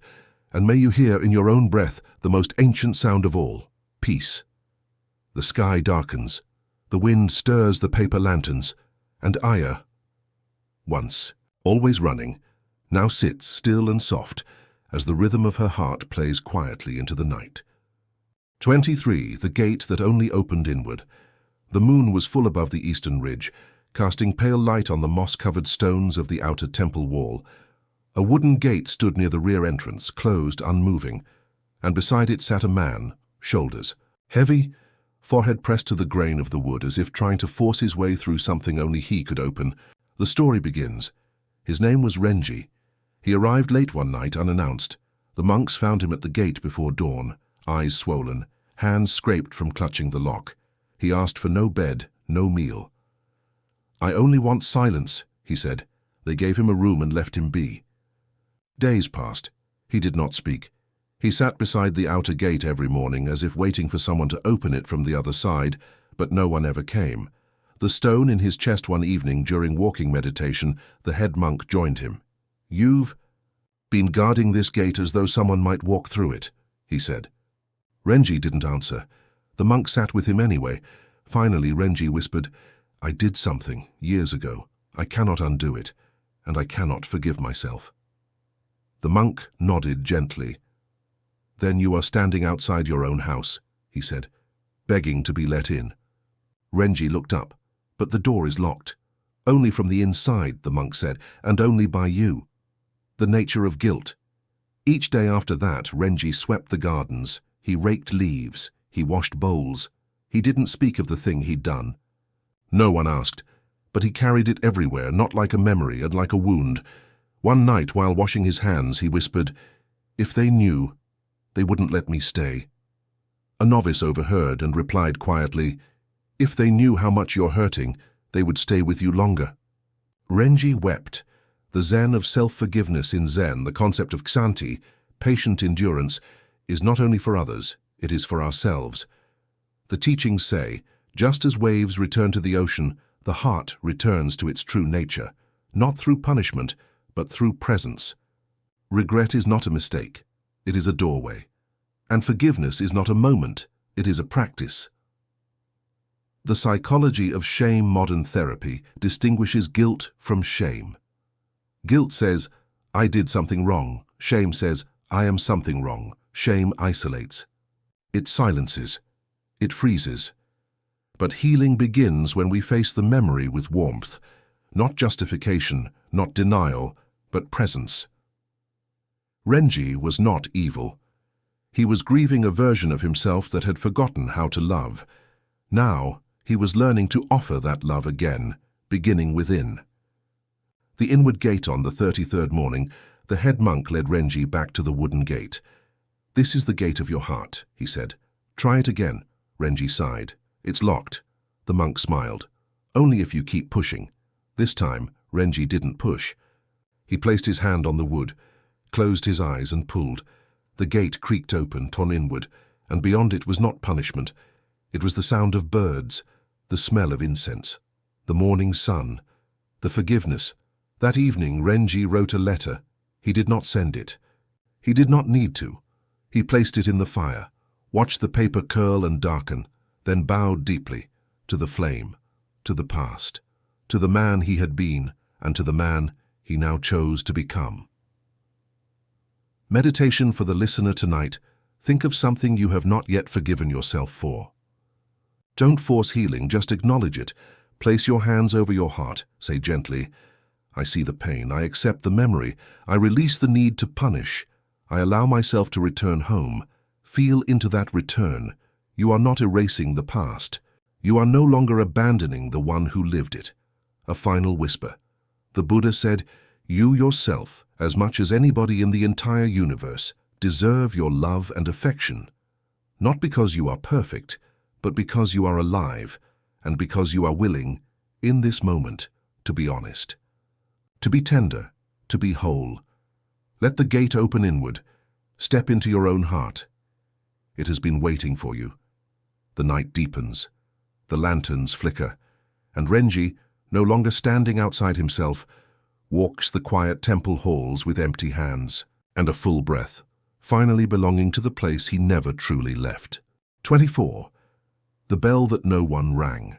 And may you hear in your own breath the most ancient sound of all, peace. The sky darkens. The wind stirs the paper lanterns. And Aya, once, always running, now sits still and soft as the rhythm of her heart plays quietly into the night. 23. The gate that only opened inward. The moon was full above the eastern ridge, casting pale light on the moss-covered stones of the outer temple wall. A wooden gate stood near the rear entrance, closed, unmoving, and beside it sat a man, shoulders heavy, forehead pressed to the grain of the wood as if trying to force his way through something only he could open. The story begins. His name was Renji. He arrived late one night unannounced. The monks found him at the gate before dawn, eyes swollen, hands scraped from clutching the lock. He asked for no bed, no meal. I only want silence, he said. They gave him a room and left him be. Days passed. He did not speak. He sat beside the outer gate every morning as if waiting for someone to open it from the other side, but no one ever came. The stone in his chest one evening during walking meditation, the head monk joined him. You've been guarding this gate as though someone might walk through it, he said. Renji didn't answer. The monk sat with him anyway. Finally, Renji whispered, I did something years ago. I cannot undo it, and I cannot forgive myself. The monk nodded gently. Then you are standing outside your own house, he said, begging to be let in. Renji looked up, but the door is locked. Only from the inside, the monk said, and only by you. The nature of guilt. Each day after that, Renji swept the gardens. He raked leaves. He washed bowls. He didn't speak of the thing he'd done. No one asked, but he carried it everywhere, not like a memory and like a wound. One night, while washing his hands, he whispered, if they knew, they wouldn't let me stay. A novice overheard and replied quietly, if they knew how much you're hurting, they would stay with you longer. Renji wept. The Zen of self-forgiveness in Zen, the concept of Xanti, patient endurance, is not only for others, it is for ourselves. The teachings say, just as waves return to the ocean, the heart returns to its true nature, not through punishment, but through presence. Regret is not a mistake, it is a doorway. And forgiveness is not a moment, it is a practice. The psychology of shame modern therapy distinguishes guilt from shame. Guilt says, I did something wrong. Shame says, I am something wrong. Shame isolates. It silences. It freezes. But healing begins when we face the memory with warmth, not justification, not denial, but presence. Renji was not evil. He was grieving a version of himself that had forgotten how to love. Now, he was learning to offer that love again, beginning within. The inward gate on the 33rd morning, the head monk led Renji back to the wooden gate. This is the gate of your heart, he said. Try it again. Renji sighed. It's locked. The monk smiled. Only if you keep pushing. This time, Renji didn't push. He placed his hand on the wood, closed his eyes and pulled. The gate creaked open, torn inward, and beyond it was not punishment. It was the sound of birds, the smell of incense, the morning sun, the forgiveness. That evening, Renji wrote a letter. He did not send it. He did not need to. He placed it in the fire, watched the paper curl and darken, then bowed deeply to the flame, to the past, to the man he had been, and to the man he now chose to become. Meditation for the listener tonight. Think of something you have not yet forgiven yourself for. Don't force healing, just acknowledge it. Place your hands over your heart. Say gently, I see the pain, I accept the memory, I release the need to punish. I allow myself to return home. Feel into that return. You are not erasing the past. You are no longer abandoning the one who lived it. A final whisper. The Buddha said, you yourself, as much as anybody in the entire universe, deserve your love and affection. Not because you are perfect, but because you are alive, and because you are willing, in this moment, to be honest. To be tender, to be whole. Let the gate open inward. Step into your own heart. It has been waiting for you. The night deepens. The lanterns flicker. And Renji, no longer standing outside himself, walks the quiet temple halls with empty hands and a full breath, finally belonging to the place he never truly left. 24. The bell that no one rang.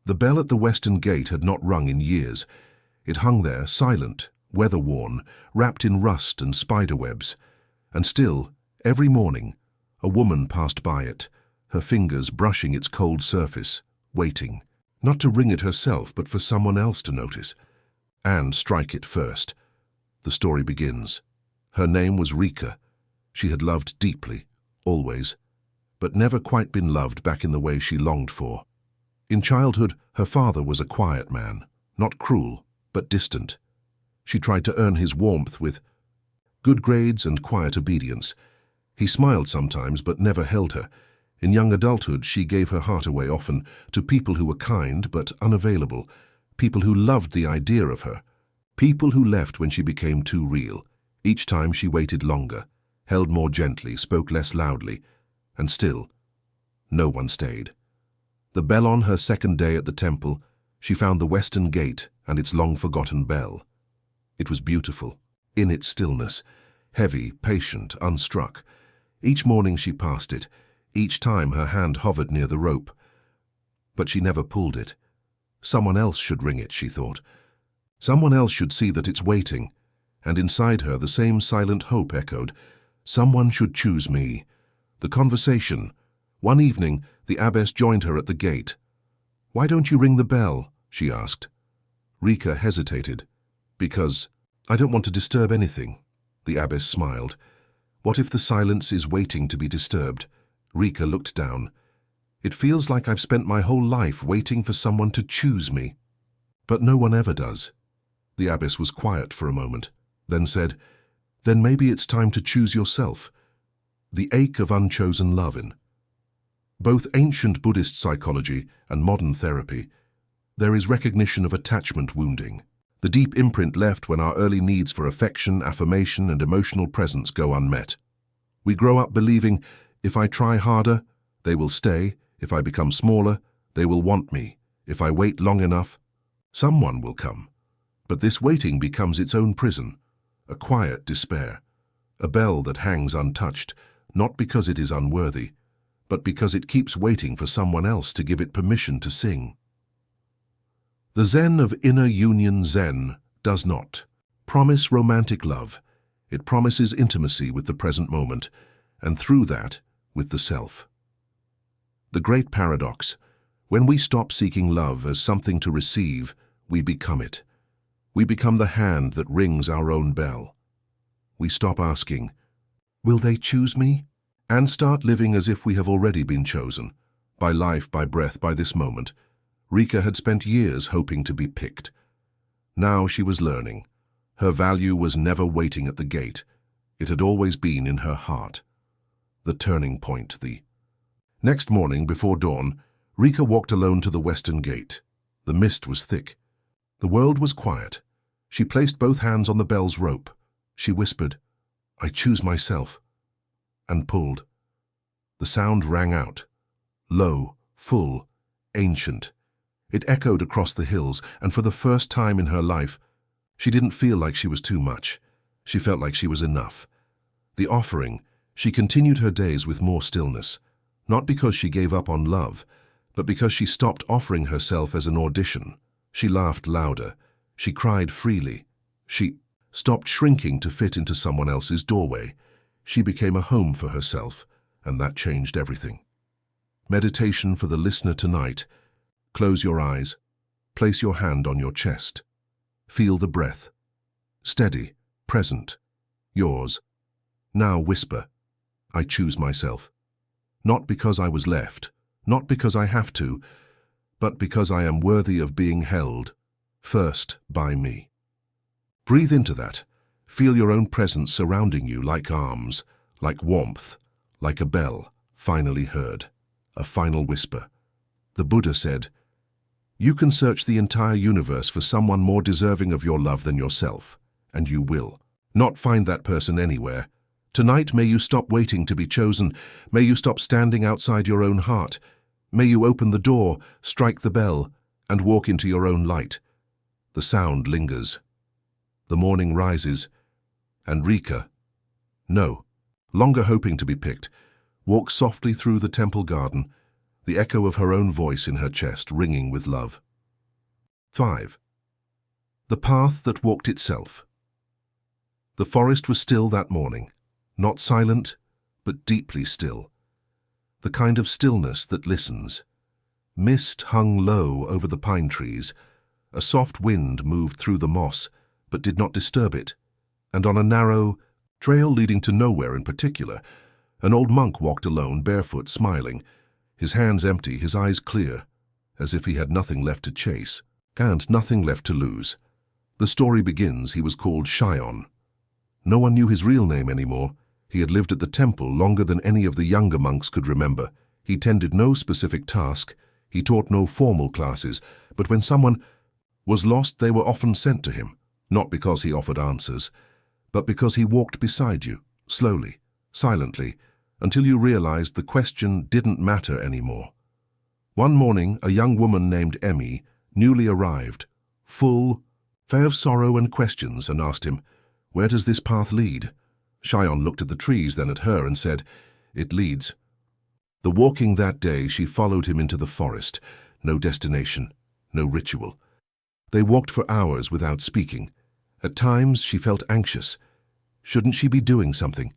The bell at the western gate had not rung in years. It hung there, silent, weather-worn, wrapped in rust and spiderwebs. And still, every morning, a woman passed by it, her fingers brushing its cold surface, waiting, not to ring it herself, but for someone else to notice, and strike it first. The story begins. Her name was Rika. She had loved deeply, always, but never quite been loved back in the way she longed for. In childhood, her father was a quiet man, not cruel, but distant. She tried to earn his warmth with good grades and quiet obedience. He smiled sometimes, but never held her. In young adulthood, she gave her heart away often to people who were kind but unavailable, people who loved the idea of her, people who left when she became too real. Each time she waited longer, held more gently, spoke less loudly, and still, no one stayed. The bell on her second day at the temple, she found the western gate and its long-forgotten bell. It was beautiful, in its stillness, heavy, patient, unstruck. Each morning she passed it, each time her hand hovered near the rope. But she never pulled it. Someone else should ring it, she thought. Someone else should see that it's waiting. And inside her the same silent hope echoed. Someone should choose me. The conversation. One evening, the abbess joined her at the gate. Why don't you ring the bell? She asked. Rika hesitated. Because I don't want to disturb anything. The abbess smiled. What if the silence is waiting to be disturbed? Rika looked down. It feels like I've spent my whole life waiting for someone to choose me. But no one ever does. The abbess was quiet for a moment, then said, then maybe it's time to choose yourself. The ache of unchosen love in. Both ancient Buddhist psychology and modern therapy, there is recognition of attachment wounding, the deep imprint left when our early needs for affection, affirmation, and emotional presence go unmet. We grow up believing, if I try harder, they will stay. If I become smaller, they will want me. If I wait long enough, someone will come. But this waiting becomes its own prison, a quiet despair, a bell that hangs untouched, not because it is unworthy, but because it keeps waiting for someone else to give it permission to sing. The Zen of inner union Zen does not promise romantic love. It promises intimacy with the present moment, and through that, with the self. The great paradox: when we stop seeking love as something to receive, we become it. We become the hand that rings our own bell. We stop asking, will they choose me? And start living as if we have already been chosen, by life, by breath, by this moment. Rika had spent years hoping to be picked. Now she was learning. Her value was never waiting at the gate. It had always been in her heart. The turning point, the next morning, before dawn, Rika walked alone to the western gate. The mist was thick. The world was quiet. She placed both hands on the bell's rope. She whispered, I choose myself, and pulled. The sound rang out, low, full, ancient. It echoed across the hills, and for the first time in her life, she didn't feel like she was too much. She felt like she was enough. The offering, she continued her days with more stillness, not because she gave up on love, but because she stopped offering herself as an audition. She laughed louder. She cried freely. She stopped shrinking to fit into someone else's doorway. She became a home for herself, and that changed everything. Meditation for the listener tonight. Close your eyes. Place your hand on your chest. Feel the breath. Steady, present, yours. Now whisper, I choose myself. Not because I was left, not because I have to, but because I am worthy of being held, first by me. Breathe into that. Feel your own presence surrounding you like arms, like warmth, like a bell, finally heard, a final whisper. The Buddha said, you can search the entire universe for someone more deserving of your love than yourself, and you will. Not find that person anywhere. Tonight, may you stop waiting to be chosen. May you stop standing outside your own heart. May you open the door, strike the bell, and walk into your own light. The sound lingers. The morning rises, and Rika, no longer hoping to be picked, walks softly through the temple garden, the echo of her own voice in her chest ringing with love. 5. The path that walked itself. The forest was still that morning, not silent, but deeply still. The kind of stillness that listens. Mist hung low over the pine trees. A soft wind moved through the moss, but did not disturb it. And on a narrow trail leading to nowhere in particular, an old monk walked alone, barefoot, smiling, his hands empty, his eyes clear, as if he had nothing left to chase and nothing left to lose. The story begins, he was called Shion. No one knew his real name anymore. He had lived at the temple longer than any of the younger monks could remember. He tended no specific task. He taught no formal classes. But when someone was lost, they were often sent to him, not because he offered answers, but because he walked beside you, slowly, silently, until you realized the question didn't matter anymore. One morning, a young woman named Emmy, newly arrived, full of sorrow and questions, and asked him, where does this path lead? Shion looked at the trees, then at her, and said, it leads. The walking that day, she followed him into the forest. No destination, no ritual. They walked for hours without speaking. At times, she felt anxious. Shouldn't she be doing something?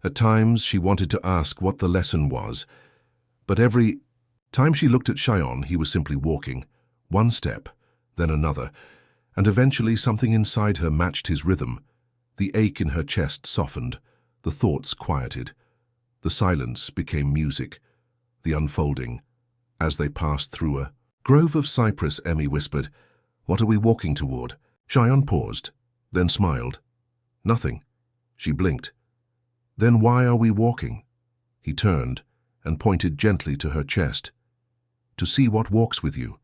At times, she wanted to ask what the lesson was. But every time she looked at Shion, he was simply walking, one step, then another, and eventually something inside her matched his rhythm. The ache in her chest softened, the thoughts quieted. The silence became music, the unfolding. As they passed through a grove of cypress, Emmy whispered, what are we walking toward? Shion paused, then smiled. Nothing. She blinked. Then why are we walking? He turned and pointed gently to her chest. To see what walks with you.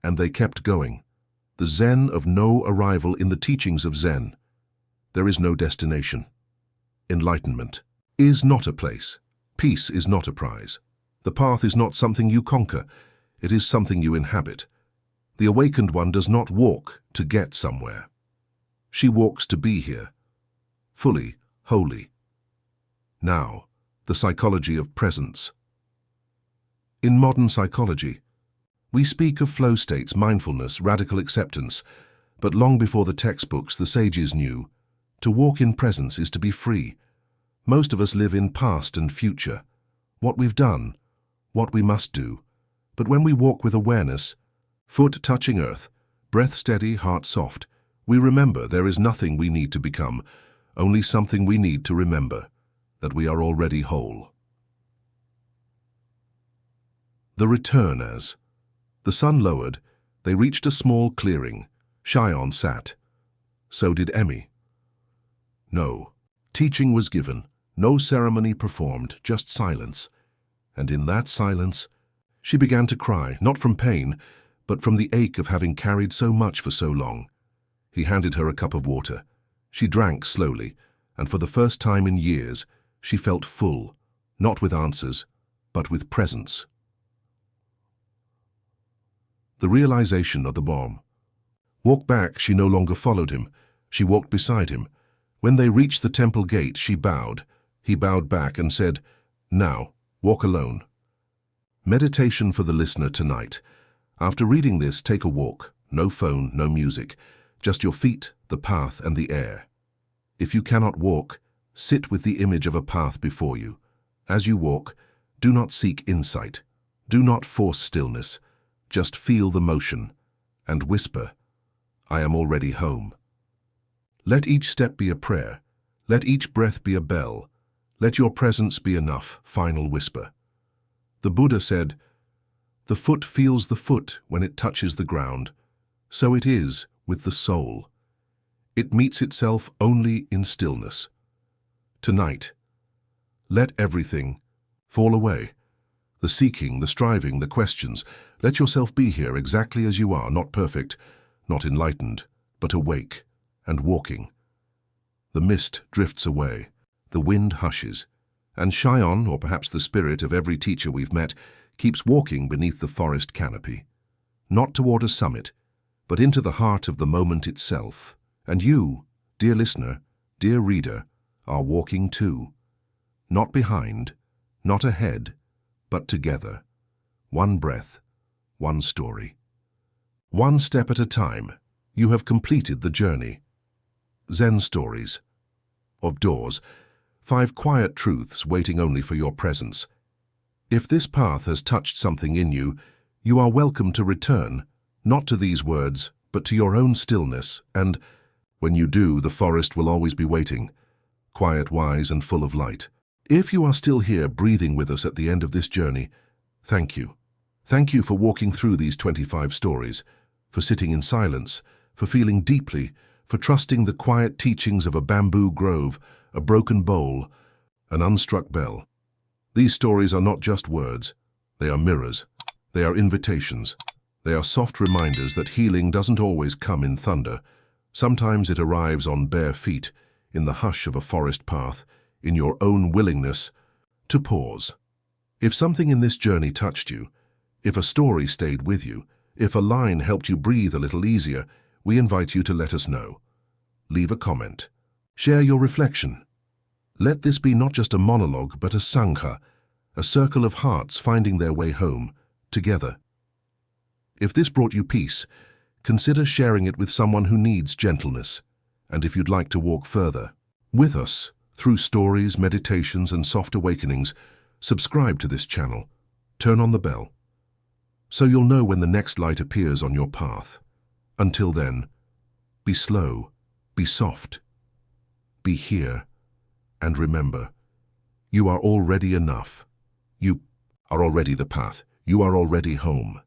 And they kept going. The Zen of no arrival in the teachings of Zen. There is no destination. Enlightenment is not a place. Peace is not a prize. The path is not something you conquer. It is something you inhabit. The awakened one does not walk to get somewhere. She walks to be here, fully, wholly. Now, the psychology of presence. In modern psychology, we speak of flow states, mindfulness, radical acceptance, but long before the textbooks, the sages knew, to walk in presence is to be free. Most of us live in past and future, what we've done, what we must do. But when we walk with awareness, foot touching earth, breath steady, heart soft, we remember there is nothing we need to become, only something we need to remember, that we are already whole. The return as. The sun lowered, they reached a small clearing. Shion sat. So did Emmy. No. Teaching was given, no ceremony performed, just silence. And in that silence, she began to cry, not from pain, but from the ache of having carried so much for so long. He handed her a cup of water. She drank slowly, and for the first time in years, she felt full, not with answers, but with presence. the realization of the bomb. Walk back, she no longer followed him. She walked beside him. When they reached the temple gate, she bowed. He bowed back and said, "Now, walk alone." Meditation for the listener tonight. After reading this, take a walk. No phone, no music. Just your feet, the path, and the air. If you cannot walk, sit with the image of a path before you. As you walk, do not seek insight. Do not force stillness. Just feel the motion and whisper, "I am already home." Let each step be a prayer. Let each breath be a bell. Let your presence be enough, final whisper. The Buddha said, "The foot feels the foot when it touches the ground. So it is with the soul. It meets itself only in stillness." Tonight, let everything fall away. The seeking, the striving, the questions. Let yourself be here exactly as you are, not perfect, not enlightened, but awake and walking. The mist drifts away. The wind hushes. And Shion, or perhaps the spirit of every teacher we've met, keeps walking beneath the forest canopy. Not toward a summit, but into the heart of the moment itself. And you, dear listener, dear reader, are walking too. Not behind, not ahead, but together. One breath, one story. One step at a time, you have completed the journey. Zen stories. Of doors, 5 quiet truths waiting only for your presence. If this path has touched something in you, you are welcome to return, not to these words, but to your own stillness, and when you do, the forest will always be waiting, quiet, wise, and full of light. If you are still here breathing with us at the end of this journey, thank you. Thank you for walking through these 25 stories, for sitting in silence, for feeling deeply, for trusting the quiet teachings of a bamboo grove, a broken bowl, an unstruck bell. These stories are not just words. They are mirrors. They are invitations. They are soft reminders that healing doesn't always come in thunder. Sometimes it arrives on bare feet, in the hush of a forest path, in your own willingness to pause. If something in this journey touched you, if a story stayed with you, if a line helped you breathe a little easier, we invite you to let us know. Leave a comment. Share your reflection. Let this be not just a monologue, but a sangha, a circle of hearts finding their way home, together. If this brought you peace, consider sharing it with someone who needs gentleness. And if you'd like to walk further with us, through stories, meditations, and soft awakenings, subscribe to this channel. Turn on the bell, so you'll know when the next light appears on your path. Until then, be slow, be soft, be here, and remember, you are already enough. You are already the path. You are already home.